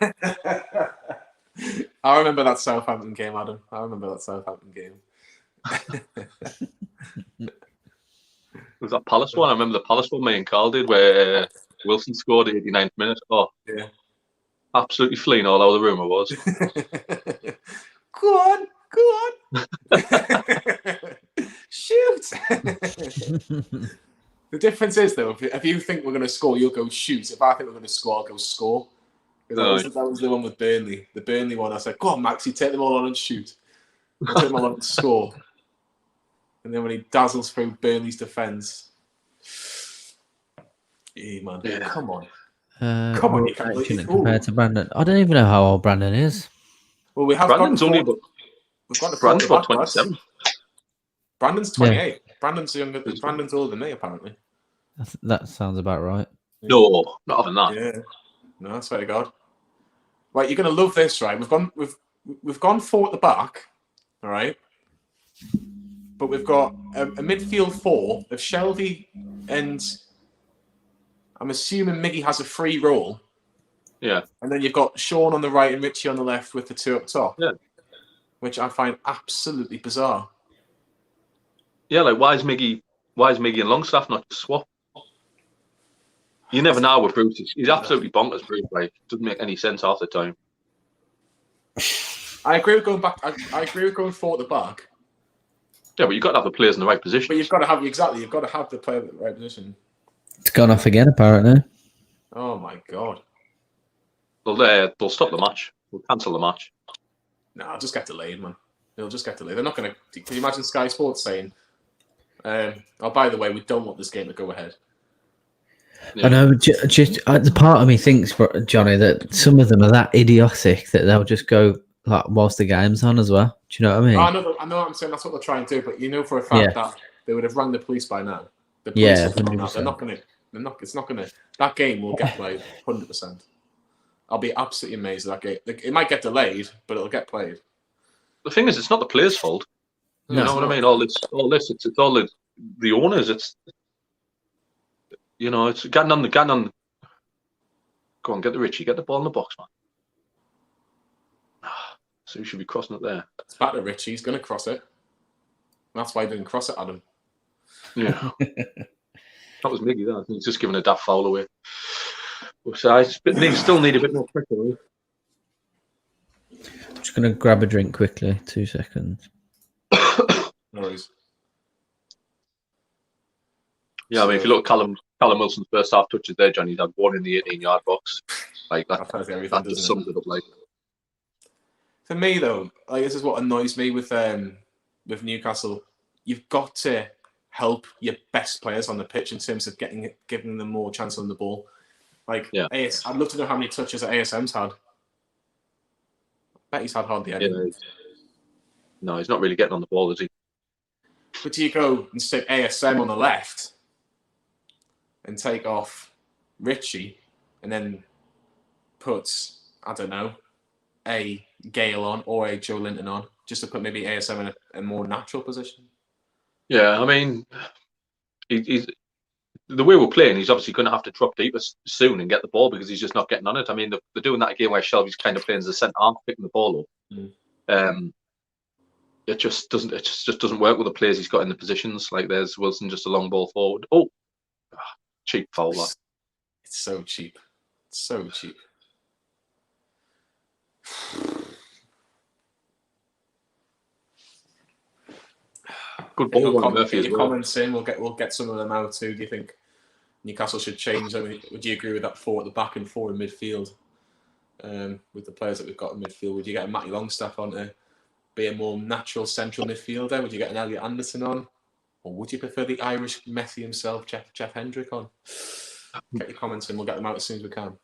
I remember that Southampton game, Adam. I remember that Southampton game. Was that Palace one? I remember the Palace one me and Carl did, where Wilson scored at 89th minute. Oh, yeah. Absolutely fleeing all over the room I was. Go on. Shoot. The difference is, though, if you think we're going to score, you'll go shoot. If I think we're going to score, I'll go score. That was the one with Burnley. The Burnley one, I said, go on, Max, you take them all on and shoot. I'll take them all on and score. And then when he dazzles through Burnley's defence. Yeah, man. Yeah. Come on. Come on, you can't compared to Brandon. I don't even know how old Brandon is. Well, we have Brandon's Brandon's about 27. Brandon's 28. Yeah. Brandon's younger. Brandon's older than me, apparently. That sounds about right. No, not having that. Yeah. No, I swear to God. Right, you're going to love this, right? We've gone 4 at the back, all right? But we've got a midfield 4 of Shelby and I'm assuming Miggy has a free role. Yeah. And then you've got Sean on the right and Ritchie on the left with the 2 up top. Yeah. Which I find absolutely bizarre. Yeah, like why is Miggy and Longstaff not just swap? You never know with Bruce. He's absolutely bonkers, Bruce. Like, doesn't make any sense half the time. I agree with going back. I agree with going 4 at the back. Yeah, but you've got to have the players in the right position. But you've got to have You've got to have the player in the right position. It's gone off again, apparently. Oh my God! They'll stop the match. They'll cancel the match. No, I'll just get delayed, man. It'll just get delayed. They're not going to. Can you imagine Sky Sports saying, "Oh, by the way, we don't want this game to go ahead." Yeah. I know. Just the part of me thinks, Johnny, that some of them are that idiotic that they'll just go like whilst the game's on as well. Do you know what I mean? I know what I'm saying. That's what they're trying to do, but you know for a fact that they would have rang the police by now. The police they're not going to. It's not going to. That game will get played 100%. I'll be absolutely amazed at that game. It might get delayed, but it'll get played. The thing is, it's not the players' fault. You know what I mean? All this, it's all the owners. It's it's getting on. Go on, get the Ritchie, get the ball in the box, man. So you should be crossing it there. It's back to Ritchie. He's going to cross it. That's why he didn't cross it, Adam. Yeah. That was Miggy, that. He's just giving a daft foul away. So I still need a bit more pressure. I'm just going to grab a drink quickly. 2 seconds. No worries. Yeah, I mean, if you look at Callum Wilson's first half touches there, Johnny, he's had 1 in the 18-yard box. Like that just sums it up. Like for me, though, like this is what annoys me with Newcastle. You've got to help your best players on the pitch in terms of giving them more chance on the ball. Like, I'd love to know how many touches that ASM's had. I bet he's had hardly any. Yeah, no, he's not really getting on the ball, is he? But do you go and stick ASM on the left and take off Ritchie and then put, I don't know, a Gale on or a Joe Linton on, just to put maybe ASM in a more natural position? Yeah, I mean, he's the way we're playing, he's obviously going to have to drop deeper soon and get the ball because he's just not getting on it. I mean, they're doing that again where Shelby's kind of playing as a centre half, picking the ball up. It just doesn't work with the players he's got in the positions. Like there's Wilson, just a long ball forward. Oh, cheap foul. That. It's so cheap. It's so cheap. Good ball. Get your comments in. We'll get some of them out too. Do you think Newcastle should change? I mean, would you agree with that 4 at the back and 4 in midfield? With the players that we've got in midfield, would you get a Matty Longstaff on to be a more natural central midfielder? Would you get an Elliot Anderson on, or would you prefer the Irish Messi himself, Jeff Hendrick, on? Get your comments in. We'll get them out as soon as we can.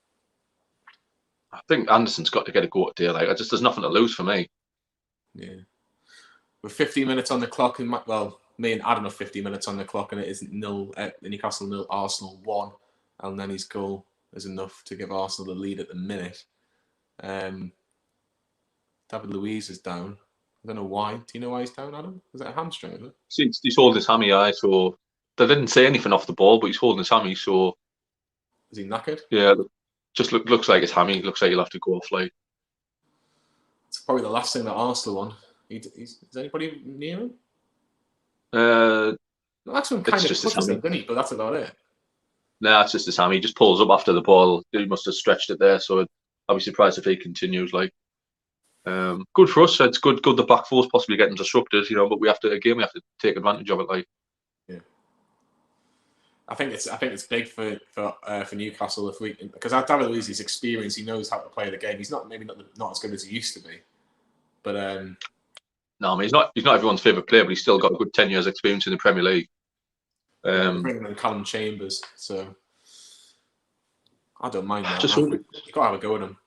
I think Anderson's got to get a go today. Like, there's nothing to lose for me. Yeah. With 15 minutes on the clock, and me and Adam have 15 minutes on the clock, and it isn't 0 Newcastle 0, Arsenal 1, and then his goal. is enough to give Arsenal the lead at the minute. David Luiz is down. I don't know why. Do you know why he's down, Adam? Is it a hamstring? Is it? He's holding his hammy, so they didn't say anything off the ball, but he's holding his hammy, so... Is he knackered? Yeah, just looks like his hammy. Looks like he'll have to go off, like... It's probably the last thing that Arsenal want. Is anybody near him? That's one kind of pushes him, doesn't he? But that's about it. Nah, it's just his hammy. He just pulls up after the ball. He must have stretched it there, so I'd be surprised if he continues, like... good for us. It's good the back four's possibly getting disrupted, but we have to take advantage of it, like. Yeah. I think it's big for Newcastle because David Luiz's experience, he knows how to play the game. He's not as good as he used to be, but no, I mean he's not everyone's favourite player, but he's still got a good 10 years experience in the Premier League. Bringing in Callum Chambers, so I don't mind that. You've got to have a go at him.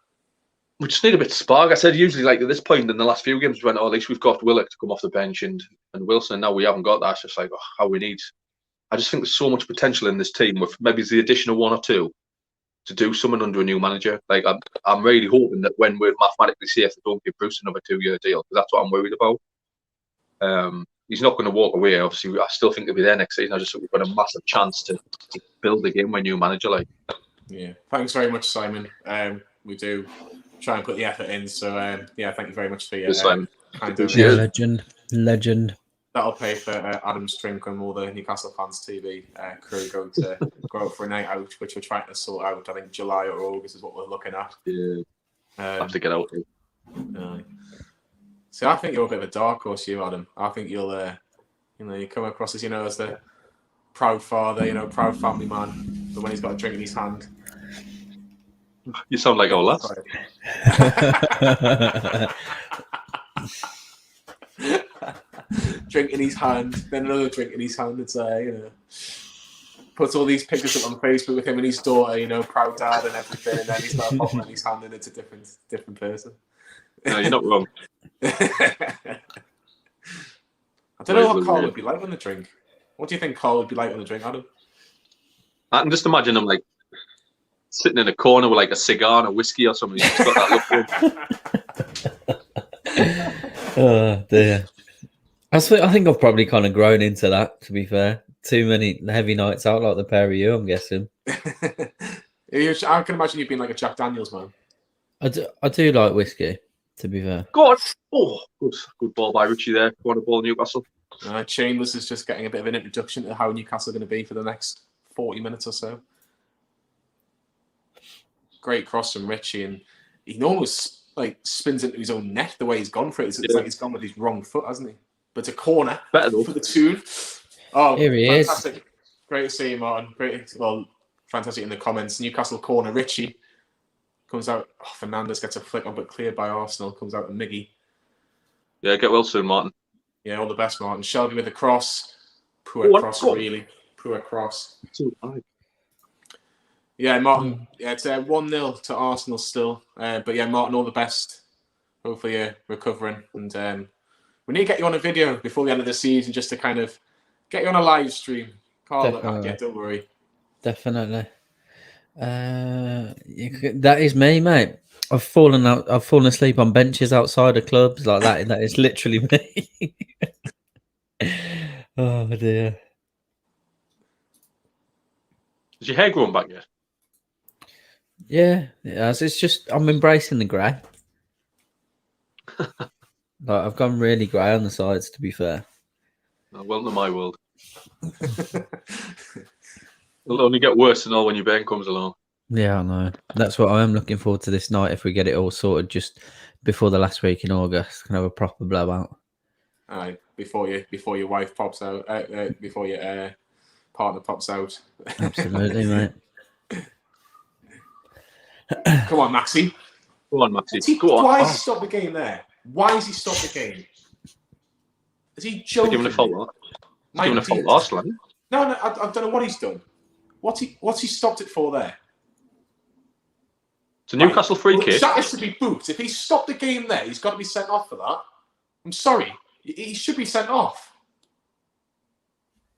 We just need a bit of spark. I said usually, like at this point in the last few games, we went, at least we've got Willock to come off the bench and Wilson. Now we haven't got that. It's just like how we need. I just think there's so much potential in this team with maybe the addition of one or two to do something under a new manager. Like I'm really hoping that when we're mathematically safe, they don't give Bruce another 2-year deal, because that's what I'm worried about. He's not going to walk away. Obviously, I still think he'll be there next season. I just think we've got a massive chance to build the game with a new manager. Like, yeah, thanks very much, Simon. We do try and put the effort in. So thank you very much for your legend. That'll pay for Adam's drink and all the Newcastle Fans TV crew go out for a night out, which we're trying to sort out. I think July or August is what we're looking at. Yeah, have to get out. So I think you're a bit of a dark horse, you, Adam. I think you'll, you come across as, as the proud father, proud family man, but when he's got a drink in his hand. You sound like Olaf. Drink in his hand, then another drink in his hand. It's puts all these pictures up on Facebook with him and his daughter, proud dad and everything, and then he's got a bottle in his hand and it's a different person. No, you're not wrong. I don't know what Carl would be like on the drink. What do you think Carl would be like on the drink, Adam? I can just imagine him like sitting in a corner with like a cigar and a whiskey or something. He's got that look good. Oh dear. I think I've probably kind of grown into that, to be fair. Too many heavy nights out like the pair of you, I'm guessing. I can imagine you being like a Jack Daniels man. I do like whiskey, to be fair. God, good ball by Ritchie there. Go on the ball, Newcastle. Chambers is just getting a bit of an introduction to how Newcastle are going to be for the next 40 minutes or so. Great cross from Ritchie, and he almost like spins into his own net the way he's gone for it. It's like he's gone with his wrong foot, hasn't he? But it's a corner for the tune. Oh, here he fantastic. is. Great to see you, Martin. Fantastic in the comments. Newcastle corner. Ritchie comes out. Fernandez gets a flick on, but cleared by Arsenal. Comes out to Miggy. Yeah, get well soon, Martin. Yeah, all the best, Martin. Shelby with a cross. Poor cross, really. Poor cross. Yeah, Martin. Yeah, it's 1-0 to Arsenal still. But yeah, Martin, all the best. Hopefully you're recovering. And we need to get you on a video before the end of the season just to kind of get you on a live stream. Carl, don't worry. Definitely. That is me, mate. I've fallen asleep on benches outside of clubs like that. That is literally me. Oh dear. Is your hair growing back yet? Yeah, it's just I'm embracing the grey. Like I've gone really grey on the sides, to be fair. Welcome to my world. It'll only get worse and all when your Ben comes along. Yeah, I know. That's what I am looking forward to this night. If we get it all sorted just before the last week in August, can have a proper blowout. Before your wife pops out, before your partner pops out. Absolutely, mate. Come on, Maxi. Go on, Maxi. Go on. Why has he stopped the game there? Why has he stopped the game? Is he joking? Giving a fault. He's giving a fault Arsenal. No, I don't know what he's done. What's he stopped it for there? It's a Newcastle free kick. That has to be booked. If he stopped the game there, he's got to be sent off for that. I'm sorry. He should be sent off.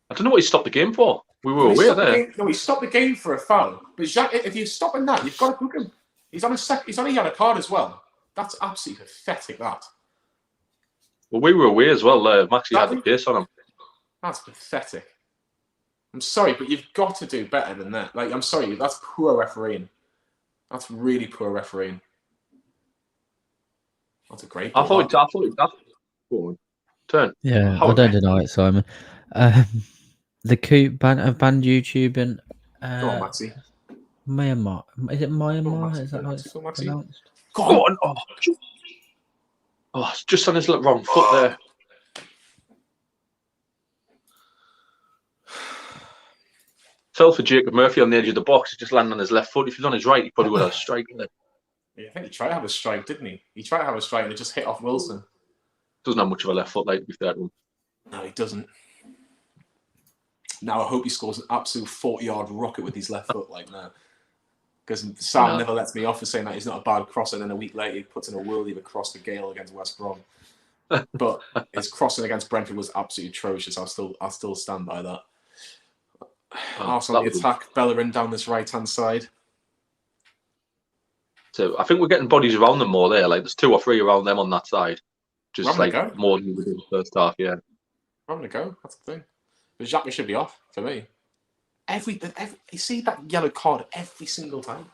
I don't know what he stopped the game for. We were aware there. No, he stopped the game for a foul. But Jacques, if you're stopping that, you've got to book him. He's on a yellow card as well. That's absolutely pathetic, that. Well, we were aware as well. Maxi had the pace on him. That's pathetic. I'm sorry, but you've got to do better than that. Like, I'm sorry, that's poor refereeing. That's really poor refereeing. That's a great I thought Go on. Turn. Yeah, I don't deny it, Simon. The Coop banned YouTube and Go on, Maxi. Myanmar. Is it Myanmar? Go on, Is that how it's Go on, Maxi. pronounced? Go on. Oh, it's just on his wrong foot there. Fell for Jacob Murphy on the edge of the box. He just landed on his left foot. If he's on his right, he probably would have strike there. Yeah, I think he tried to have a strike, didn't he? He tried to have a strike and it just hit off Wilson. Doesn't have much of a left foot, like, to be fair to him. No, he doesn't. Now I hope he scores an absolute 40-yard rocket with his left foot like that. Because Sam never lets me off for saying that he's not a bad crosser, and then a week later he puts in a worldie of a cross for Gale against West Brom. But his crossing against Brentford was absolutely atrocious. I'll still stand by that. Arsenal the attack, Bellerin down this right-hand side. So I think we're getting bodies around them more there. Like there's 2 or 3 around them on that side. Just Having like more than we did in the first half, yeah. Having a go, that's the thing. But Xhaka should be off for me. Every you see that yellow card every single time.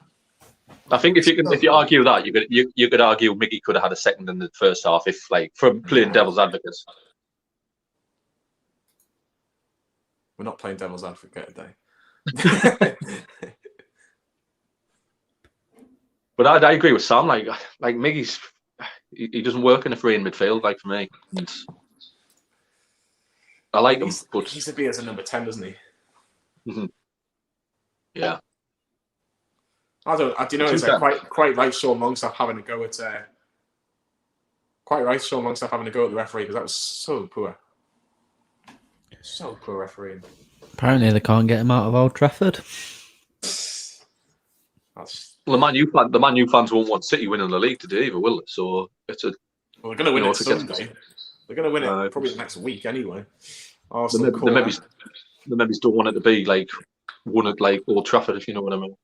I think if you argue that, you could argue Miggy could have had a second in the first half if, like, from playing devil's advocates. We're not playing devil's advocate today. But I agree with Sam. Like Miggy's, he doesn't work in a free in midfield. Like for me, I like him, but he should be as a number 10, doesn't he? Mm-hmm. Yeah. I don't. Do you know? It's quite right. Sean Longstaff having a go at. Quite right. Sean Longstaff having a go at the referee because that was so poor. So poor refereeing. Apparently, they can't get him out of Old Trafford. Well, the Man U fans won't want City winning the league today either, will they? So it's a. Well, they're going to win it Sunday. They're going to win it probably the next week anyway. They maybe don't want it to be like one at like Old Trafford, if you know what I mean.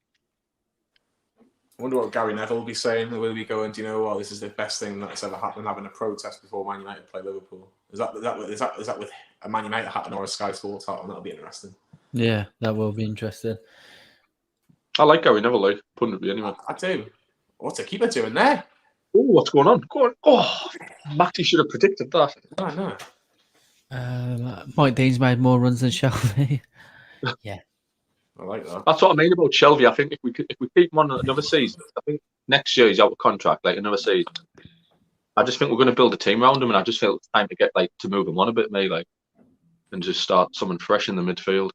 I wonder what Gary Neville will be saying. Will he go and, do you know what, this is the best thing that's ever happened, having a protest before Man United play Liverpool? Is that with a Man United hat or a Sky Sports hat? And that'll be interesting. Yeah, that will be interesting. I like Gary Neville, like, punditry anyway. I do. What's the keeper doing there? Oh, what's going on? Go on. Oh, Maxi should have predicted that. I know. Mike Dean's made more runs than Shelby. Yeah. I like that. That's what I mean about Shelby. I think if we keep him on another season, I think next year he's out of contract, like another season. I just think we're going to build a team around him, and I just feel it's time to get to move him on a bit, maybe, and just start someone fresh in the midfield.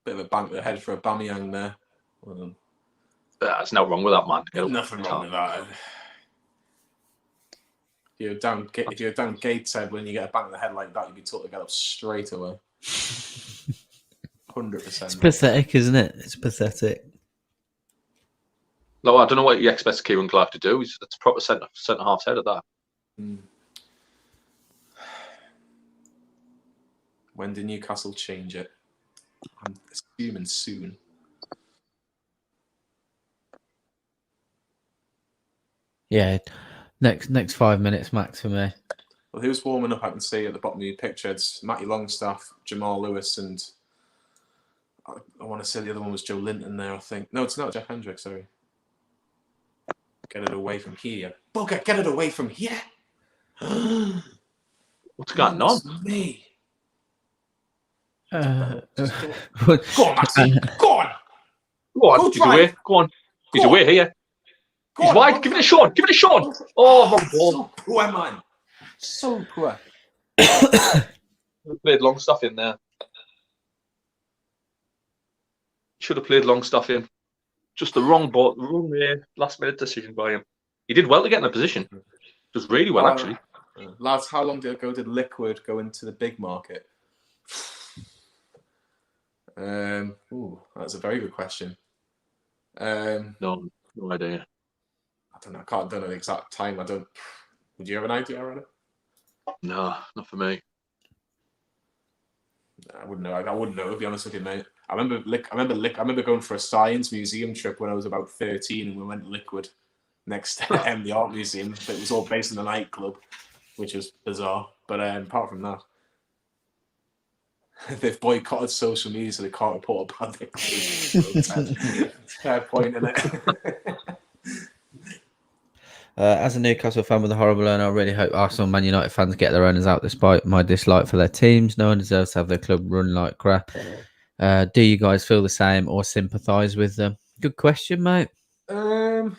Bit of a bank to the head for Aubameyang there. There's no wrong with that, man. Nothing wrong with that. If you're down Gateshead when you get a bang in the head like that, you'd be told to get up straight away. 100%. It's pathetic, isn't it? It's pathetic. No, I don't know what you expect Kieran Clark to do. It's a proper centre half's head of that. When did Newcastle change it? I'm assuming soon. Yeah, next 5 minutes max for me. Well, who's warming up? I can see at the bottom of your picture. It's Matty Longstaff, Jamal Lewis, and I want to say the other one was Joe Linton there, I think. No, it's not Jeff Hendrick, sorry. Get it away from here. Bugger, get it away from here. What's going on? Me. Go on, Maxi. Go on. Go on. He's away. Go on. He's away here. He's wide. Give it a shot. Give it a shot. Oh, my ball. So poor, man. So poor. Played Longstaff in there. Should have played Longstaff in. Just the wrong ball, wrong last minute decision by him. He did well to get in a position. Just really well, actually. Lads, how long ago did Liquid go into the big market? That's a very good question. No idea. I don't know. I don't know the exact time. Would you have an idea, Rana? No, not for me. I wouldn't know. I wouldn't know, to be honest with you, mate. I remember going for a science museum trip when I was about 13, and we went to Liquid next to the art museum. But it was all based in a nightclub, which was bizarre. But apart from that, they've boycotted social media, so they can't report a bad thing. Fair point, innit? As a Newcastle fan with a horrible owner, I really hope Arsenal and Man United fans get their owners out despite my dislike for their teams. No one deserves to have their club run like crap. Do you guys feel the same or sympathise with them? Good question, mate. I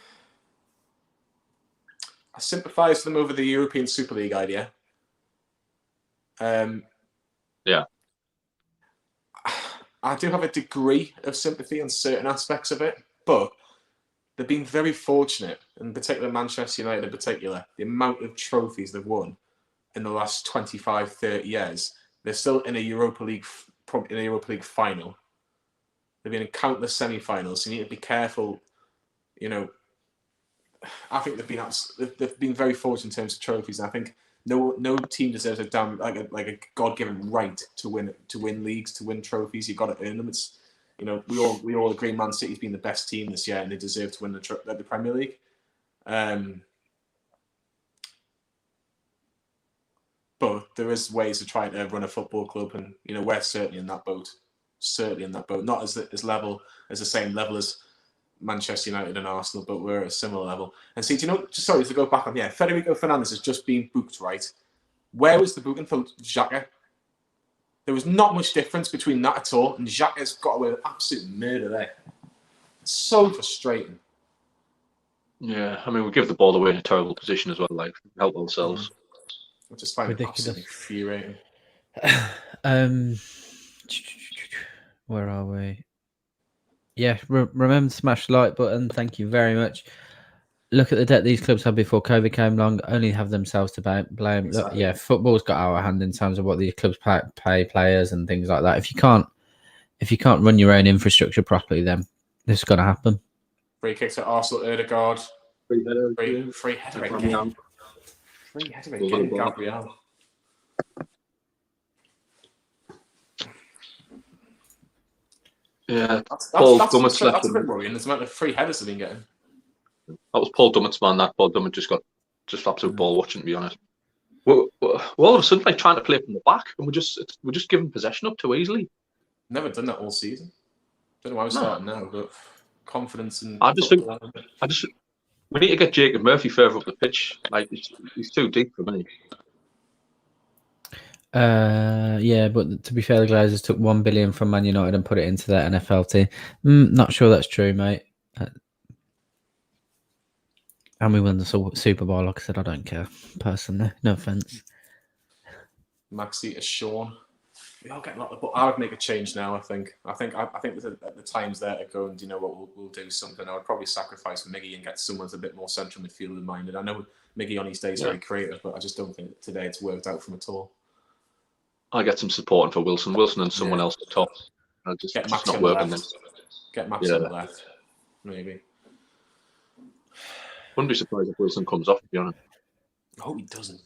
sympathise with them over the European Super League idea. Yeah. I do have a degree of sympathy on certain aspects of it, but they've been very fortunate, in particular Manchester United in particular, the amount of trophies they've won in the last 25, 30 years. They're still in a Europa League final. They've been in countless semi-finals, so you need to be careful. You know, I think they've been very fortunate in terms of trophies, and I think no team deserves a a God-given right to win leagues, to win trophies. You've got to earn them. It's, you know, we all agree Man City's been the best team this year, and they deserve to win the Premier League. But there is ways of trying to run a football club, and you know we're certainly in that boat. Not as the same level as Manchester United and Arsenal, but we're at a similar level. And see, do you know? Sorry to go back on. Yeah, Federico Fernandez has just been booked, right? Where was the booking for Xhaka? There was not much difference between that at all, and Xhaka's got away with absolute murder there. It's so frustrating. Yeah, I mean, we give the ball away in a terrible position as well, like, help ourselves. I just find it absolutely infuriating. Where are we? Yeah, remember to smash the like button. Thank you very much. Look at the debt these clubs had before COVID came along. Only have themselves to blame. Look, yeah, football's got out of hand in terms of what these clubs pay players and things like that. If you can't run your own infrastructure properly, then this is going to happen. Free kicks at Arsenal, Ødegaard. Free header again. Free header again, Gabriel. Yeah, that's left. A bit worrying. There's the amount of free headers they've been getting. That was Paul Dummett's man. That Paul Dummett just got absolute ball watching. To be honest, we're all of a sudden like trying to play from the back, and we're just giving possession up too easily. Never done that all season. Don't know why we're starting now, but confidence and. I just think we need to get Jacob Murphy further up the pitch. Like he's too deep for me. Yeah, but to be fair, the Glazers took $1 billion from Man United and put it into their NFL team. Not sure that's true, mate. And we won the Super Bowl. Like I said, I don't care personally. No offense. Maxi is Sean. We all get a lot of. I would make a change now. I think the time's there to go, and you know what, we'll do something. I would probably sacrifice Miggy and get someone that's a bit more central midfielder minded. I know Miggy on his days very creative, but I just don't think today it's worked out for him at all. I get some support for Wilson and someone else at the top. Just not working then. Get Max on the left, maybe. Wouldn't be surprised if Wilson comes off, to be honest. I hope he doesn't.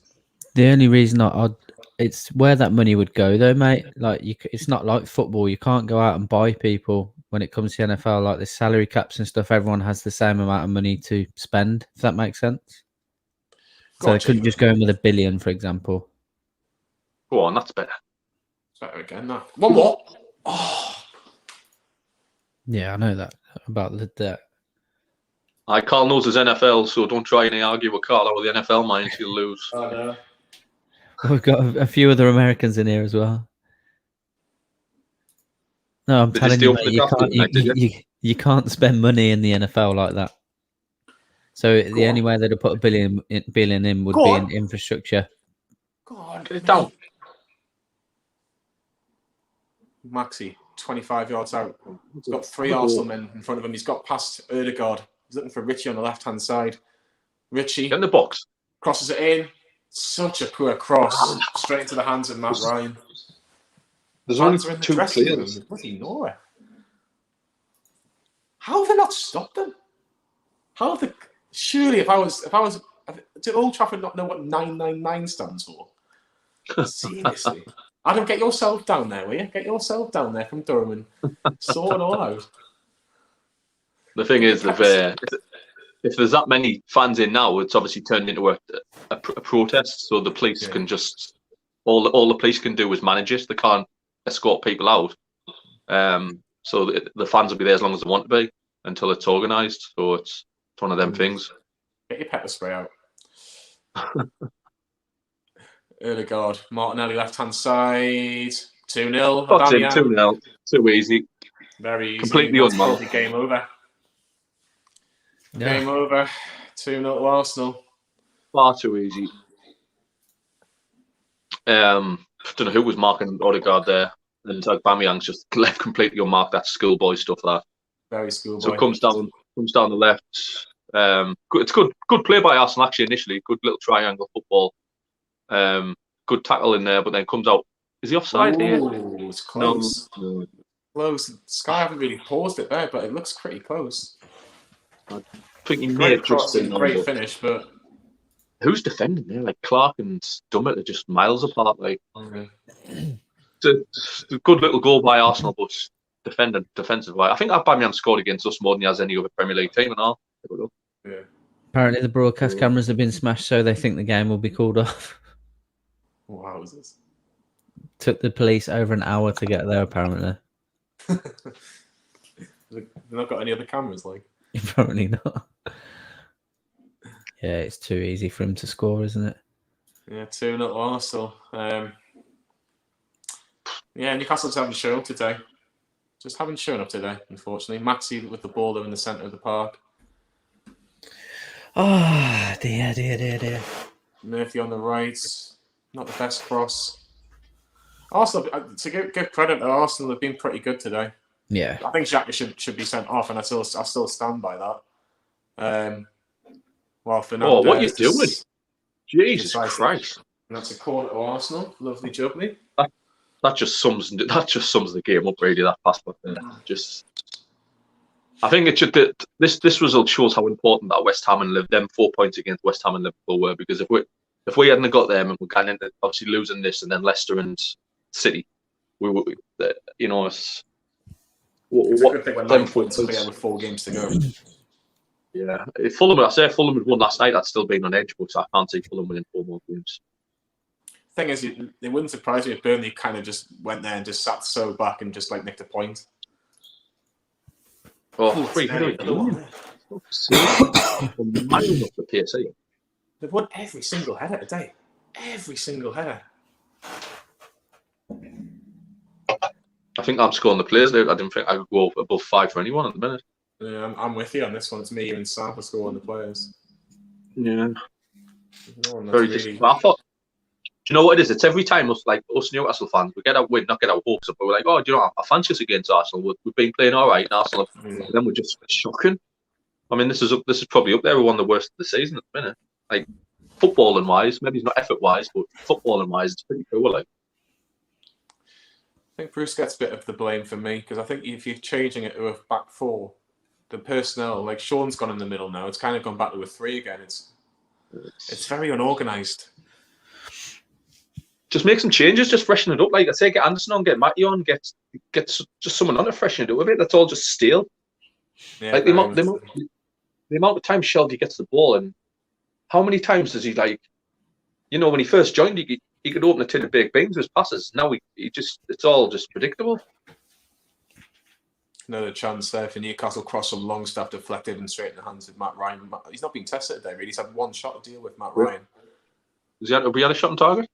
The only reason it's where that money would go, though, mate. Like it's not like football. You can't go out and buy people when it comes to NFL. Like the salary caps and stuff, everyone has the same amount of money to spend. If that makes sense. So they couldn't just go in with $1 billion, for example. Go on, that's better. It's better again. No. One more. Oh. Yeah, I know that about the debt. Carl knows his NFL, so don't try and argue with Carl over the NFL minds. You'll lose. I know. We've got a few other Americans in here as well. No, I'm telling you, mate, you can't spend money in the NFL like that. So the only way they'd put $1 billion in would be in infrastructure. Go on, get it down. Maxi, 25 yards out. He's got 3 Arsenal men in front of him. He's got past Ødegaard. He's looking for Ritchie on the left-hand side. Ritchie. Get in the box. Crosses it in. Such a poor cross. Straight into the hands of Matt Ryan. There's only 2 players. Bloody Norway. How have they not stopped them? How have they... Surely if I was... Did Old Trafford not know what 999 stands for? Seriously. Adam, get yourself down there, will you? Get yourself down there from Durham and sort it all out. The thing is, if there's that many fans in now, it's obviously turned into a protest. So the police can just all the police can do is manage it. They can't escort people out. So the fans will be there as long as they want to be until it's organised. So it's one of them things. Get your pepper spray out. Odegaard, Martinelli left-hand side, 2-0. That's it, 2-0. Too easy. Very easy. Completely That's unmarked. probably game over. Yeah. Game over. 2-0 to Arsenal. Far too easy. Don't know who was marking Odegaard there. And Aubameyang's just left completely unmarked. That's schoolboy stuff, that. Very schoolboy. So it comes down the left. It's good play by Arsenal actually initially. Good little triangle football. Good tackle in there, but then comes out. Is he offside here? It's close. No. Close. Sky haven't really paused it there, but it looks pretty close. I think he may Great have just cross, great finish, but who's defending there? Like Clark and Dummett are just miles apart. Like it's a good little goal by Arsenal, but defensive. I think Aubameyang scored against us more than he has any other Premier League team and all. Yeah. Apparently, the broadcast cameras have been smashed, so they think the game will be called off. Wow, is this? Took the police over an hour to get there, apparently. They've not got any other cameras, like. Apparently not. Yeah, it's too easy for him to score, isn't it? Yeah, 2-0 to Arsenal. Yeah, Newcastle's haven't shown up today. Just haven't shown up today, unfortunately. Maxi with the ball there in the centre of the park. Oh, dear. Murphy on the right. Not the best cross. Arsenal, to give credit to Arsenal, they've been pretty good today. Yeah. I think Xhaka should be sent off, and I still stand by that. Well, Fernandes, what are you doing? Jesus Christ! And that's a corner to Arsenal. Lovely jubbly. That just sums the game up, really. That pass back there. I think it should. This result shows how important that West Ham and them 4 points against West Ham and Liverpool were, because if we hadn't got them and we're going into obviously losing this and then Leicester and City, we would, it's a good thing when 9 points clear with 4 games to go. Yeah, if Fulham had won last night, I'd still been on edge, but I can't see Fulham winning 4 more games. Thing is, it wouldn't surprise me if Burnley kind of just went there and just sat so back and just like nicked a point. Oh, wait, what are we doing? The PSA. They've won every single header today. Every single header. I think I'm scoring the players there. I didn't think I could go above 5 for anyone at the minute. Yeah, I'm with you on this one. It's me and Sam for scoring the players. Yeah. No Very disappointing. I thought, do you know what it is? It's every time us Newcastle fans, we get our win, not get our hopes up, but we're like, oh, do you know, I fancy us against Arsenal. We've been playing all right in Arsenal, and then we're just shocking. I mean, this is probably up there with one of the worst of the season at the minute. Like, footballing wise, maybe it's not effort wise, but footballing wise, it's pretty cool. Like, I think Bruce gets a bit of the blame for me, because I think if you're changing it to a back 4, the personnel, like Sean's gone in the middle now. It's kind of gone back to a 3 again. It's very unorganised. Just make some changes, just freshen it up. Like I say, get Anderson on, get Matty on, get just someone on to freshen it up a bit. That's all just stale. Yeah, like the amount of time Shelby gets the ball, and how many times does he, like, when he first joined, he could open a tin of baked beans with his passes. Now it's all just predictable. Another chance there for Newcastle. Cross from Longstaff deflected and straight in the hands of Matt Ryan. He's not been tested today, really. He's had 1 shot to deal with, Matt Ryan. Have we had a shot on target?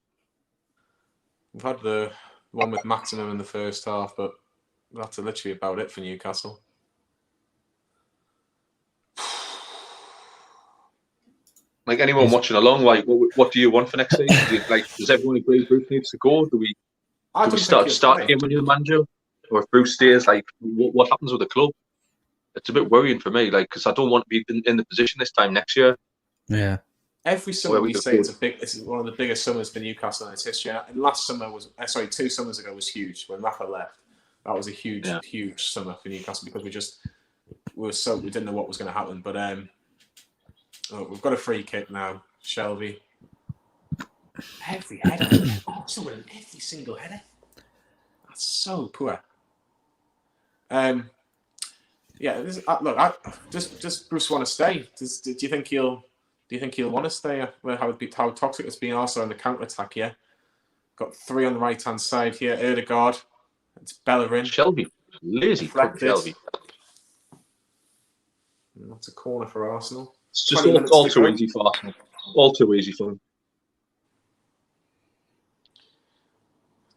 We've had the one with Maximum in the first half, but that's literally about it for Newcastle. Like, anyone watching along, like, what do you want for next season? Does everyone agree Bruce needs to go? Do we start again when you're the manager? Or if Bruce stays, like, what happens with the club? It's a bit worrying for me, like, because I don't want to be in the position this time next year. Yeah. Every summer we say it's one of the biggest summers for Newcastle in its history. And last summer 2 summers ago was huge when Rafa left. That was a huge summer for Newcastle, because we didn't know what was going to happen. But we've got a free kick now, Shelby. Every header. Arsenal winning every single header. That's so poor. Yeah. Does Bruce want to stay? Do you think he'll want to stay? How toxic it's been also on the counter attack? Yeah. Got 3 on the right hand side here. Ødegaard. It's Bellerin. Shelby, lazy fuck Shelby. And that's a corner for Arsenal. It's just all too easy for Arsenal. All too easy for them.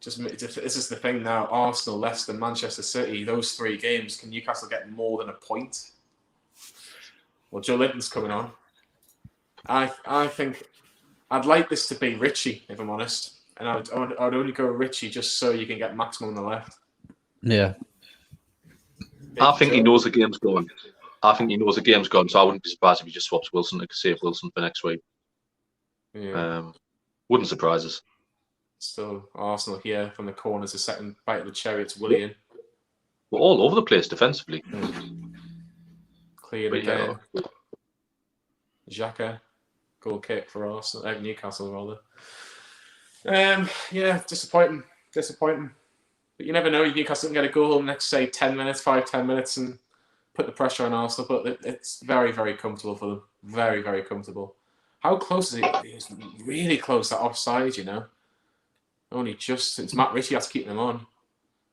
This is the thing now. Arsenal, Leicester, Manchester City. Those 3 games. Can Newcastle get more than a point? Well, Joe Linton's coming on. I think I'd like this to be Ritchie, if I'm honest. And I'd only go Ritchie just so you can get maximum on the left. Yeah. I think he knows the game's going. So I wouldn't be surprised if he just swaps Wilson to save Wilson for next week. Yeah. Wouldn't surprise us. Still Arsenal here from the corners. The second bite of the cherry. It's Willian. We're all over the place defensively. Cleared again. Xhaka. Goal kick for Arsenal. Newcastle, rather. Yeah, disappointing. But you never know. Newcastle can get a goal in the next, say, 10 minutes, 5-10 minutes, and put the pressure on Arsenal. But it's very, very comfortable for them. Very, very comfortable. How close is it? It's really close, that offside, you know. Only just since Matt Ritchie has to keep them on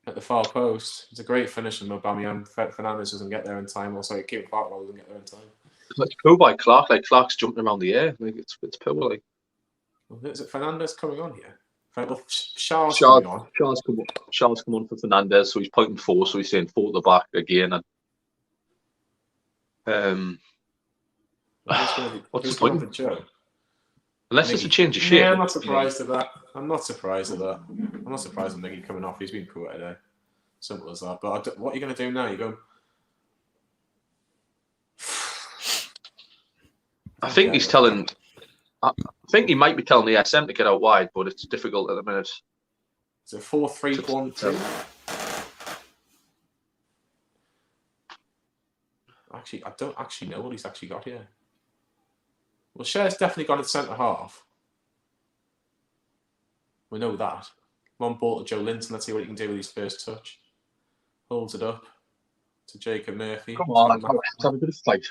at the far post. It's a great finish from Aubameyang. Fernandes doesn't get there in time. Also, Kieran Clark doesn't get there in time. It's like poor by Clark. Like Clark's jumping around the air. Like it's poor. Like. Is it Fernandes coming on here? Charles coming on. Charles come on for Fernandes, so he's pointing forward. So he's saying forward the back again. And what's the point? For Joe? Unless it's a change of shape. Yeah, I'm not surprised at that. I'm not surprised at Miggy coming off. He's been poor today. Simple as that. But what are you going to do now? You go. I think he's telling. I think he might be telling the SM to get out wide, but it's difficult at the minute. It's a 4-3-1-2. Actually, I don't actually know what he's actually got here. Well, Cher's definitely gone at centre half. We know that. One ball to Joe Linton. Let's see what he can do with his first touch. Holds it up to Jacob Murphy. Come on, let's have a bit of fight.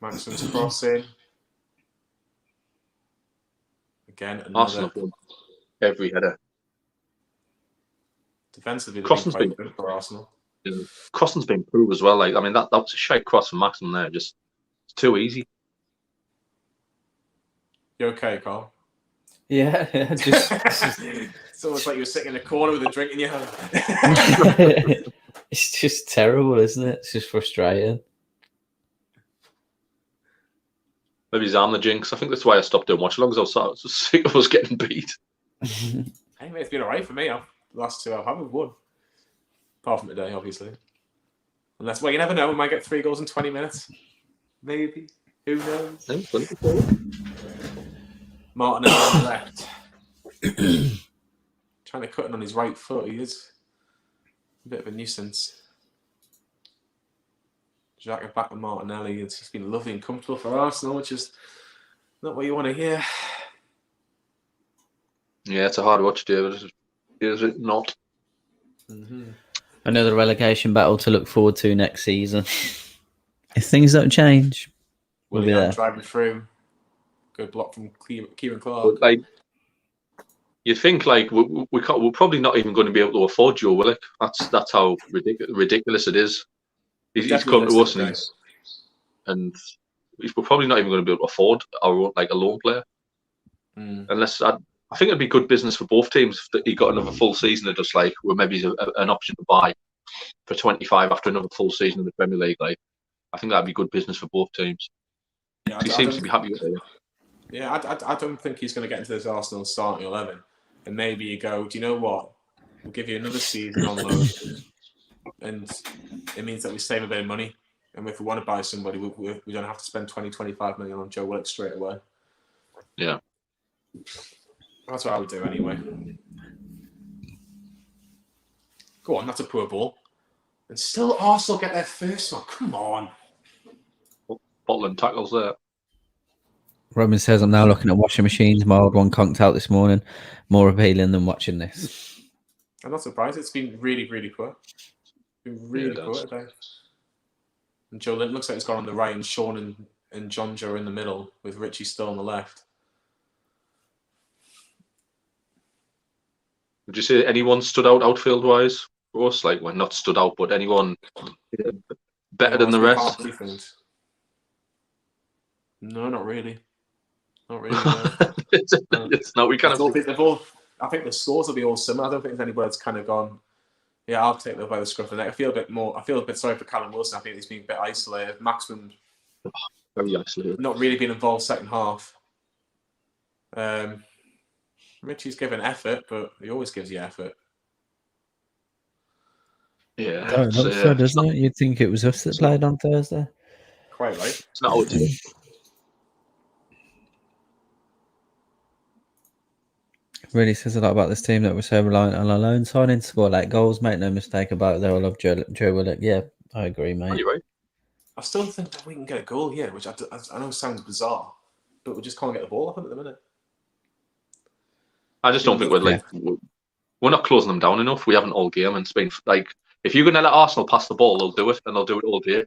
Maxim's crossing. Again, another. Arsenal won every header. Defensively, Crossing's been good for Arsenal. Crossing's been poor as well. Like I mean, that was a shite cross from Maxim there. Just it's too easy. You okay, Carl? Yeah, It's almost like you were sitting in a corner with a drink in your hand. It's just terrible, isn't it? It's just frustrating. Maybe I'm the jinx. I think that's why I stopped doing watch alongs. I was just sick of us getting beat. Hey, mate, it's been alright for me. The last 2 I haven't won. Apart from today, obviously. Unless, well, you never know. We might get 3 goals in 20 minutes. Maybe. Who knows? Martinelli on the left. Trying to cut in on his right foot. He is a bit of a nuisance. Xhaka back to Martinelli. It's just been lovely and comfortable for Arsenal, which is not what you want to hear. Yeah, it's a hard watch, David. Is it not? Mm-hmm. Another relegation battle to look forward to next season. If things don't change, we'll be there. Driving through. Good block from Kieran Clark. Like, you'd think like we're probably not even going to be able to afford Joe Willock. That's how ridiculous it is. He's come to us and we're probably not even going to be able to afford our own, like a loan player. Unless I think it'd be good business for both teams if he got another full season of just like where maybe an option to buy for 25 after another full season in the Premier League. Like I think that'd be good business for both teams. Yeah, he seems to be happy with it. Yeah, I don't think he's going to get into this Arsenal starting 11. And maybe you go, do you know what? We'll give you another season on loan. And it means that we save a bit of money. And if we want to buy somebody, we don't have to spend 20-25 million on Joe Willock straight away. Yeah. That's what I would do anyway. Go on, that's a poor ball. And still Arsenal get their first one. Come on. Botland tackles there. Robin says, I'm now looking at washing machines. My old one conked out this morning. More appealing than watching this. I'm not surprised. It's been really, really poor. It's been really poor today. And Joe Linton looks like he's gone on the right, and Sean and John Joe are in the middle, with Ritchie still on the left. Would you say anyone stood out outfield-wise for us? Like, well, not stood out, but anyone better than the rest? No, not really. Not really. No. It's not. We kind of. I think the scores will be all similar. I don't think there's anybody that's kind of gone. Yeah, I'll take them by the scruff of the neck. I feel a bit sorry for Callum Wilson. I think he's been a bit isolated. Maximin, very isolated. Not really been involved second half. Ritchie's given effort, but he always gives you effort. Yeah. So doesn't it? You'd think it was us that played on Thursday. Quite right. It's not our team. Really says a lot about this team that we're so reliant on our loan signing to score late goals. Make no mistake about it. They all love Joe Willock. Yeah, I agree, mate. You're right. I still think that we can get a goal here, which I know sounds bizarre, but we just can't get the ball up at the minute. I just don't think we're not closing them down enough. We haven't all game, and Spain. Like, if you're going to let Arsenal pass the ball, they'll do it, and they'll do it all day.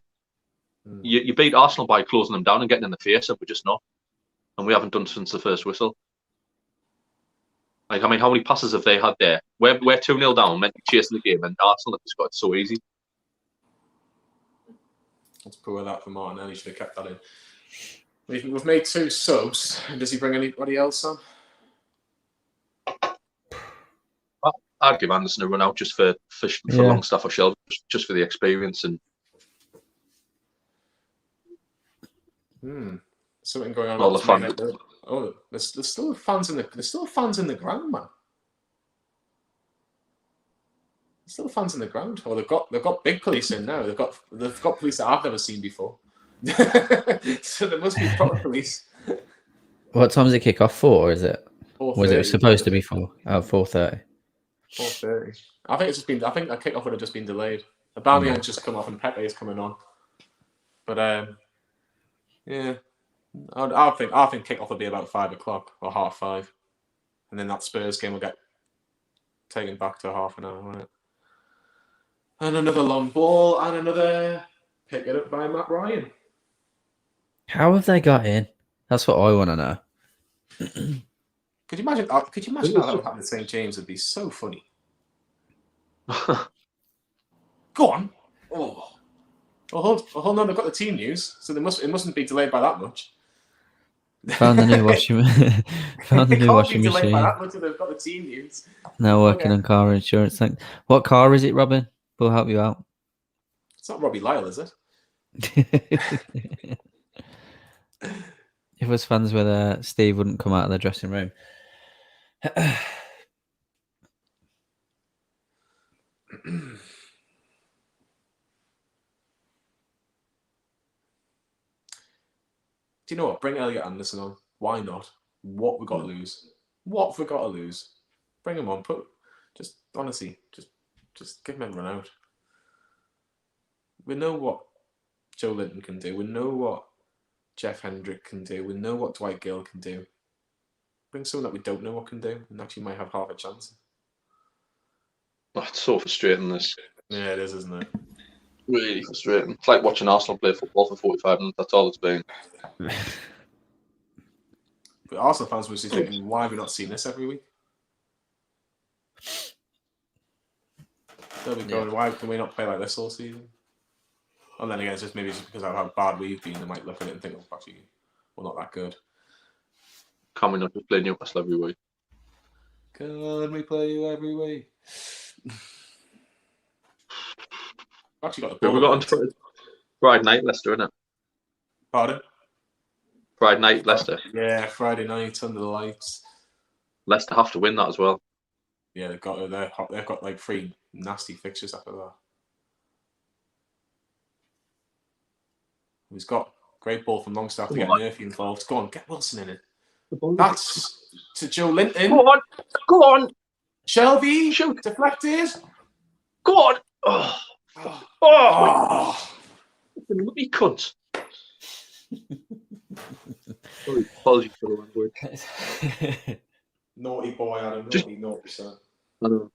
You beat Arsenal by closing them down and getting in the face, and we're just not. And we haven't done since the first whistle. Like, I mean, how many passes have they had there? We're 2-0 down, meant to be chasing the game, and Arsenal have just got it so easy. Let's poor that for Martinelli. Should have kept that in. We've made 2 subs. Does he bring anybody else on? I'd give Anderson a run out just for Longstaff or Shelby, just for the experience and. Something going on. All the fun. There's still fans in the ground, man. There's still fans in the ground. Oh, they've got big police in now. They've got police that I've never seen before. So there must be proper police. What time does it kick off for? Or is it? 4:30. Was it supposed to be 4:30? 4:30. I think it's just been. I think that kick off would have just been delayed. Aubameyang just come off and Pepe is coming on. But yeah. I think kick-off will be about 5 o'clock or 5:30, and then that Spurs game will get taken back to half an hour, won't it? And another long ball and another pick it up by Matt Ryan. How have they got in? That's what I want to know. Could you imagine? How that would happen to St. James? Would be so funny. Go on. Oh. Well, hold on. They've got the team news, so it mustn't be delayed by that much. Found the new washing machine. Found the new washing machine. By that much, they've got the team news. Now working on car insurance. What car is it, Robin? We'll help you out. It's not Robbie Lyle, is it? If it was fans where Steve wouldn't come out of the dressing room. Do you know what? Bring Elliot Anderson on. Why not? What we got to lose? What have we got to lose? Bring him on. Honestly, just give him a run out. We know what Joe Linton can do. We know what Jeff Hendrick can do. We know what Dwight Gill can do. Bring someone that we don't know what can do, and actually might have half a chance. Oh, it's so frustrating, this. Yeah, it is, isn't it? Really frustrating. It's like watching Arsenal play football for 45 minutes. That's all it's been. But Arsenal fans must be thinking, why have we not seen this every week? They'll be going, why can we not play like this all season? And then again, it's just because of how bad we've been, they might look at it and think, oh, actually, we're not that good. Can we not just play Newcastle every week? Can we play you every week? Actually got the ball. We got on Friday night, Leicester, innit? Pardon? Friday night, Leicester. Yeah, Friday night under the lights. Leicester have to win that as well. Yeah, they've got like 3 nasty fixtures after that. He's got great ball from Longstaff to get Murphy involved. Go on, get Wilson in it. That's to Joe Linton. Go on. Shelby, shoot, deflected. Go on. Oh. Lucky cunt. Sorry, apologies for the language. Naughty boy, Adam. Just- Naughty son. I know.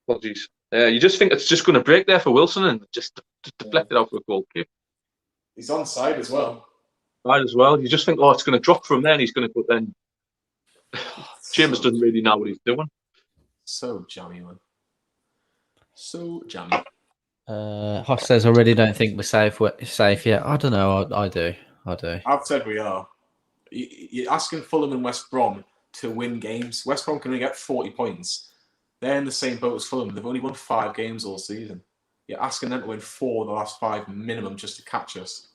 Apologies. You just think it's just going to break there for Wilson and just deflect it out for a goal kick. He's onside as well. Right as well. You just think, it's going to drop from there and he's going to put then. Chambers doesn't really know what he's doing. So jammy, man. So jammy. Hoss says, already don't think we're safe yet. I don't know. I do. I've said we are. You're asking Fulham and West Brom to win games. West Brom can only get 40 points. They're in the same boat as Fulham. They've only won 5 games all season. You're asking them to win 4 of the last 5 minimum just to catch us.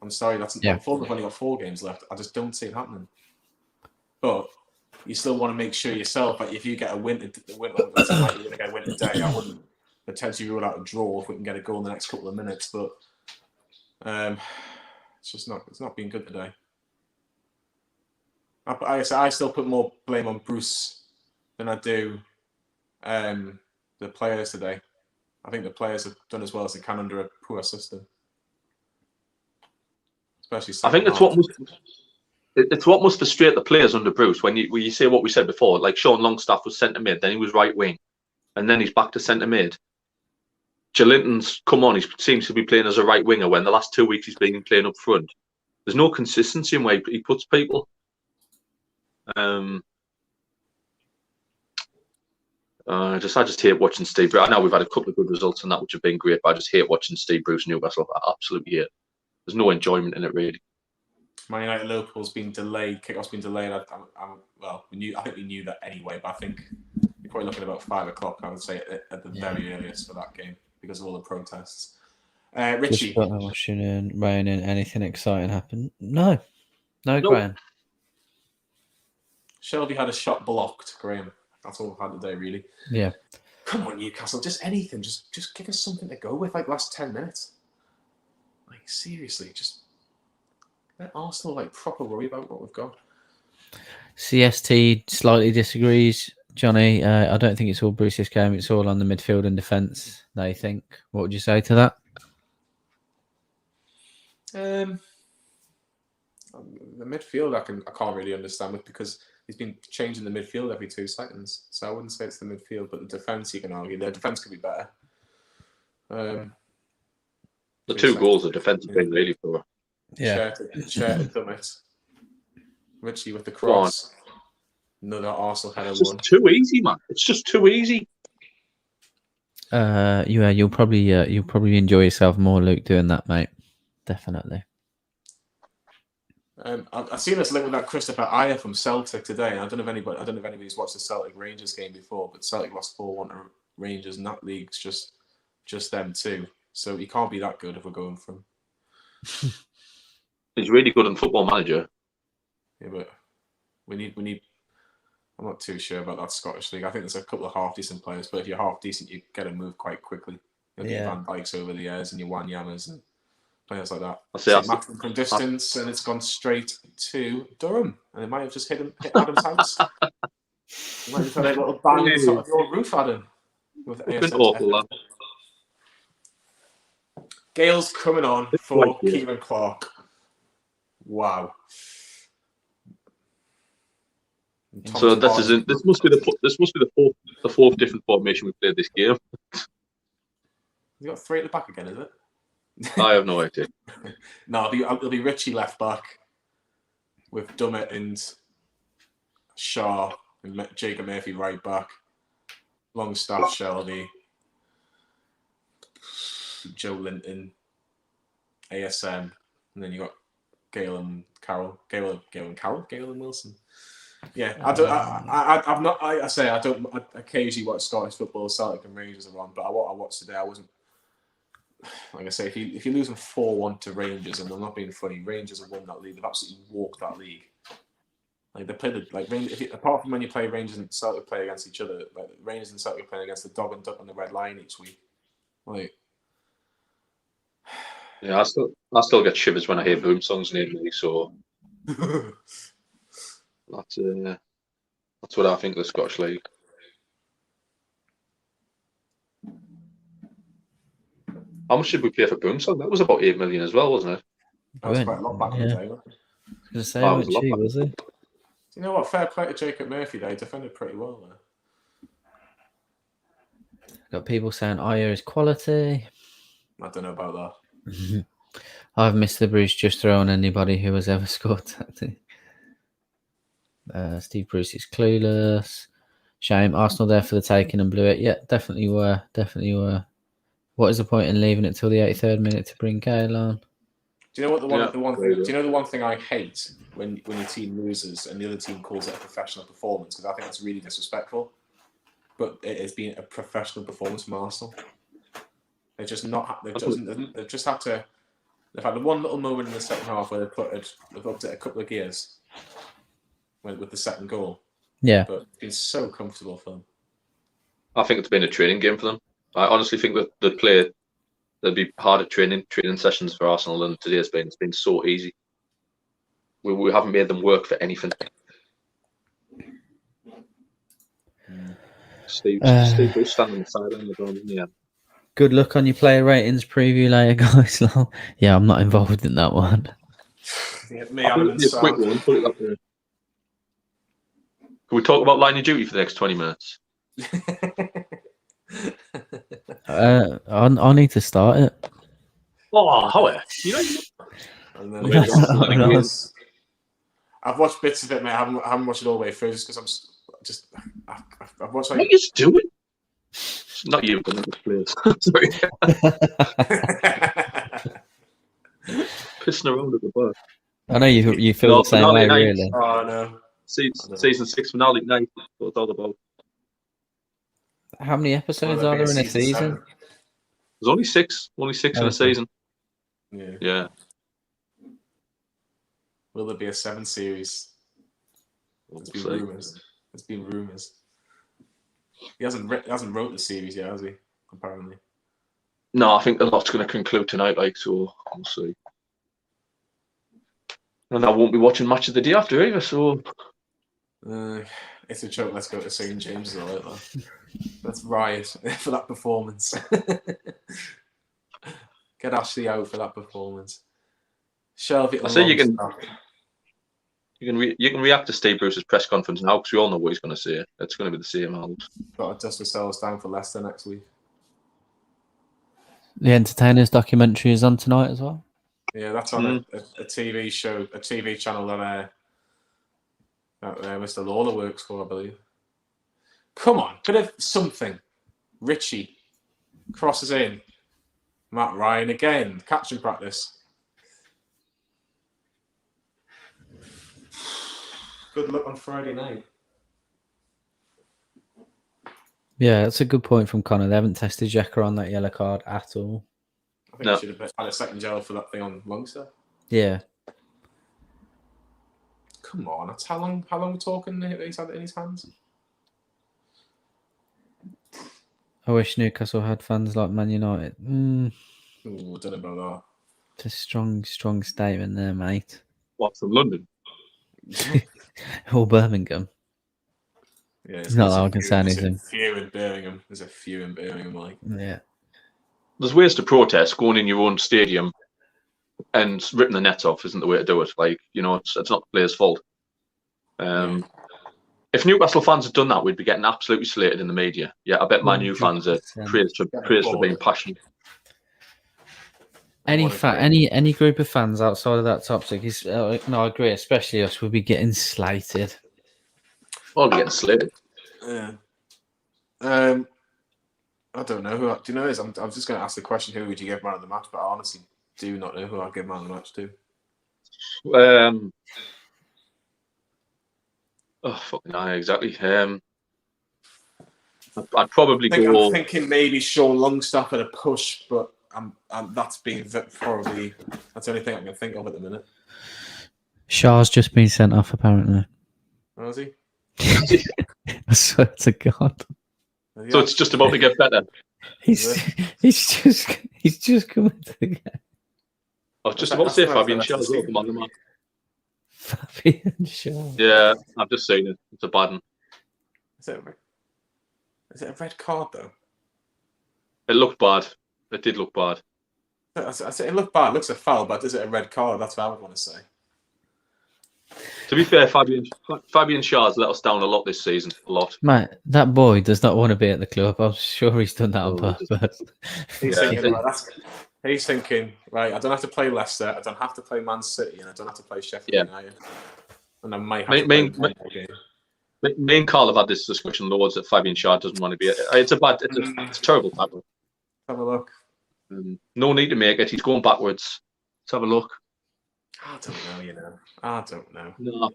I'm sorry, Fulham have only got 4 games left. I just don't see it happening. But you still want to make sure yourself, like if you get a win tonight, you're going to get a win today. I wouldn't potentially rule out a draw if we can get a goal in the next couple of minutes. But it's not been good today. I still put more blame on Bruce than I do the players today. I think the players have done as well as they can under a poor system. Especially I think it's what must frustrate the players under Bruce when you say what we said before. Like Sean Longstaff was centre mid, then he was right wing, and then he's back to centre mid. Joelinton's come on; he seems to be playing as a right winger when the last 2 weeks he's been playing up front. There's no consistency in where he puts people. I just hate watching Steve Bruce. I know we've had a couple of good results on that, which have been great, but I just hate watching Steve Bruce and Newcastle. I absolutely hate it. There's no enjoyment in it, really. Man United Liverpool's been delayed. Kickoff's been delayed. I think we knew that anyway, but I think you're probably looking at about 5 o'clock, I would say, at the very earliest for that game because of all the protests. Ritchie. Raining, anything exciting happen? No, Graham. Shelby had a shot blocked, Graham. That's all we've had today, really. Yeah. Come on, Newcastle. Just anything. Just give us something to go with, like last 10 minutes. Like, seriously, just let Arsenal proper worry about what we've got. CST slightly disagrees, Johnny. I don't think it's all Bruce's game. It's all on the midfield and defence, they think. What would you say to that? The midfield I can't really understand with because he's been changing the midfield every 2 seconds. So I wouldn't say it's the midfield, but the defence you can argue. The defence could be better. The 2 goals are defensive been really poor. Share to Dummett. Ritchie with the cross. Another Arsenal header one. It's too easy, man. It's just too easy. You'll probably enjoy yourself more, Luke, doing that, mate. Definitely. I've seen this link with that Christopher Ayer from Celtic today, and I don't know if anybody's watched the Celtic Rangers game before, but Celtic lost 4-1 to Rangers, and that league's just them too. So he can't be that good if we're going from. He's really good on Football Manager. Yeah, but we need. I'm not too sure about that Scottish league. I think there's a couple of half decent players, but if you're half decent, you get to move quite quickly. Your Van Dijks over the years and your Wanyamas and players like that. Maxim from distance, and it's gone straight to Durham, and it might have just hit Adam's house. You might have had a little bang on top of your roof, Adam. With awful, Gale's coming on for Kieran Clark. Wow. So this must be the fourth different formation we've played this game. You got 3 at the back again, is it? I have no idea. No, it'll be Ritchie left back with Dummett and Shaw and Jacob Murphy right back. Longstaff, Shelby, Joe Linton, ASM, and then you got Gale and Wilson. Yeah, I occasionally watch Scottish football, Celtic and Rangers are on, but what I watched today, I wasn't. Like I say, if you're losing 4-1 to Rangers, and I'm not being funny, Rangers have won that league. They've absolutely walked that league. Like they played apart from when you play Rangers and Celtic play against each other, like Rangers and Celtic play against the dog and duck on the red line each week. Like, yeah, I still get shivers when I hear Boom songs near me. So that's what I think of the Scottish League. How much did we pay for Boom song? That was about 8 million as well, wasn't it? That was quite a lot back in the day. going to say, Oh, it was a lot Ritchie, better. was he? Do you know what? Fair play to Jacob Murphy, though. He defended pretty well there. Got people saying Aya is quality. I don't know about that. I've missed the Bruce just throwing anybody who has ever scored that. Steve Bruce is clueless. Shame. Arsenal there for the taking and blew it. Yeah, definitely were. Definitely were. What is the point in leaving it till the 83rd minute to bring Gale on? Do you know what the one thing? Do you know the one thing I hate when your team loses and the other team calls it a professional performance? Because I think it's really disrespectful. But it has been a professional performance from Arsenal. They've just not. They've just had to. They've had one little moment in the second half where they've upped it a couple of gears with the second goal. Yeah, but it's been so comfortable for them. I think it's been a training game for them. I honestly think that there'd be harder training sessions for Arsenal than today has been. It's been so easy. We haven't made them work for anything. Steve was standing on the sideline as well, didn't he? Good luck on your player ratings preview later, guys. Yeah, I'm not involved in that one. Me, Adam, and Sam. Can we talk about line of duty for the next 20 minutes? I need to start it. Oh, how I've watched bits of it, mate. I haven't watched it all the way through just because I've watched like. What are you doing? It's not you, but the players. Sorry. Pissing around at the bar. I know you feel the same way, night. really. Oh no. Season 6 finale night. What it's all about. How many episodes are there in a season? There's only six. Only six in a season. Yeah. Will there be a 7 series? There's been rumours. There's been rumours. He hasn't wrote the series yet, has he? Apparently. No, I think the lot's going to conclude tonight. So we'll see. And I won't be watching Match of the Day after either. So it's a joke. Let's go to St. James's or like that. Let's riot for that performance. Get Ashley out for that performance. Shelve it. I say you can react to Steve Bruce's press conference now because we all know what he's going to say. It's going to be the same. Got to dust ourselves down for Leicester next week. The Entertainers documentary is on tonight as well. Yeah, that's on a TV show, a TV channel that Mr. Lawler works for, I believe. Come on, bit of something. Ritchie crosses in. Matt Ryan again, catching practice. Good luck on Friday night. Yeah, that's a good point from Connor. They haven't tested Xhaka on that yellow card at all. I think he should have had a second yellow for that thing on Longstaff. Yeah. Come on, that's how long we're talking he's had it in his hands? I wish Newcastle had fans like Man United. Ooh, I don't know about It's a strong statement there, mate. What, from London? Or Birmingham. Yeah, it's not that I can say anything. There's a few in Birmingham, like. Yeah. There's ways to protest. Going in your own stadium and ripping the nets off isn't the way to do it. Like, it's not the players' fault. If Newcastle fans had done that, we'd be getting absolutely slated in the media. Yeah, I bet Man U fans are praised for being passionate. Any group of fans outside of that top six, no, I agree, especially us, would be getting slated. Well, getting slated. Yeah. I don't know who. Do you know this? I'm just going to ask the question: who would you give man of the match? But I honestly do not know who I'd give man of the match to. Fucking hell, exactly. I'd probably go. I'm thinking maybe Sean Longstaff at a push, but that's probably that's the only thing I can think of at the minute. Shah's just been sent off, apparently. Has he? I swear to God. So it's just about to get better. He's just coming to the game. I was just about to say Fabian Shah's come on the mark. Fabian Shah. Yeah, I've just seen it. It's a bad one. Is it a red card though? It looked bad. It did look bad. I said it looked bad. It looks a foul, but is it a red card? That's what I would want to say. To be fair, Fabian Schär's let us down a lot this season. A lot. Mate, that boy does not want to be at the club. I'm sure he's done that on purpose. He's thinking, right, I don't have to play Leicester, I don't have to play Man City, and I don't have to play Sheffield United. And I might have to play one more game. Me and Carl have had this discussion loads that Fabian Schär doesn't want to be. It's a terrible tackle. Have a look. No need to make it. He's going backwards. Let's have a look. I don't know, I don't know. No,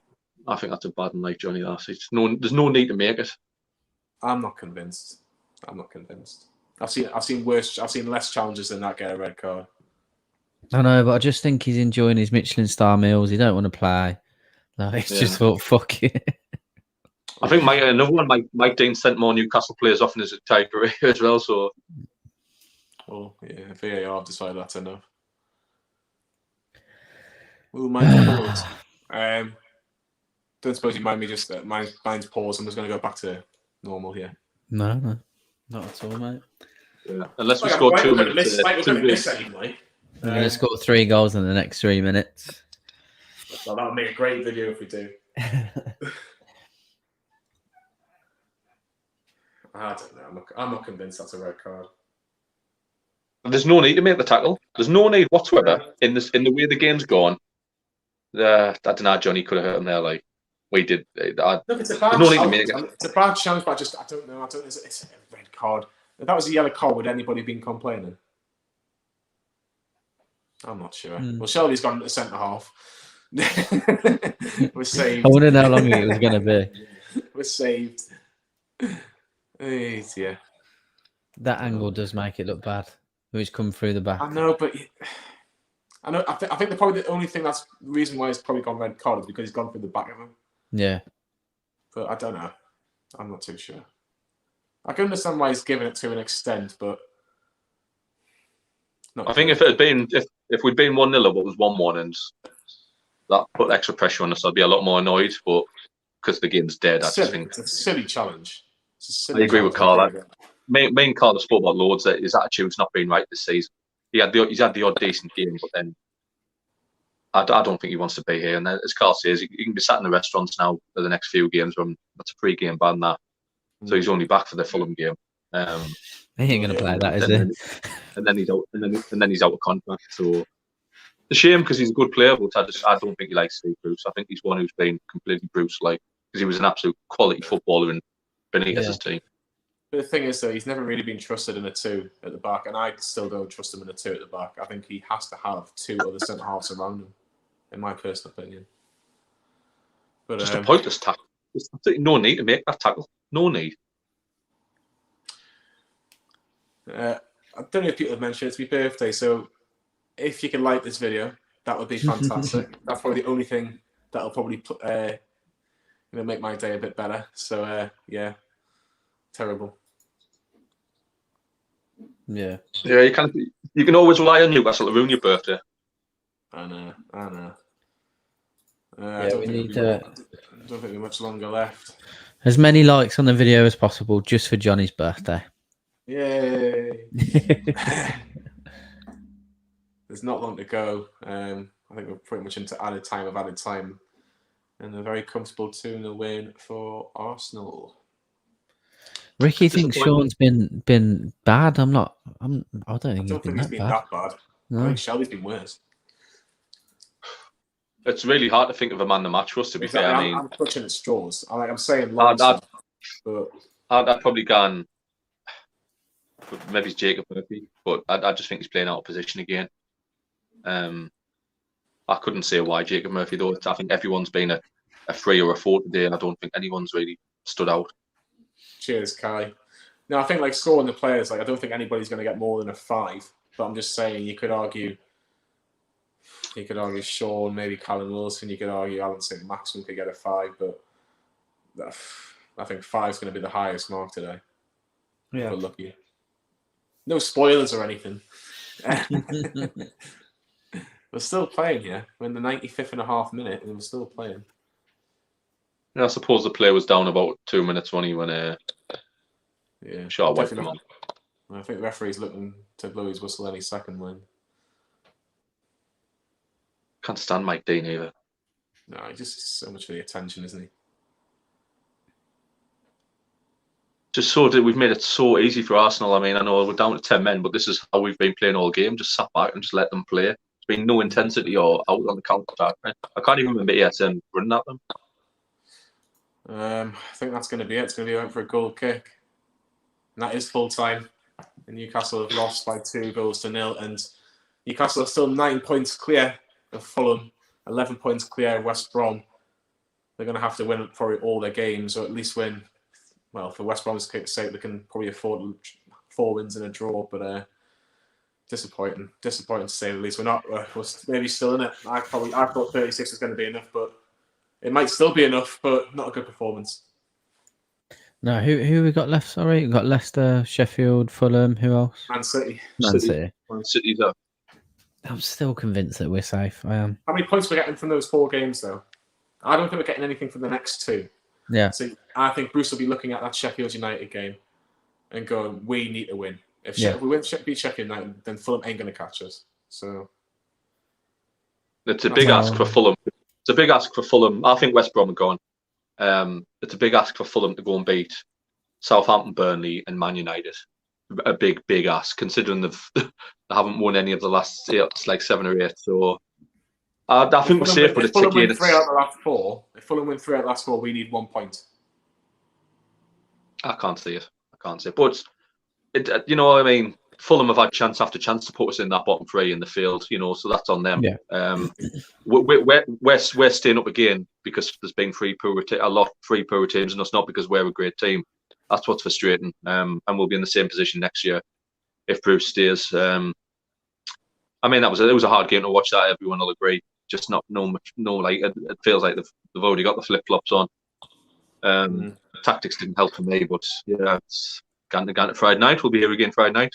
I think that's a bad one, like Johnny. There's no need to make it. I'm not convinced. I've seen worse. I've seen less challenges than that get a red card. I know, but I just think he's enjoying his Michelin star meals. He don't want to play. No, he's just thought, fuck it. I think another one, Mike Dean sent more Newcastle players off in his entire career as well. So, VAR have decided that's enough. Well, mine's don't suppose you mind me just mine's paused. I'm just going to go back to normal here. No, not at all, mate. Yeah. Unless we score 2 minutes. We're going to score 3 goals in the next 3 minutes. Well, that would make a great video if we do. I don't know. I'm not convinced that's a red card. There's no need to make the tackle. There's no need whatsoever in the way the game's gone. I don't know, Johnny could have hurt him there. Like we did. Look, it's a bad challenge. It's a bad challenge, but I don't know. It's a red card. If that was a yellow card, would anybody been complaining? I'm not sure. Well, surely he's gone to the centre half. We're saved. I wonder how long it was going to be. We're saved. Yeah. That angle does make it look bad. He's come through the back. I know, but I think the only thing that's the reason why he's probably gone red card is because he's gone through the back of him. Yeah. But I don't know. I'm not too sure. I can understand why he's given it to an extent, but I think if it had been if we'd been 1-0 but it was 1-1 and that put extra pressure on us, I'd be a lot more annoyed. But because the game's dead, I just think it's a silly challenge. I agree with Carl. Me and Carl have spoke about loads that his attitude's not been right this season. He's had the odd decent game, but then I don't think he wants to be here. And as Carl says, he can be sat in the restaurants now for the next few games. That's a pre-game ban, that. So he's only back for the Fulham game. He ain't going to play that, is he? And then he's out. And then he's out of contract. So it's a shame because he's a good player, but I don't think he likes Steve Bruce. I think he's one who's been completely Bruce-like because he was an absolute quality footballer in Benitez's team. But the thing is, though, he's never really been trusted in a 2 at the back, and I still don't trust him in a 2 at the back. I think he has to have 2 other centre halves around him, in my personal opinion. But just a pointless tackle. There's no need to make that tackle. No need. I don't know if people have mentioned it's my birthday, so if you can like this video, that would be fantastic. That's probably the only thing that'll probably make my day a bit better. So yeah, terrible. Yeah. Yeah, you can always rely on Newcastle to ruin your birthday. I know. Yeah, we need I don't think we're much longer left. as many likes on the video as possible just for Johnny's birthday. Yay! There's not long to go. I think we're pretty much into added time, and a very comfortable 2-0 win for Arsenal. Ricky thinks Sean's been bad. I don't think he's been that bad. No. I think Shelby's been worse. It's really hard to think of a man the match for us, to be fair. I'm clutching at straws. I'm saying I'd but probably gone. Maybe it's Jacob Murphy, but I just think he's playing out of position again. I couldn't say why Jacob Murphy though. I think everyone's been a 3 or a 4 today, and I don't think anyone's really stood out. Cheers, Kai. No, I think scoring the players, I don't think anybody's going to get more than a 5. But I'm just saying, you could argue Sean, maybe Callum Wilson. You could argue Alan saint-maximin could get a 5, but I think 5's going to be the highest mark today. Yeah, we're lucky. No spoilers or anything. We're still playing here. We're in the 95th and a half minute, and we're still playing. Yeah, I suppose the play was down about 2 minutes when shot away from him. I think the referee's looking to blow his whistle any second when. Can't stand Mike Dean either. No, he's just so much for the attention, isn't he? Just so that we've made it so easy for Arsenal. I mean, I know we're down to 10 men, but this is how we've been playing all game. Just sat back and just let them play. There's been no intensity or out on the counter attack. I can't even remember ESM running at them. I think that's going to be it. It's going to be out for a goal kick. And that is full time. And Newcastle have lost by 2-0, and Newcastle are still 9 points clear of Fulham, 11 points clear of West Brom. They're going to have to win probably all their games, or at least win. Well, for West Brom's sake, they can probably afford 4 wins and a draw, but disappointing to say the least. We're maybe still in it. I thought 36 was going to be enough, but it might still be enough, but not a good performance. No, who we got left? Sorry, we got Leicester, Sheffield, Fulham. Who else? Man City. Man City. Man City's up. I'm still convinced that we're safe. I am. How many points we're getting from those 4 games, though? I don't think we're getting anything from the next 2. Yeah. So I think Bruce will be looking at that Sheffield United game and going, we need to win. If we beat Sheffield United, then Fulham ain't going to catch us. So it's a big ask for Fulham. It's a big ask for Fulham. I think West Brom are gone. It's a big ask for Fulham to go and beat Southampton, Burnley, and Man United. A big ask, considering they haven't won any of the last 7 or 8. So I think we're safe, but it's again. If Fulham win 3 out of the last 4, we need 1 point. I can't see it. But you know what I mean. Fulham have had chance after chance to put us in that bottom 3 in the field. You know, so that's on them. Yeah. We're staying up again because there's been a lot of free poor teams, and it's not because we're a great team. That's what's frustrating. And we'll be in the same position next year if Bruce stays. I mean, it was a hard game to watch. That everyone will agree. Just it feels like they've already got the flip flops on. Tactics didn't help for me, but yeah, it's gone to Friday night. We'll be here again Friday night.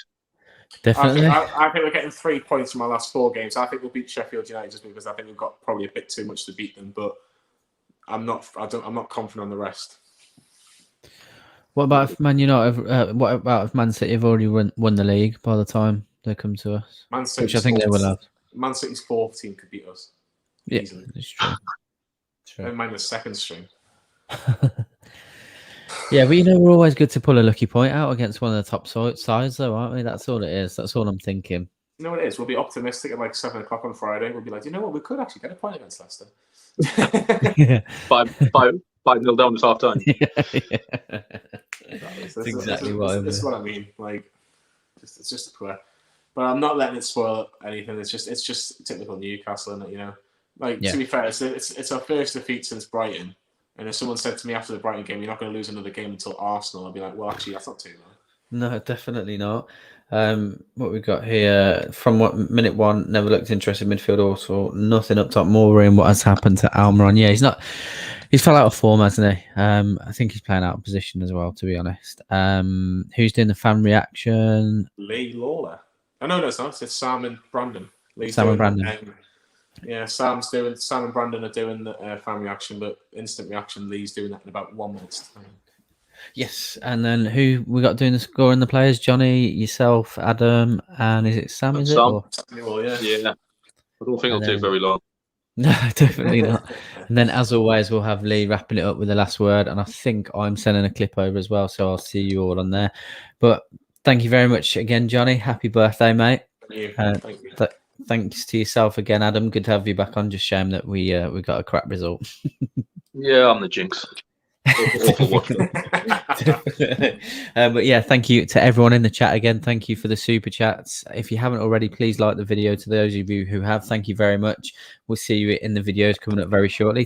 Definitely. I think we're getting 3 points from our last 4 games. I think we'll beat Sheffield United just because I think we've got probably a bit too much to beat them. But I'm not confident on the rest. What about if Man United? What about if Man City have already won the league by the time they come to us? Man City's which I think they will have. Man City's 4th team could beat us. Yeah, easily. it's true. Never mind the second string. Yeah, but we're always good to pull a lucky point out against one of the top sides, though, aren't we? That's all it is. That's all I'm thinking. You know what it is? We'll be optimistic at 7 o'clock on Friday. We'll be like, you know what? We could actually get a point against Leicester. Yeah. 5-0 down at half time. That's exactly what I mean. This is what I mean. It's just a play. But I'm not letting it spoil anything. It's just typical Newcastle, and to be fair, it's our first defeat since Brighton. And if someone said to me after the Brighton game, you're not going to lose another game until Arsenal, I'd be like, well, actually, that's not too bad. No, definitely not. What we got here from minute 1, never looked interested midfield also. Nothing up top, more worrying what has happened to Almiron. Yeah, he's fell out of form, hasn't he? I think he's playing out of position as well, to be honest. Who's doing the fan reaction? Lee Lawler. Oh, no, it's not. It's Sam and Brandon. Sam and Brandon. Yeah, Sam and Brandon are doing the fan reaction, but instant reaction, Lee's doing that in about 1 minute's time. Yes, and then who we got doing the score and the players? Johnny, yourself, Adam, and is it Sam? Is it? Or? Well, yeah. I don't think it'll take very long. No, definitely not. And then, as always, we'll have Lee wrapping it up with the last word, and I think I'm sending a clip over as well, so I'll see you all on there. But thank you very much again, Johnny. Happy birthday, mate. Thank you. Thanks to yourself again, Adam. Good to have you back on. Just shame that we got a crap result. Yeah, I'm the jinx. But yeah, thank you to everyone in the chat again. Thank you for the super chats. If you haven't already, please like the video. To those of you who have, thank you very much. We'll see you in the videos coming up very shortly.